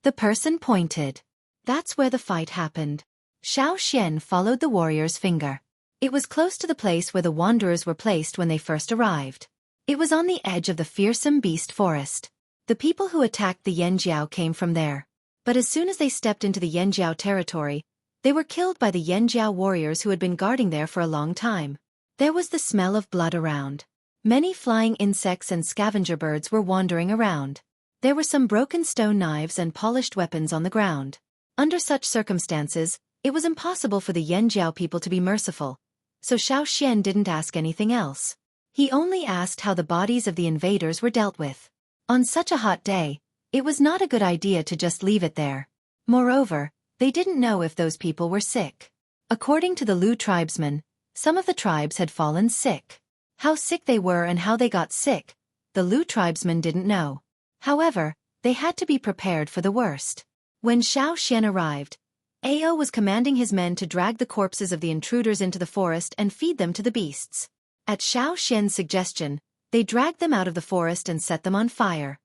The person pointed. That's where the fight happened. Xian followed the warrior's finger. It was close to the place where the wanderers were placed when they first arrived. It was on the edge of the fearsome beast forest. The people who attacked the Yanjiao came from there. But as soon as they stepped into the Yanjiao territory, they were killed by the Yanjiao warriors who had been guarding there for a long time. There was the smell of blood around. Many flying insects and scavenger birds were wandering around. There were some broken stone knives and polished weapons on the ground. Under such circumstances, it was impossible for the Yanjiao people to be merciful, so Xian didn't ask anything else. He only asked how the bodies of the invaders were dealt with. On such a hot day, it was not a good idea to just leave it there. Moreover, they didn't know if those people were sick. According to the Lu tribesmen, some of the tribes had fallen sick. How sick they were and how they got sick, the Lu tribesmen didn't know. However, they had to be prepared for the worst. When Xian arrived, Ao was commanding his men to drag the corpses of the intruders into the forest and feed them to the beasts. At Xian's suggestion, they dragged them out of the forest and set them on fire.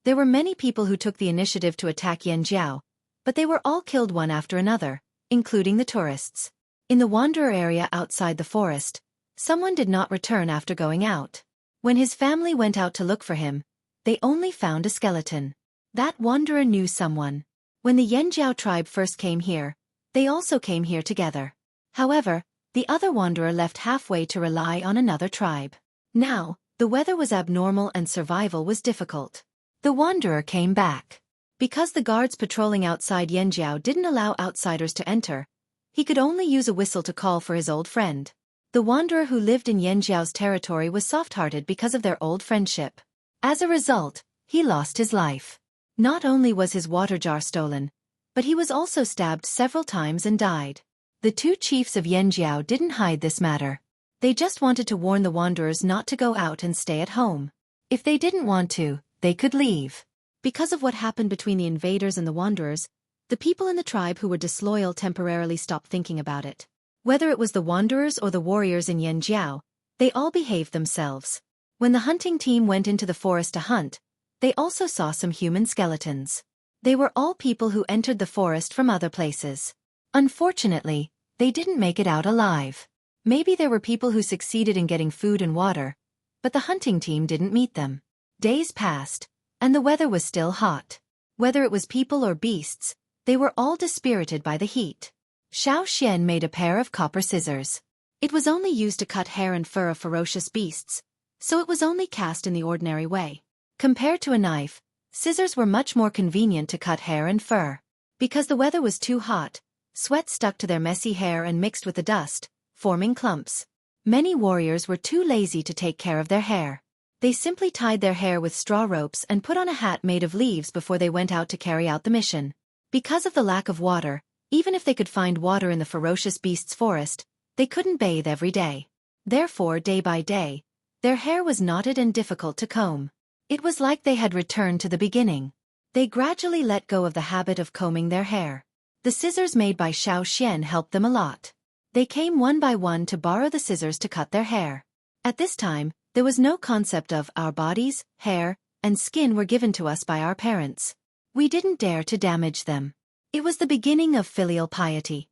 There were many people who took the initiative to attack Yanjiao, but they were all killed one after another, including the tourists. In the wanderer area outside the forest, someone did not return after going out. When his family went out to look for him, they only found a skeleton. That wanderer knew someone. When the Yanjiao tribe first came here, they also came here together. However, the other wanderer left halfway to rely on another tribe. Now, the weather was abnormal and survival was difficult. The wanderer came back. Because the guards patrolling outside Yanjiao didn't allow outsiders to enter, he could only use a whistle to call for his old friend. The wanderer who lived in Yanjiao's territory was soft-hearted because of their old friendship. As a result, he lost his life. Not only was his water jar stolen, but he was also stabbed several times and died. The two chiefs of Yanjiao didn't hide this matter. They just wanted to warn the wanderers not to go out and stay at home. If they didn't want to, they could leave. Because of what happened between the invaders and the wanderers, the people in the tribe who were disloyal temporarily stopped thinking about it. Whether it was the wanderers or the warriors in Yanjiao, they all behaved themselves. When the hunting team went into the forest to hunt, they also saw some human skeletons. They were all people who entered the forest from other places. Unfortunately, they didn't make it out alive. Maybe there were people who succeeded in getting food and water, but the hunting team didn't meet them. Days passed, And the weather was still hot. Whether it was people or beasts, they were all dispirited by the heat. Xueqi made a pair of copper scissors. It was only used to cut hair and fur of ferocious beasts, so it was only cast in the ordinary way. Compared to a knife, scissors were much more convenient to cut hair and fur. Because the weather was too hot, sweat stuck to their messy hair and mixed with the dust, forming clumps. Many warriors were too lazy to take care of their hair. They simply tied their hair with straw ropes and put on a hat made of leaves before they went out to carry out the mission. Because of the lack of water, even if they could find water in the ferocious beasts' forest, they couldn't bathe every day. Therefore, day by day, their hair was knotted and difficult to comb. It was like they had returned to the beginning. They gradually let go of the habit of combing their hair. The scissors made by Xueqi helped them a lot. They came one by one to borrow the scissors to cut their hair. At this time, there was no concept of our bodies, hair, and skin were given to us by our parents. We didn't dare to damage them. It was the beginning of filial piety.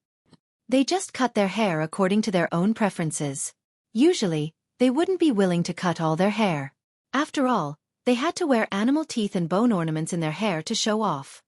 They just cut their hair according to their own preferences. Usually, they wouldn't be willing to cut all their hair. After all, they had to wear animal teeth and bone ornaments in their hair to show off.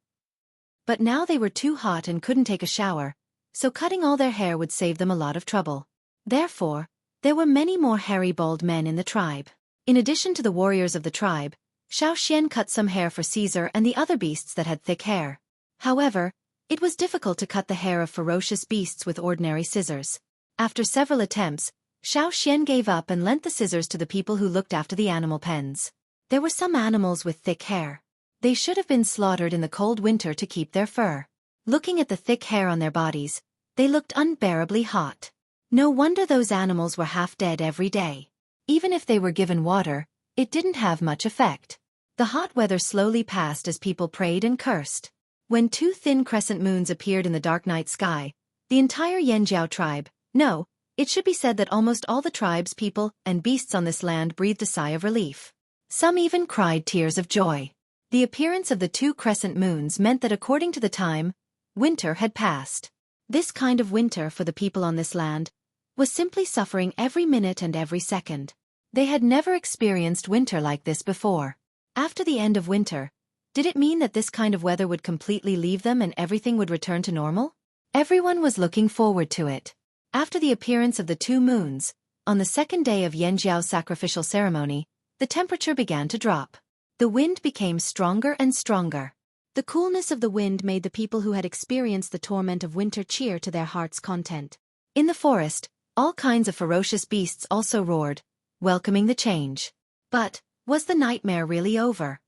But now they were too hot and couldn't take a shower, so cutting all their hair would save them a lot of trouble. Therefore, there were many more hairy bald men in the tribe. In addition to the warriors of the tribe, Xueqi cut some hair for Caesar and the other beasts that had thick hair. However, it was difficult to cut the hair of ferocious beasts with ordinary scissors. After several attempts, Xueqi gave up and lent the scissors to the people who looked after the animal pens. There were some animals with thick hair. They should have been slaughtered in the cold winter to keep their fur. Looking at the thick hair on their bodies, they looked unbearably hot. No wonder those animals were half dead every day. Even if they were given water, it didn't have much effect. The hot weather slowly passed as people prayed and cursed. When two thin crescent moons appeared in the dark night sky, the entire Yanjiao tribe, no, it should be said that almost all the tribe's people and beasts on this land breathed a sigh of relief. Some even cried tears of joy. The appearance of the two crescent moons meant that according to the time, winter had passed. This kind of winter for the people on this land was simply suffering every minute and every second. They had never experienced winter like this before. After the end of winter, did it mean that this kind of weather would completely leave them and everything would return to normal? Everyone was looking forward to it. After the appearance of the two moons, on the second day of Yanjiao's sacrificial ceremony, the temperature began to drop. The wind became stronger and stronger. The coolness of the wind made the people who had experienced the torment of winter cheer to their heart's content. In the forest, all kinds of ferocious beasts also roared, welcoming the change. But, was the nightmare really over?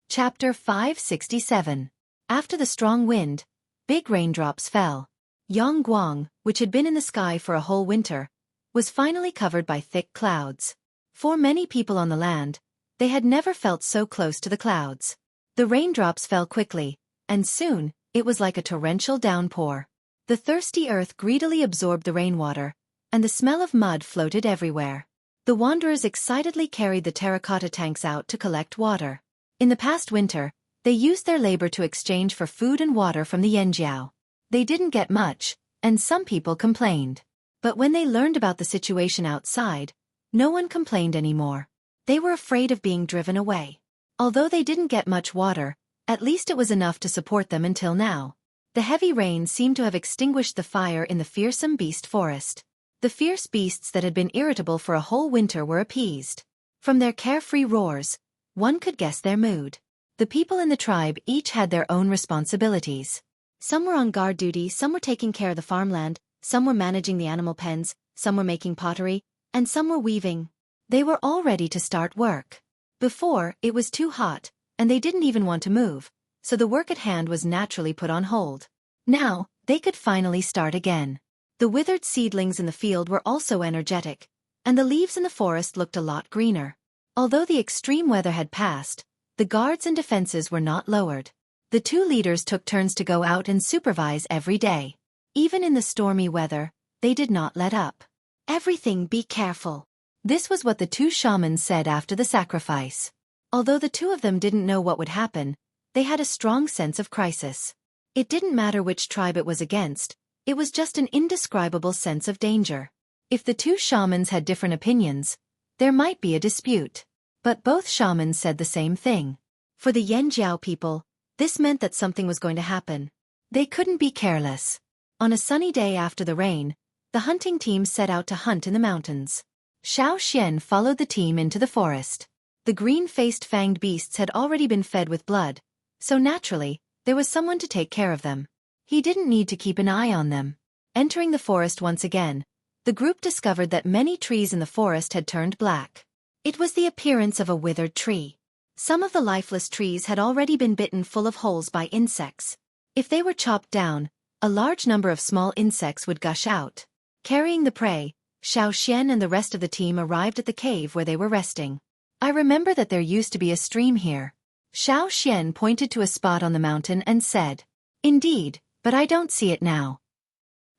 Chapter 567. After the strong wind, big raindrops fell. Yongguang, which had been in the sky for a whole winter, was finally covered by thick clouds. For many people on the land, they had never felt so close to the clouds. The raindrops fell quickly, and soon, it was like a torrential downpour. The thirsty earth greedily absorbed the rainwater, and the smell of mud floated everywhere. The wanderers excitedly carried the terracotta tanks out to collect water. In the past winter, they used their labor to exchange for food and water from the Yanjiao. They didn't get much, and some people complained. But when they learned about the situation outside, no one complained anymore. They were afraid of being driven away. Although they didn't get much water, at least it was enough to support them until now. The heavy rain seemed to have extinguished the fire in the fearsome beast forest. The fierce beasts that had been irritable for a whole winter were appeased. From their carefree roars, one could guess their mood. The people in the tribe each had their own responsibilities. Some were on guard duty, some were taking care of the farmland, some were managing the animal pens, some were making pottery, and some were weaving. They were all ready to start work. Before, it was too hot, and they didn't even want to move, so the work at hand was naturally put on hold. Now, they could finally start again. The withered seedlings in the field were also energetic, and the leaves in the forest looked a lot greener. Although the extreme weather had passed, the guards and defenses were not lowered. The two leaders took turns to go out and supervise every day. Even in the stormy weather, they did not let up. Everything be careful. This was what the two shamans said after the sacrifice. Although the two of them didn't know what would happen, they had a strong sense of crisis. It didn't matter which tribe it was against, it was just an indescribable sense of danger. If the two shamans had different opinions, there might be a dispute. But both shamans said the same thing. For the Yanjiao people, this meant that something was going to happen. They couldn't be careless. On a sunny day after the rain, the hunting team set out to hunt in the mountains. Xiao Xian followed the team into the forest. The green-faced fanged beasts had already been fed with blood, so naturally, there was someone to take care of them. He didn't need to keep an eye on them. Entering the forest once again, the group discovered that many trees in the forest had turned black. It was the appearance of a withered tree. Some of the lifeless trees had already been bitten full of holes by insects. If they were chopped down, a large number of small insects would gush out. Carrying the prey, Xiao Xian and the rest of the team arrived at the cave where they were resting. I remember that there used to be a stream here. Xiao Xian pointed to a spot on the mountain and said, "Indeed, but I don't see it now."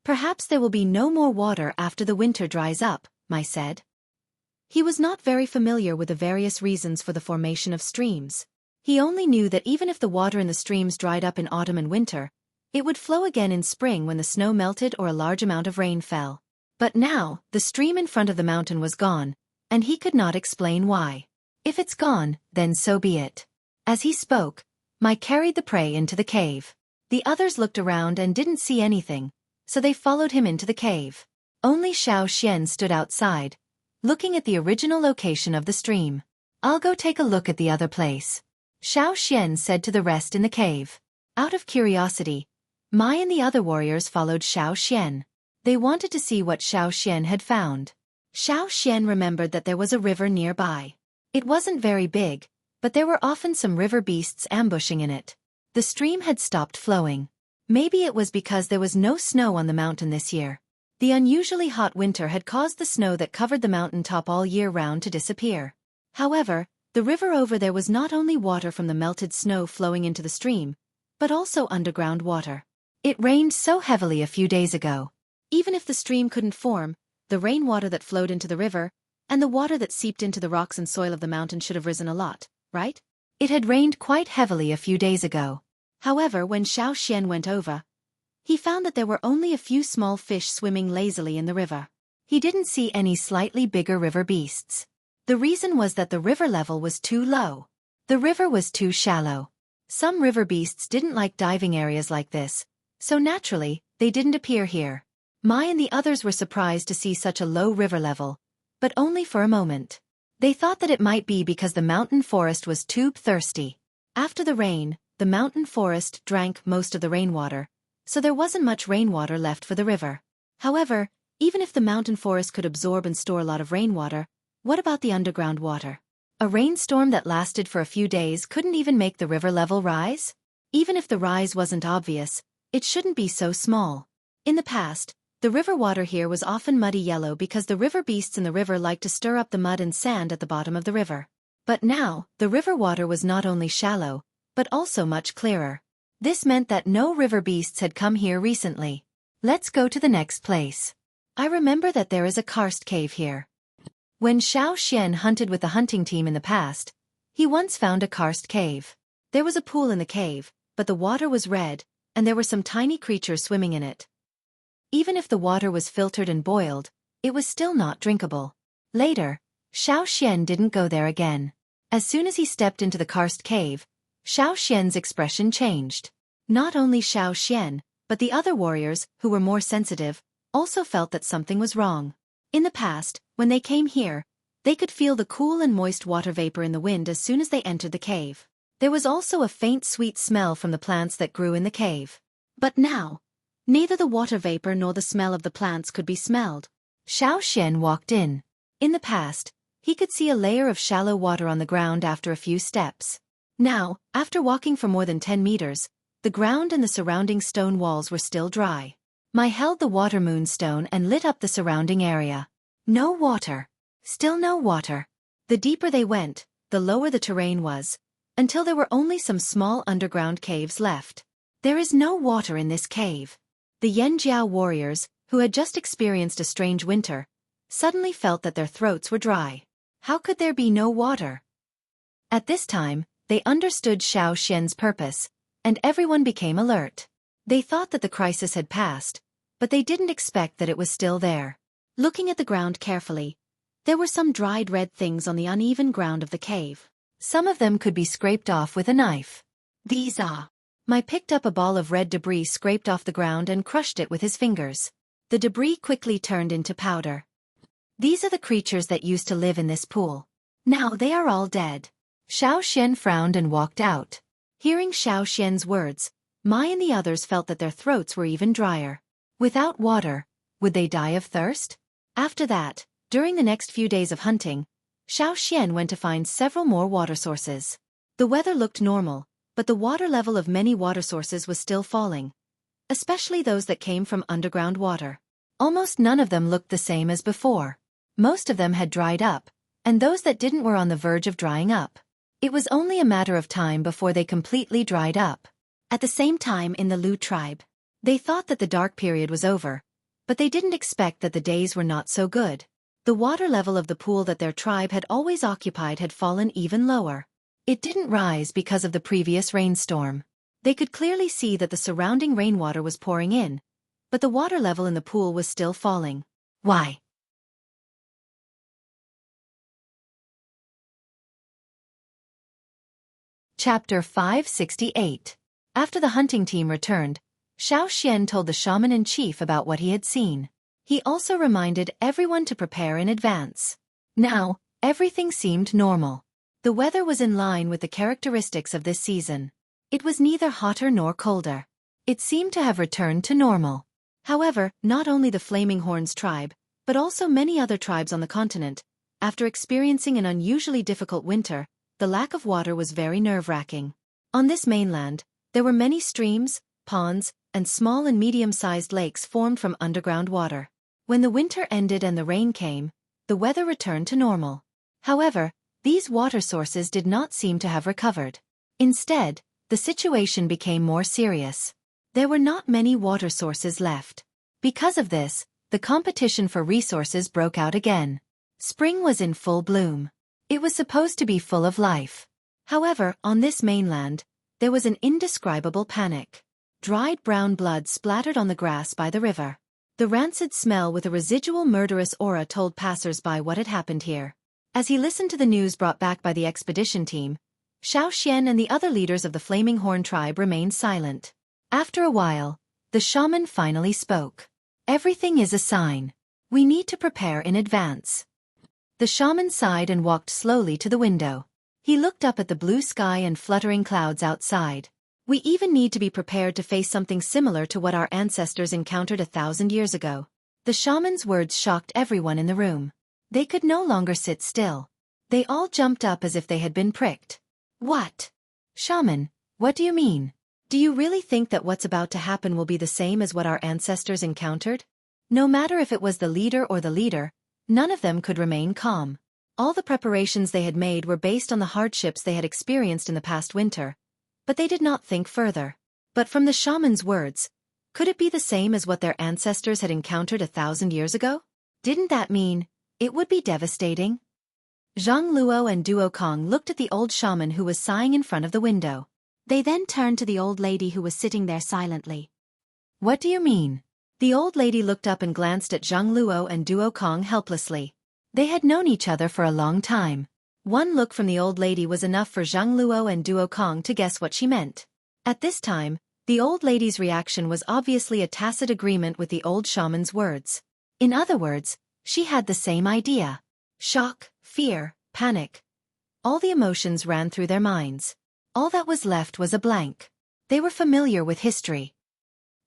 "Perhaps there will be no more water after the winter dries up," Mai said. He was not very familiar with the various reasons for the formation of streams. He only knew that even if the water in the streams dried up in autumn and winter, it would flow again in spring when the snow melted or a large amount of rain fell. But now, the stream in front of the mountain was gone, and he could not explain why. If it's gone, then so be it. As he spoke, Mai carried the prey into the cave. The others looked around and didn't see anything, so they followed him into the cave. Only Xiao Xian stood outside, looking at the original location of the stream. "I'll go take a look at the other place," Xiao Xian said to the rest in the cave. Out of curiosity, Mai and the other warriors followed Xiao Xian. They wanted to see what Xiao Xian had found. Xiao Xian remembered that there was a river nearby. It wasn't very big, but there were often some river beasts ambushing in it. The stream had stopped flowing. Maybe it was because there was no snow on the mountain this year. The unusually hot winter had caused the snow that covered the mountain top all year round to disappear. However, the river over there was not only water from the melted snow flowing into the stream, but also underground water. It rained so heavily a few days ago. Even if the stream couldn't form, the rainwater that flowed into the river, and the water that seeped into the rocks and soil of the mountain should have risen a lot, right? It had rained quite heavily a few days ago. However, when Xiao Xian went over, he found that there were only a few small fish swimming lazily in the river. He didn't see any slightly bigger river beasts. The reason was that the river level was too low. The river was too shallow. Some river beasts didn't like diving areas like this, so naturally, they didn't appear here. Mai and the others were surprised to see such a low river level, but only for a moment. They thought that it might be because the mountain forest was too thirsty. After the rain, the mountain forest drank most of the rainwater, so there wasn't much rainwater left for the river. However, even if the mountain forest could absorb and store a lot of rainwater, what about the underground water? A rainstorm that lasted for a few days couldn't even make the river level rise? Even if the rise wasn't obvious, it shouldn't be so small. In the past, the river water here was often muddy yellow because the river beasts in the river liked to stir up the mud and sand at the bottom of the river. But now, the river water was not only shallow, but also much clearer. This meant that no river beasts had come here recently. Let's go to the next place. I remember that there is a karst cave here. When Xiao Xian hunted with the hunting team in the past, he once found a karst cave. There was a pool in the cave, but the water was red, and there were some tiny creatures swimming in it. Even if the water was filtered and boiled, it was still not drinkable. Later, Xiao Xian didn't go there again. As soon as he stepped into the karst cave, Xiao Xian's expression changed. Not only Xiao Xian, but the other warriors, who were more sensitive, also felt that something was wrong. In the past, when they came here, they could feel the cool and moist water vapor in the wind as soon as they entered the cave. There was also a faint sweet smell from the plants that grew in the cave. But now, neither the water vapor nor the smell of the plants could be smelled. Xiao Xian walked in. In the past, he could see a layer of shallow water on the ground after a few steps. Now, after walking for more than 10 meters, the ground and the surrounding stone walls were still dry. Mai held the water moonstone and lit up the surrounding area. No water. Still no water. The deeper they went, the lower the terrain was, until there were only some small underground caves left. There is no water in this cave. The Yanjiao warriors, who had just experienced a strange winter, suddenly felt that their throats were dry. How could there be no water? At this time, they understood Xiao Xian's purpose, and everyone became alert. They thought that the crisis had passed, but they didn't expect that it was still there. Looking at the ground carefully, there were some dried red things on the uneven ground of the cave. Some of them could be scraped off with a knife. These are. Mai picked up a ball of red debris scraped off the ground and crushed it with his fingers. The debris quickly turned into powder. These are the creatures that used to live in this pool. Now they are all dead. Xiao Xian frowned and walked out. Hearing Xiao Xian's words, Mai and the others felt that their throats were even drier. Without water, would they die of thirst? After that, during the next few days of hunting, Xiao Xian went to find several more water sources. The weather looked normal, but the water level of many water sources was still falling, especially those that came from underground water. Almost none of them looked the same as before. Most of them had dried up, and those that didn't were on the verge of drying up. It was only a matter of time before they completely dried up. At the same time in the Lu tribe, they thought that the dark period was over, but they didn't expect that the days were not so good. The water level of the pool that their tribe had always occupied had fallen even lower. It didn't rise because of the previous rainstorm. They could clearly see that the surrounding rainwater was pouring in, but the water level in the pool was still falling. Why? Chapter 568. After the hunting team returned, Xiao Xian told the shaman-in-chief about what he had seen. He also reminded everyone to prepare in advance. Now, everything seemed normal. The weather was in line with the characteristics of this season. It was neither hotter nor colder. It seemed to have returned to normal. However, not only the Flaming Horns tribe, but also many other tribes on the continent, after experiencing an unusually difficult winter, the lack of water was very nerve-wracking. On this mainland, there were many streams, ponds, and small and medium-sized lakes formed from underground water. When the winter ended and the rain came, the weather returned to normal. However, these water sources did not seem to have recovered. Instead, the situation became more serious. There were not many water sources left. Because of this, the competition for resources broke out again. Spring was in full bloom. It was supposed to be full of life. However, on this mainland, there was an indescribable panic. Dried brown blood splattered on the grass by the river. The rancid smell with a residual murderous aura told passers-by what had happened here. As he listened to the news brought back by the expedition team, Xiao Xian and the other leaders of the Flaming Horn tribe remained silent. After a while, the shaman finally spoke. Everything is a sign. We need to prepare in advance. The shaman sighed and walked slowly to the window. He looked up at the blue sky and fluttering clouds outside. We even need to be prepared to face something similar to what our ancestors encountered 1,000 years ago. The shaman's words shocked everyone in the room. They could no longer sit still. They all jumped up as if they had been pricked. What? Shaman, what do you mean? Do you really think that what's about to happen will be the same as what our ancestors encountered? No matter if it was the leader or the leader, none of them could remain calm. All the preparations they had made were based on the hardships they had experienced in the past winter, but they did not think further. But from the shaman's words, could it be the same as what their ancestors had encountered 1,000 years ago? Didn't that mean it would be devastating? Zhang Luo and Duo Kong looked at the old shaman who was sighing in front of the window. They then turned to the old lady who was sitting there silently. What do you mean? The old lady looked up and glanced at Zhang Luo and Duo Kong helplessly. They had known each other for a long time. One look from the old lady was enough for Zhang Luo and Duo Kong to guess what she meant. At this time, the old lady's reaction was obviously a tacit agreement with the old shaman's words. In other words, she had the same idea. Shock, fear, panic. All the emotions ran through their minds. All that was left was a blank. They were familiar with history.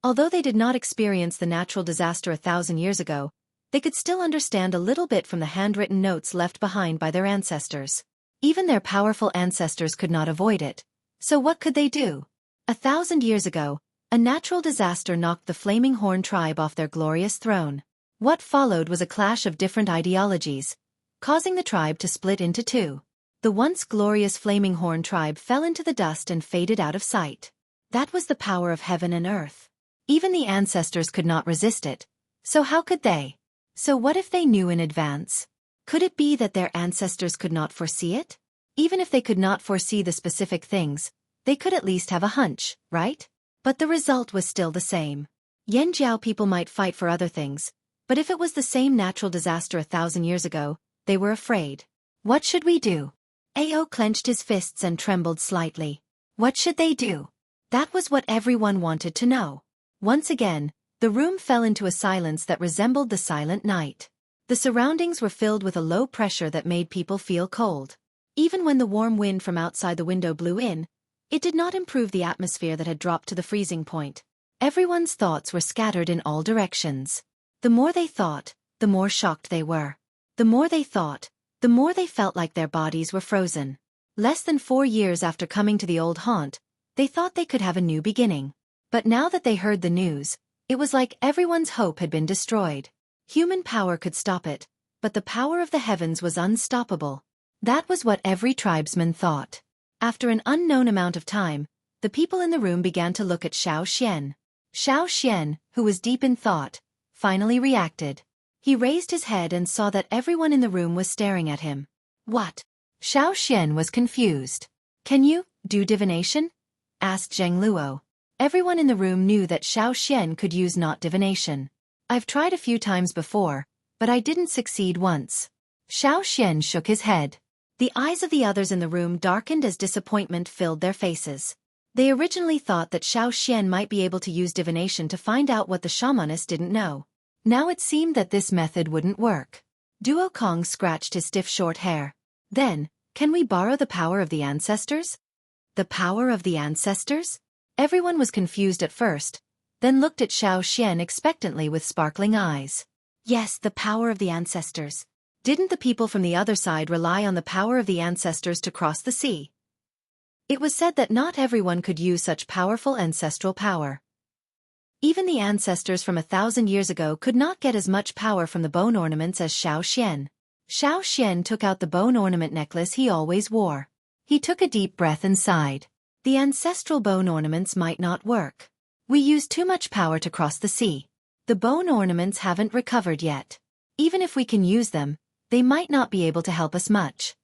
Although they did not experience the natural disaster 1,000 years ago, they could still understand a little bit from the handwritten notes left behind by their ancestors. Even their powerful ancestors could not avoid it. So what could they do? 1,000 years ago, a natural disaster knocked the Flaming Horn tribe off their glorious throne. What followed was a clash of different ideologies, causing the tribe to split into two. The once glorious Flaming Horn tribe fell into the dust and faded out of sight. That was the power of heaven and earth. Even the ancestors could not resist it. So how could they? So what if they knew in advance? Could it be that their ancestors could not foresee it? Even if they could not foresee the specific things, they could at least have a hunch, right? But the result was still the same. Yanjiao people might fight for other things, But if it was the same natural disaster 1,000 years ago, they were afraid. What should we do? Ao clenched his fists and trembled slightly. What should they do? That was what everyone wanted to know. Once again, the room fell into a silence that resembled the silent night. The surroundings were filled with a low pressure that made people feel cold. Even when the warm wind from outside the window blew in, it did not improve the atmosphere that had dropped to the freezing point. Everyone's thoughts were scattered in all directions. The more they thought, the more shocked they were. The more they thought, the more they felt like their bodies were frozen. Less than 4 years after coming to the old haunt, they thought they could have a new beginning. But now that they heard the news, it was like everyone's hope had been destroyed. Human power could stop it, but the power of the heavens was unstoppable. That was what every tribesman thought. After an unknown amount of time, the people in the room began to look at Xueqi. Xueqi, who was deep in thought, finally reacted. He raised his head and saw that everyone in the room was staring at him. What? Xueqi was confused. Can you do divination? Asked Zheng Luo. Everyone in the room knew that Xueqi could use not divination. I've tried a few times before, but I didn't succeed once. Xueqi shook his head. The eyes of the others in the room darkened as disappointment filled their faces. They originally thought that Xueqi might be able to use divination to find out what the shamaness didn't know. Now it seemed that this method wouldn't work. Duo Kong scratched his stiff short hair. Then, can we borrow the power of the ancestors? The power of the ancestors? Everyone was confused at first, then looked at Xueqi expectantly with sparkling eyes. Yes, the power of the ancestors. Didn't the people from the other side rely on the power of the ancestors to cross the sea? It was said that not everyone could use such powerful ancestral power. Even the ancestors from 1,000 years ago could not get as much power from the bone ornaments as Xueqi. Xueqi took out the bone ornament necklace he always wore. He took a deep breath and sighed. The ancestral bone ornaments might not work. We use too much power to cross the sea. The bone ornaments haven't recovered yet. Even if we can use them, they might not be able to help us much.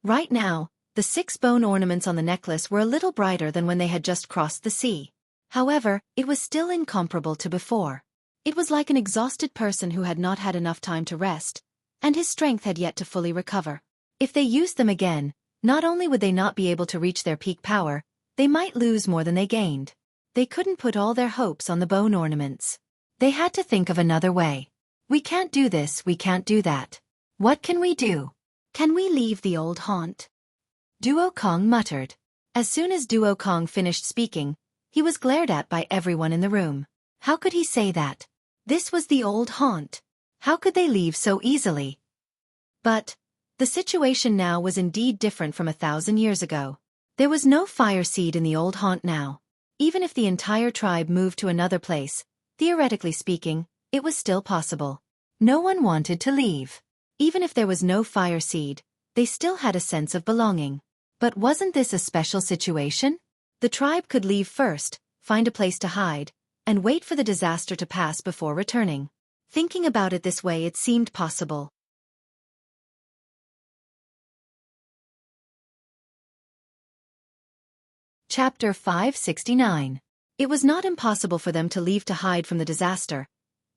Right now, the 6 bone ornaments on the necklace were a little brighter than when they had just crossed the sea. However, it was still incomparable to before. It was like an exhausted person who had not had enough time to rest, and his strength had yet to fully recover. If they used them again, not only would they not be able to reach their peak power, they might lose more than they gained. They couldn't put all their hopes on the bone ornaments. They had to think of another way. We can't do this, we can't do that. What can we do? Can we leave the old haunt? Duo Kong muttered. As soon as Duo Kong finished speaking, he was glared at by everyone in the room. How could he say that? This was the old haunt. How could they leave so easily? But the situation now was indeed different from 1,000 years ago. There was no fire seed in the old haunt now. Even if the entire tribe moved to another place, theoretically speaking, it was still possible. No one wanted to leave. Even if there was no fire seed, they still had a sense of belonging. But wasn't this a special situation? The tribe could leave first, find a place to hide, and wait for the disaster to pass before returning. Thinking about it this way, it seemed possible. Chapter 569. It was not impossible for them to leave to hide from the disaster,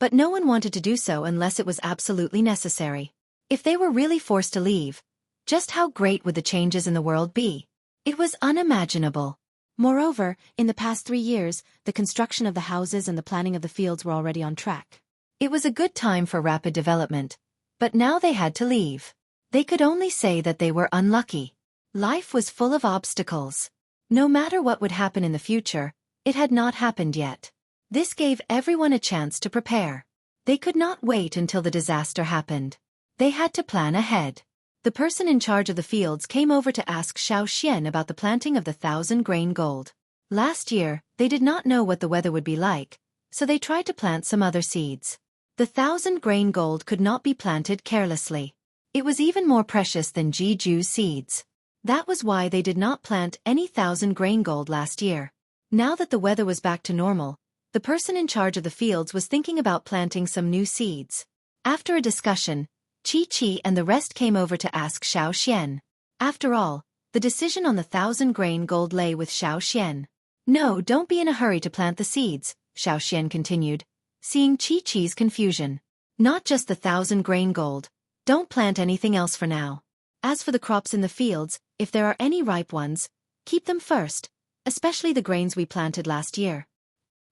but no one wanted to do so unless it was absolutely necessary. If they were really forced to leave, just how great would the changes in the world be? It was unimaginable. Moreover, in the past 3 years, the construction of the houses and the planning of the fields were already on track. It was a good time for rapid development, but now they had to leave. They could only say that they were unlucky. Life was full of obstacles. No matter what would happen in the future, it had not happened yet. This gave everyone a chance to prepare. They could not wait until the disaster happened. They had to plan ahead. The person in charge of the fields came over to ask Xueqi about the planting of the 1,000-grain gold. Last year, they did not know what the weather would be like, so they tried to plant some other seeds. The 1,000-grain gold could not be planted carelessly. It was even more precious than Jeju seeds. That was why they did not plant any 1,000-grain gold last year. Now that the weather was back to normal, the person in charge of the fields was thinking about planting some new seeds. After a discussion, Xueqi and the rest came over to ask Xueqi. After all, the decision on the 1,000-grain gold lay with Xueqi. No, don't be in a hurry to plant the seeds, Xueqi continued, seeing Xueqi's confusion. Not just the 1,000-grain gold. Don't plant anything else for now. As for the crops in the fields, if there are any ripe ones, keep them first, especially the grains we planted last year.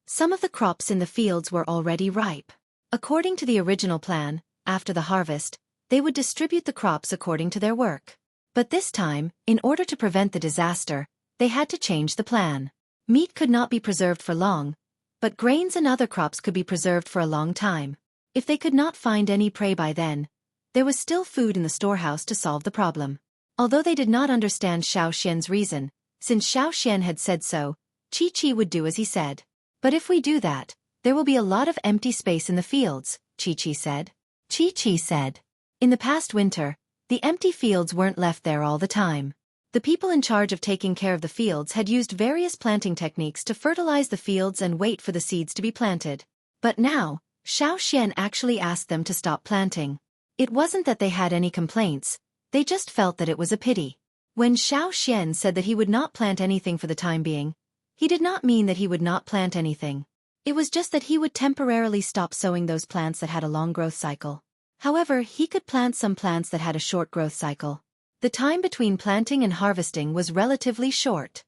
Some of the crops in the fields were already ripe. According to the original plan, after the harvest, they would distribute the crops according to their work. But this time, in order to prevent the disaster, they had to change the plan. Meat could not be preserved for long, but grains and other crops could be preserved for a long time. If they could not find any prey by then, there was still food in the storehouse to solve the problem. Although they did not understand Xiaoxian's reason, since Xiaoxian had said so, Xueqi would do as he said. But if we do that, there will be a lot of empty space in the fields, Xueqi said. Xueqi said. In the past winter, the empty fields weren't left there all the time. The people in charge of taking care of the fields had used various planting techniques to fertilize the fields and wait for the seeds to be planted. But now, Xiaoxian actually asked them to stop planting. It wasn't that they had any complaints, they just felt that it was a pity. When Xiaoxian said that he would not plant anything for the time being, he did not mean that he would not plant anything. It was just that he would temporarily stop sowing those plants that had a long growth cycle. However, he could plant some plants that had a short growth cycle. The time between planting and harvesting was relatively short.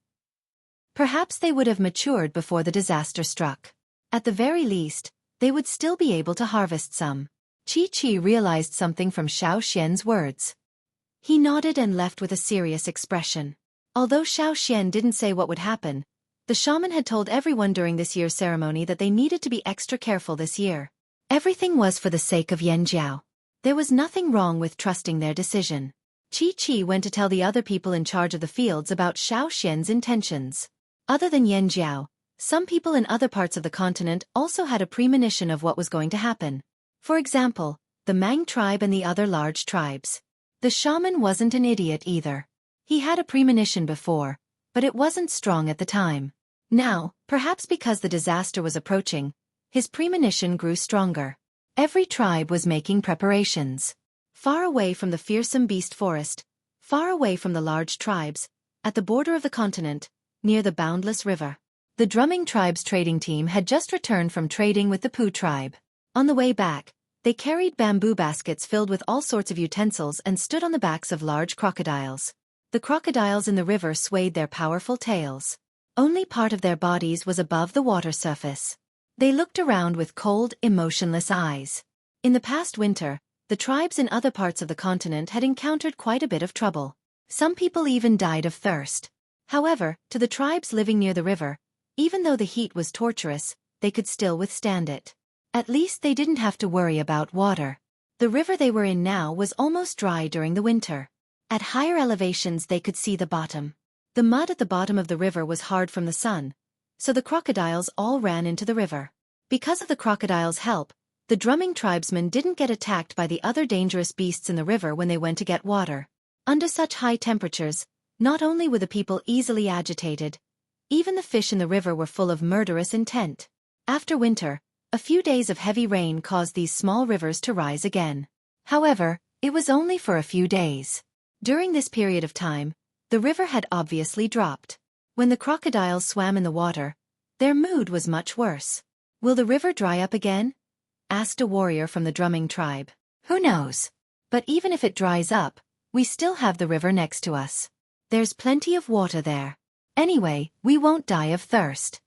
Perhaps they would have matured before the disaster struck. At the very least, they would still be able to harvest some. Xueqi realized something from Xiaoxian's words. He nodded and left with a serious expression. Although Xiaoxian didn't say what would happen, the shaman had told everyone during this year's ceremony that they needed to be extra careful this year. Everything was for the sake of Yanjiao. There was nothing wrong with trusting their decision. Xueqi went to tell the other people in charge of the fields about Xiaoxian's intentions. Other than Yanjiao, some people in other parts of the continent also had a premonition of what was going to happen. For example, the Mang tribe and the other large tribes. The shaman wasn't an idiot either. He had a premonition before, but it wasn't strong at the time. Now, perhaps because the disaster was approaching, his premonition grew stronger. Every tribe was making preparations. Far away from the fearsome beast forest, far away from the large tribes, at the border of the continent, near the boundless river. The drumming tribe's trading team had just returned from trading with the Pu tribe. On the way back, they carried bamboo baskets filled with all sorts of utensils and stood on the backs of large crocodiles. The crocodiles in the river swayed their powerful tails. Only part of their bodies was above the water surface. They looked around with cold, emotionless eyes. In the past winter, the tribes in other parts of the continent had encountered quite a bit of trouble. Some people even died of thirst. However, to the tribes living near the river, even though the heat was torturous, they could still withstand it. At least they didn't have to worry about water. The river they were in now was almost dry during the winter. At higher elevations they could see the bottom. The mud at the bottom of the river was hard from the sun, so the crocodiles all ran into the river. Because of the crocodiles' help, the drumming tribesmen didn't get attacked by the other dangerous beasts in the river when they went to get water. Under such high temperatures, not only were the people easily agitated, even the fish in the river were full of murderous intent. After winter, a few days of heavy rain caused these small rivers to rise again. However, it was only for a few days. During this period of time, the river had obviously dropped. When the crocodiles swam in the water, their mood was much worse. "Will the river dry up again?" asked a warrior from the drumming tribe. "Who knows? But even if it dries up, we still have the river next to us. There's plenty of water there. Anyway, we won't die of thirst."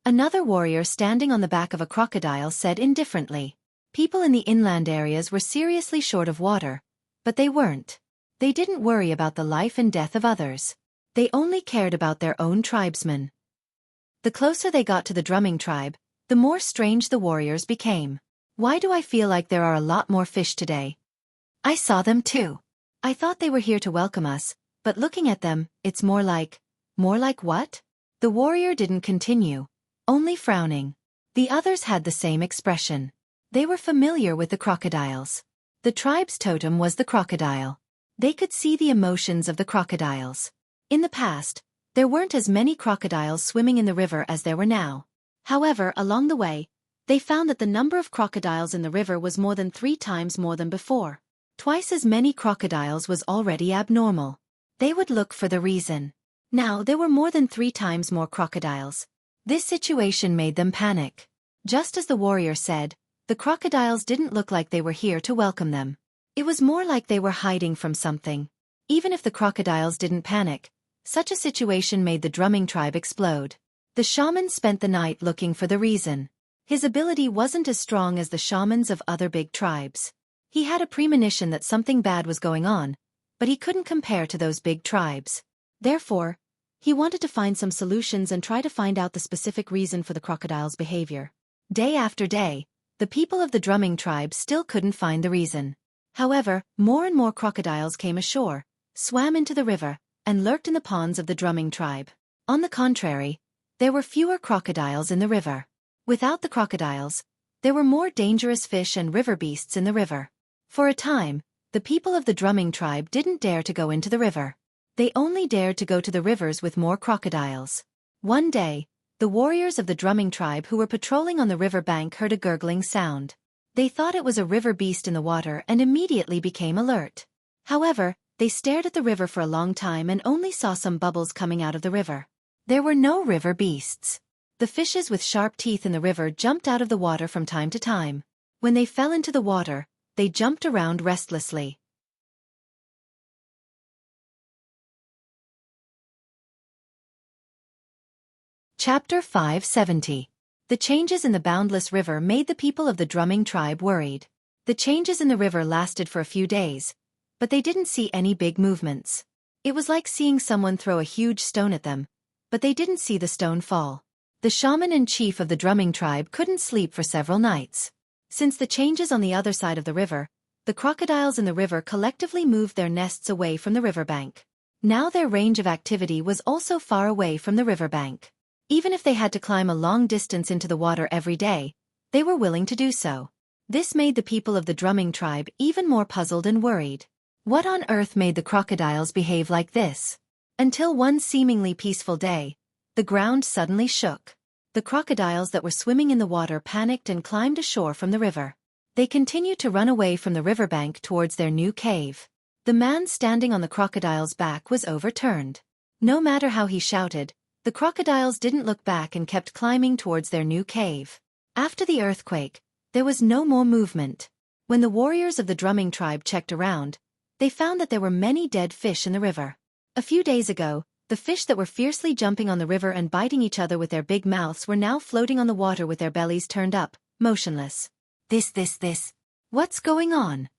Another warrior standing on the back of a crocodile said indifferently. People in the inland areas were seriously short of water, but they weren't. They didn't worry about the life and death of others. They only cared about their own tribesmen. The closer they got to the drumming tribe, the more strange the warriors became. "Why do I feel like there are a lot more fish today? I saw them too. I thought they were here to welcome us, but looking at them, it's more like what?" The warrior didn't continue, only frowning. The others had the same expression. They were familiar with the crocodiles. The tribe's totem was the crocodile. They could see the emotions of the crocodiles. In the past, there weren't as many crocodiles swimming in the river as there were now. However, along the way, they found that the number of crocodiles in the river was more than 3 times more than before. Twice as many crocodiles was already abnormal. They would look for the reason. Now there were more than 3 times more crocodiles. This situation made them panic. Just as the warrior said, The crocodiles didn't look like they were here to welcome them. It was more like they were hiding from something. Even if the crocodiles didn't panic, such a situation made the drumming tribe explode. The shaman spent the night looking for the reason. His ability wasn't as strong as the shamans of other big tribes. He had a premonition that something bad was going on, but he couldn't compare to those big tribes. Therefore, he wanted to find some solutions and try to find out the specific reason for the crocodiles' behavior. Day after day, the people of the drumming tribe still couldn't find the reason. However, more and more crocodiles came ashore, swam into the river, and lurked in the ponds of the drumming tribe. On the contrary, there were fewer crocodiles in the river. Without the crocodiles, there were more dangerous fish and river beasts in the river. For a time, the people of the drumming tribe didn't dare to go into the river. They only dared to go to the rivers with more crocodiles. One day, the warriors of the drumming tribe who were patrolling on the river bank heard a gurgling sound. They thought it was a river beast in the water and immediately became alert. However, they stared at the river for a long time and only saw some bubbles coming out of the river. There were no river beasts. The fishes with sharp teeth in the river jumped out of the water from time to time. When they fell into the water, they jumped around restlessly. Chapter 570. The changes in the boundless river made the people of the drumming tribe worried. The changes in the river lasted for a few days, but they didn't see any big movements. It was like seeing someone throw a huge stone at them, but they didn't see the stone fall. The shaman and chief of the drumming tribe couldn't sleep for several nights. Since the changes on the other side of the river, the crocodiles in the river collectively moved their nests away from the riverbank. Now their range of activity was also far away from the riverbank. Even if they had to climb a long distance into the water every day, they were willing to do so. This made the people of the drumming tribe even more puzzled and worried. What on earth made the crocodiles behave like this? Until one seemingly peaceful day, the ground suddenly shook. The crocodiles that were swimming in the water panicked and climbed ashore from the river. They continued to run away from the riverbank towards their new cave. The man standing on the crocodile's back was overturned. No matter how he shouted, the crocodiles didn't look back and kept climbing towards their new cave. After the earthquake, there was no more movement. When the warriors of the drumming tribe checked around, they found that there were many dead fish in the river. A few days ago, the fish that were fiercely jumping on the river and biting each other with their big mouths were now floating on the water with their bellies turned up, motionless. This. What's going on?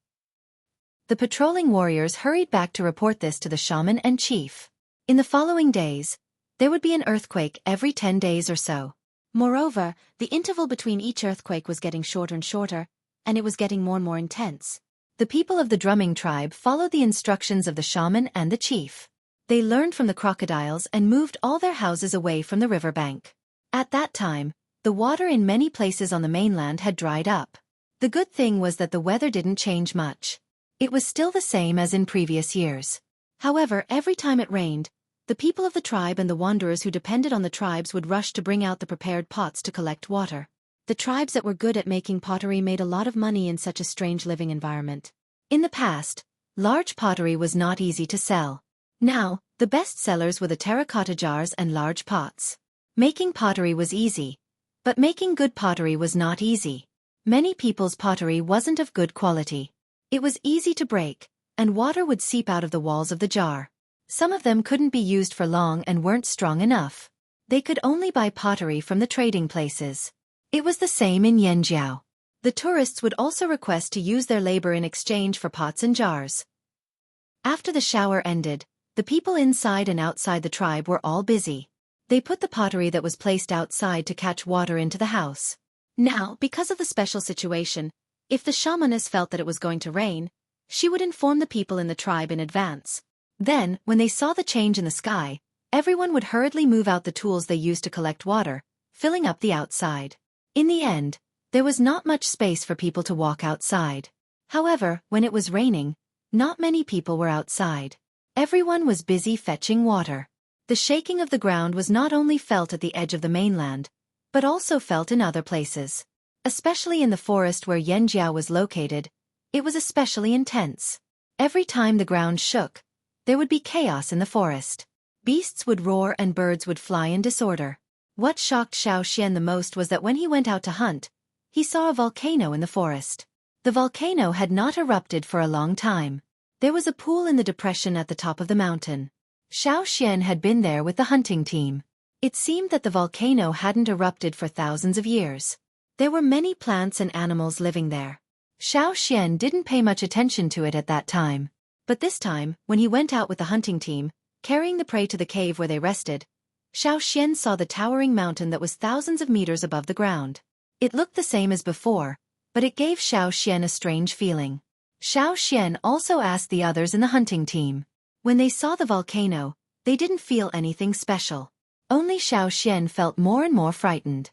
The patrolling warriors hurried back to report this to the shaman and chief. In the following days, there would be an earthquake every 10 days or so. Moreover, the interval between each earthquake was getting shorter and shorter, and it was getting more and more intense. The people of the drumming tribe followed the instructions of the shaman and the chief. They learned from the crocodiles and moved all their houses away from the riverbank. At that time, the water in many places on the mainland had dried up. The good thing was that the weather didn't change much. It was still the same as in previous years. However, every time it rained, the people of the tribe and the wanderers who depended on the tribes would rush to bring out the prepared pots to collect water. The tribes that were good at making pottery made a lot of money in such a strange living environment. In the past, large pottery was not easy to sell. Now, the best sellers were the terracotta jars and large pots. Making pottery was easy, but making good pottery was not easy. Many people's pottery wasn't of good quality. It was easy to break, and water would seep out of the walls of the jar. Some of them couldn't be used for long and weren't strong enough. They could only buy pottery from the trading places. It was the same in Yanjiao. The tourists would also request to use their labor in exchange for pots and jars. After the shower ended, the people inside and outside the tribe were all busy. They put the pottery that was placed outside to catch water into the house. Now, because of the special situation, if the shamaness felt that it was going to rain, she would inform the people in the tribe in advance. Then, when they saw the change in the sky, everyone would hurriedly move out the tools they used to collect water, filling up the outside. In the end, there was not much space for people to walk outside. However, when it was raining, not many people were outside. Everyone was busy fetching water. The shaking of the ground was not only felt at the edge of the mainland, but also felt in other places. Especially in the forest where Yanjiao was located, it was especially intense. Every time the ground shook, there would be chaos in the forest. Beasts would roar and birds would fly in disorder. What shocked Xiao Xian the most was that when he went out to hunt, he saw a volcano in the forest. The volcano had not erupted for a long time. There was a pool in the depression at the top of the mountain. Xueqi had been there with the hunting team. It seemed that the volcano hadn't erupted for thousands of years. There were many plants and animals living there. Xueqi didn't pay much attention to it at that time. But this time, when he went out with the hunting team, carrying the prey to the cave where they rested, Xueqi saw the towering mountain that was thousands of meters above the ground. It looked the same as before, but it gave Xueqi a strange feeling. Xueqi also asked the others in the hunting team. When they saw the volcano, they didn't feel anything special. Only Xueqi felt more and more frightened.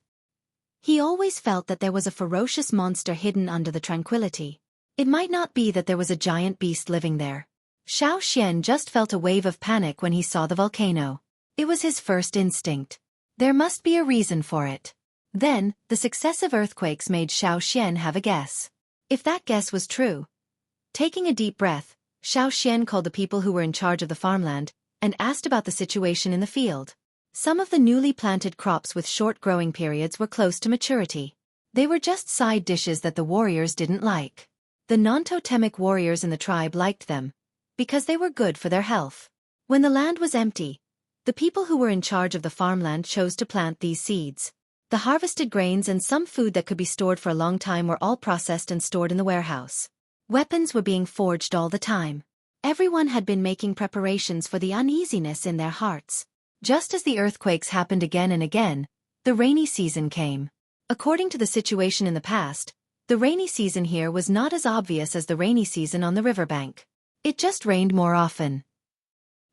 He always felt that there was a ferocious monster hidden under the tranquility. It might not be that there was a giant beast living there. Xueqi just felt a wave of panic when he saw the volcano. It was his first instinct. There must be a reason for it. Then, the successive earthquakes made Xueqi have a guess. If that guess was true. Taking a deep breath, Xueqi called the people who were in charge of the farmland and asked about the situation in the field. Some of the newly planted crops with short growing periods were close to maturity. They were just side dishes that the warriors didn't like. The non-totemic warriors in the tribe liked them, because they were good for their health. When the land was empty, the people who were in charge of the farmland chose to plant these seeds. The harvested grains and some food that could be stored for a long time were all processed and stored in the warehouse. Weapons were being forged all the time. Everyone had been making preparations for the uneasiness in their hearts. Just as the earthquakes happened again and again, the rainy season came. According to the situation in the past, the rainy season here was not as obvious as the rainy season on the riverbank. It just rained more often.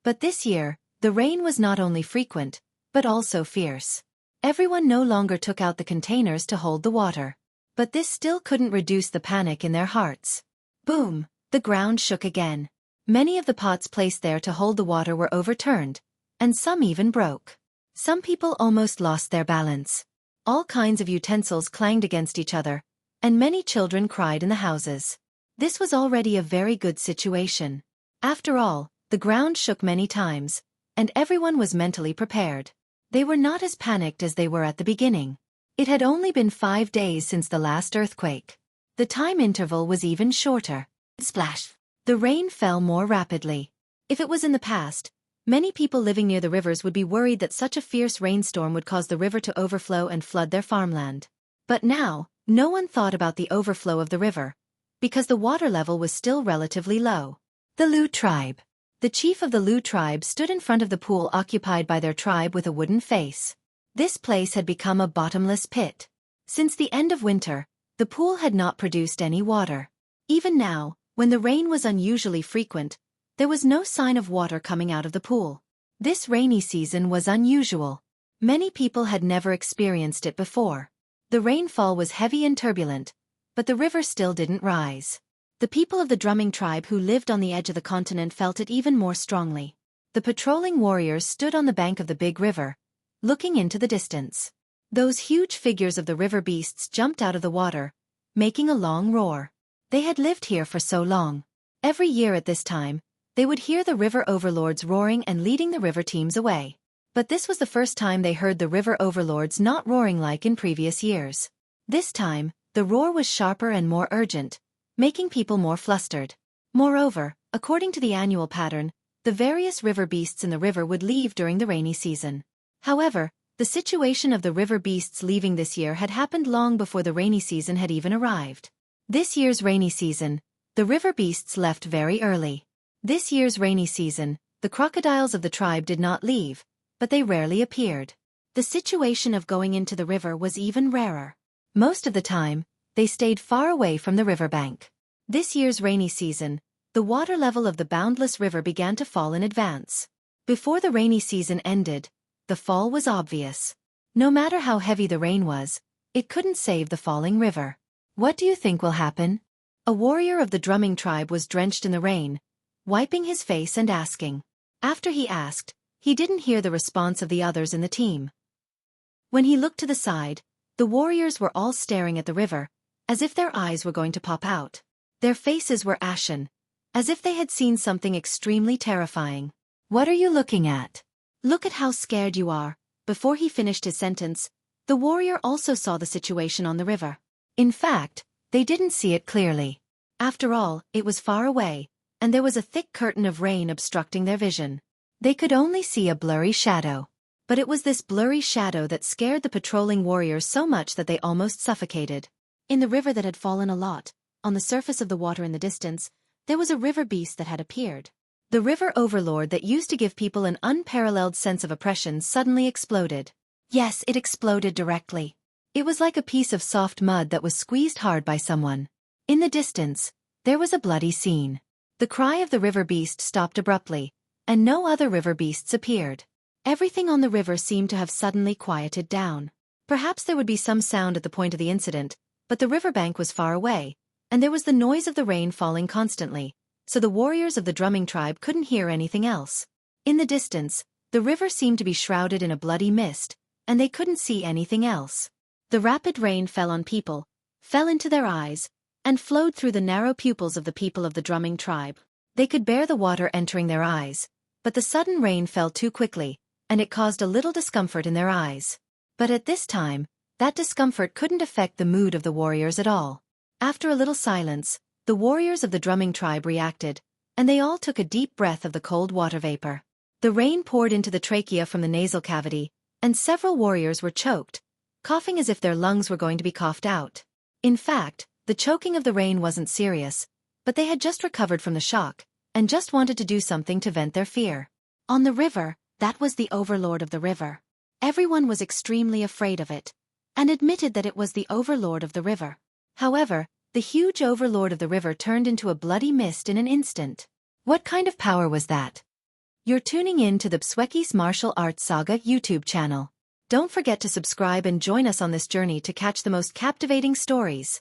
But this year, the rain was not only frequent, but also fierce. Everyone no longer took out the containers to hold the water. But this still couldn't reduce the panic in their hearts. Boom! The ground shook again. Many of the pots placed there to hold the water were overturned, and some even broke. Some people almost lost their balance. All kinds of utensils clanged against each other, and many children cried in the houses. This was already a very good situation. After all, the ground shook many times, and everyone was mentally prepared. They were not as panicked as they were at the beginning. It had only been 5 days since the last earthquake. The time interval was even shorter. Splash! The rain fell more rapidly. If it was in the past, many people living near the rivers would be worried that such a fierce rainstorm would cause the river to overflow and flood their farmland. But now, no one thought about the overflow of the river, because the water level was still relatively low. The Lu tribe. The chief of the Lu tribe stood in front of the pool occupied by their tribe with a wooden face. This place had become a bottomless pit. Since the end of winter, the pool had not produced any water. Even now, when the rain was unusually frequent, there was no sign of water coming out of the pool. This rainy season was unusual. Many people had never experienced it before. The rainfall was heavy and turbulent, but the river still didn't rise. The people of the drumming tribe who lived on the edge of the continent felt it even more strongly. The patrolling warriors stood on the bank of the big river, looking into the distance. Those huge figures of the river beasts jumped out of the water, making a long roar. They had lived here for so long. Every year at this time, they would hear the river overlords roaring and leading the river teams away. But this was the first time they heard the river overlords not roaring like in previous years. This time, the roar was sharper and more urgent, making people more flustered. Moreover, according to the annual pattern, the various river beasts in the river would leave during the rainy season. However, the situation of the river beasts leaving this year had happened long before the rainy season had even arrived. This year's rainy season, the river beasts left very early. This year's rainy season, the crocodiles of the tribe did not leave, but they rarely appeared. The situation of going into the river was even rarer. Most of the time, they stayed far away from the riverbank. This year's rainy season, the water level of the boundless river began to fall in advance. Before the rainy season ended, the fall was obvious. No matter how heavy the rain was, it couldn't save the falling river. What do you think will happen? A warrior of the drumming tribe was drenched in the rain, wiping his face and asking. After he asked, he didn't hear the response of the others in the team. When he looked to the side, the warriors were all staring at the river, as if their eyes were going to pop out. Their faces were ashen, as if they had seen something extremely terrifying. What are you looking at? Look at how scared you are. Before he finished his sentence, the warrior also saw the situation on the river. In fact, they didn't see it clearly. After all, it was far away, and there was a thick curtain of rain obstructing their vision. They could only see a blurry shadow. But it was this blurry shadow that scared the patrolling warriors so much that they almost suffocated. In the river that had fallen a lot, on the surface of the water in the distance, there was a river beast that had appeared. The river overlord that used to give people an unparalleled sense of oppression suddenly exploded. Yes, it exploded directly. It was like a piece of soft mud that was squeezed hard by someone. In the distance, there was a bloody scene. The cry of the river beast stopped abruptly, and no other river beasts appeared. Everything on the river seemed to have suddenly quieted down. Perhaps there would be some sound at the point of the incident, but the riverbank was far away, and there was the noise of the rain falling constantly, so the warriors of the drumming tribe couldn't hear anything else. In the distance, the river seemed to be shrouded in a bloody mist, and they couldn't see anything else. The rapid rain fell on people, fell into their eyes, and flowed through the narrow pupils of the people of the drumming tribe. They could bear the water entering their eyes, but the sudden rain fell too quickly, and it caused a little discomfort in their eyes. But at this time, that discomfort couldn't affect the mood of the warriors at all. After a little silence, the warriors of the drumming tribe reacted, and they all took a deep breath of the cold water vapor. The rain poured into the trachea from the nasal cavity, and several warriors were choked, coughing as if their lungs were going to be coughed out. In fact, the choking of the rain wasn't serious, but they had just recovered from the shock, and just wanted to do something to vent their fear. On the river, that was the overlord of the river. Everyone was extremely afraid of it, and admitted that it was the overlord of the river. However, the huge overlord of the river turned into a bloody mist in an instant. What kind of power was that? You're tuning in to the Xueqi's Martial Arts Saga YouTube channel. Don't forget to subscribe and join us on this journey to catch the most captivating stories.